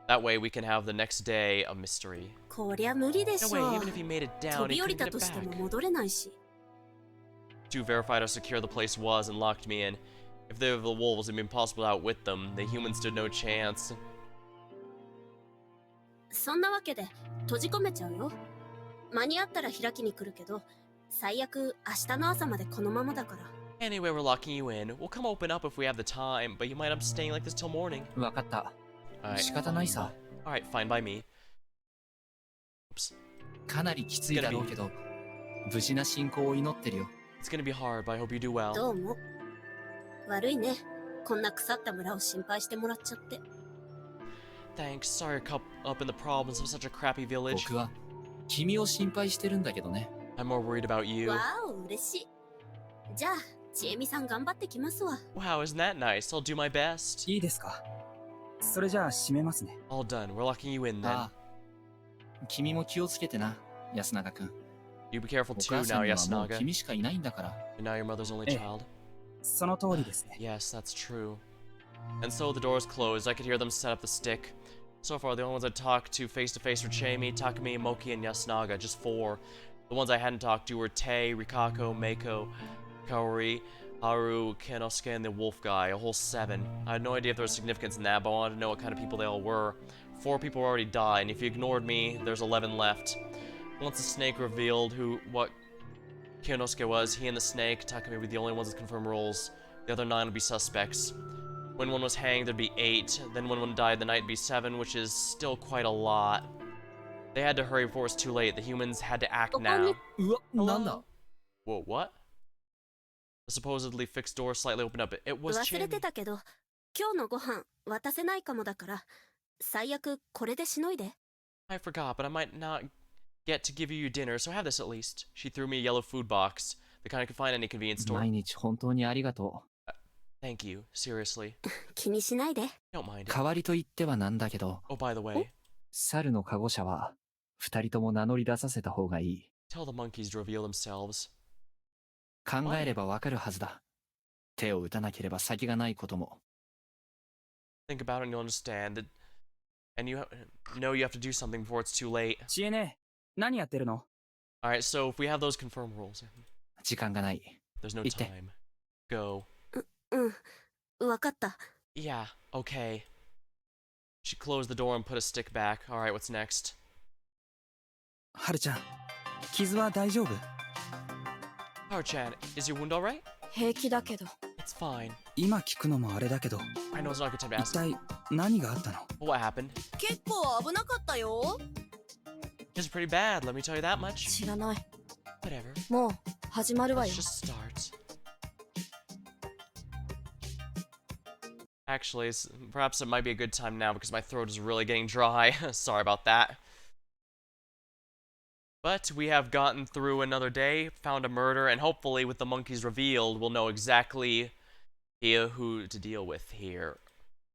That way we can have the next day a mystery. こりゃ無理でし No ょ way, う even if he made it 飛 down, び he 降り couldn't た get と it しても back. 戻れないし Stu verified how secure the place was and locked me in. If they were the wolves, it'd be impossible to outwit them. The humans stood no chance. そんなわけで閉じ込めちゃうよ間に合ったら開きに来るけど最悪明日の朝までこのままだから Anyway, we're locking you in. We'll come open up if we have the time, but you might end up staying like this till morning. わかった。 Alright. 仕方ないさ。 Alright, fine by me. Oops. かなりきついだろうけど、無事な進行を祈ってるよ。 It's gonna be hard, but I hope you do well. どうも悪いねこんな腐った村を心配してもらっちゃって Thanks. Sorry I caught up in the problems of such a crappy village. 僕は君を心配してるんだけどね。I'm more worried about you. わお嬉しいじゃあちえみさん頑張ってきますわ Wow, isn't that nice? I'll do my best. いいですか？それじゃあ閉めますね。 All done. We're locking you in then. ああ。君も気をつけてな、安永くん。 You be careful お too 母さ now, んにはもう Yasunaga. 君しかいないんだから。 And now you're mother's only ええ child. その通りですね。 Yes, that's true. And so the doors closed. I could hear them set up the stick. So far, the only ones I talked to face were Chaimi, Takumi, Moki, and Yasunaga. Just 4. The ones I hadn't talked to were Tei, Rikako, Meiko, Kaori, Haru, Kenosuke, and the wolf guy. A whole 7. I had no idea if there was significance in that, but I wanted to know what kind of people they all were. 4 people already died, and if you ignored me, there's 11 left. Once the snake revealed what Kyonosuke was, he and the snake, Takumi, were the only ones with confirmed roles. The other 9 would be suspects. When one was hanged, there'd be 8. Then when one died the night, it'd be 7, which is still quite a lot. They had to hurry before it was too late. The humans had to act now. うわ、なんだ？ Whoa, what? The supposedly fixed door slightly opened up. It was 忘れ Chaimi. てたけど今日のご飯渡せないかもだから最悪これでしのいで I forgot, but I might not get to give you your dinner, so have this at least. She threw me a yellow food box, the kind I could find at any convenience store. 毎日本当にありがと Thank you, seriously. 気にしないで Don't mind う。 it. 代わりと言ってはなんだけど、 Oh, by the way, 猿のカゴ車は二人とも名乗り出させた方がいい。 tell the monkeys to reveal themselves. 考えればわかるはずだ。手を打たなければ先がないことも。 Think about it and you'll understand that. And you know you have to do something before it's too late. 知恵ね、何やってるの？ Alright, so if we have those confirmed rules, 時間がない。 there's no 言って time. Go. うんわかった Yeah, okay. She closed the door and put a stick back. Alright, what's next? はるちゃん、傷は大丈夫？ Haru-chan, is your wound alright? 平気だけど It's fine. 今聞くのもあれだけど、 I know it's not a good time to 一 ask. 体何があったの？ What happened? 結構危なかったよ。 It's pretty bad, let me tell you that much. 知らない Whatever. もう始まるわ Let's よ just start. Actually, perhaps it might be a good time now because my throat is really getting dry. Sorry about that. But we have gotten through another day, found a murder, and hopefully with the monkeys revealed, we'll know exactly who to deal with here.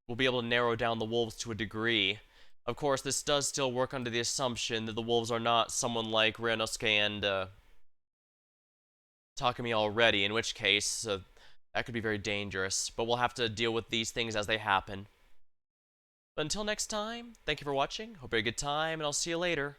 We'll be able to narrow down the wolves to a degree. Of course, this does still work under the assumption that the wolves are not someone like Ryunosuke and Takumi already, in which case that could be very dangerous. But we'll have to deal with these things as they happen. But until next time, thank you for watching, hope you had a good time, and I'll see you later.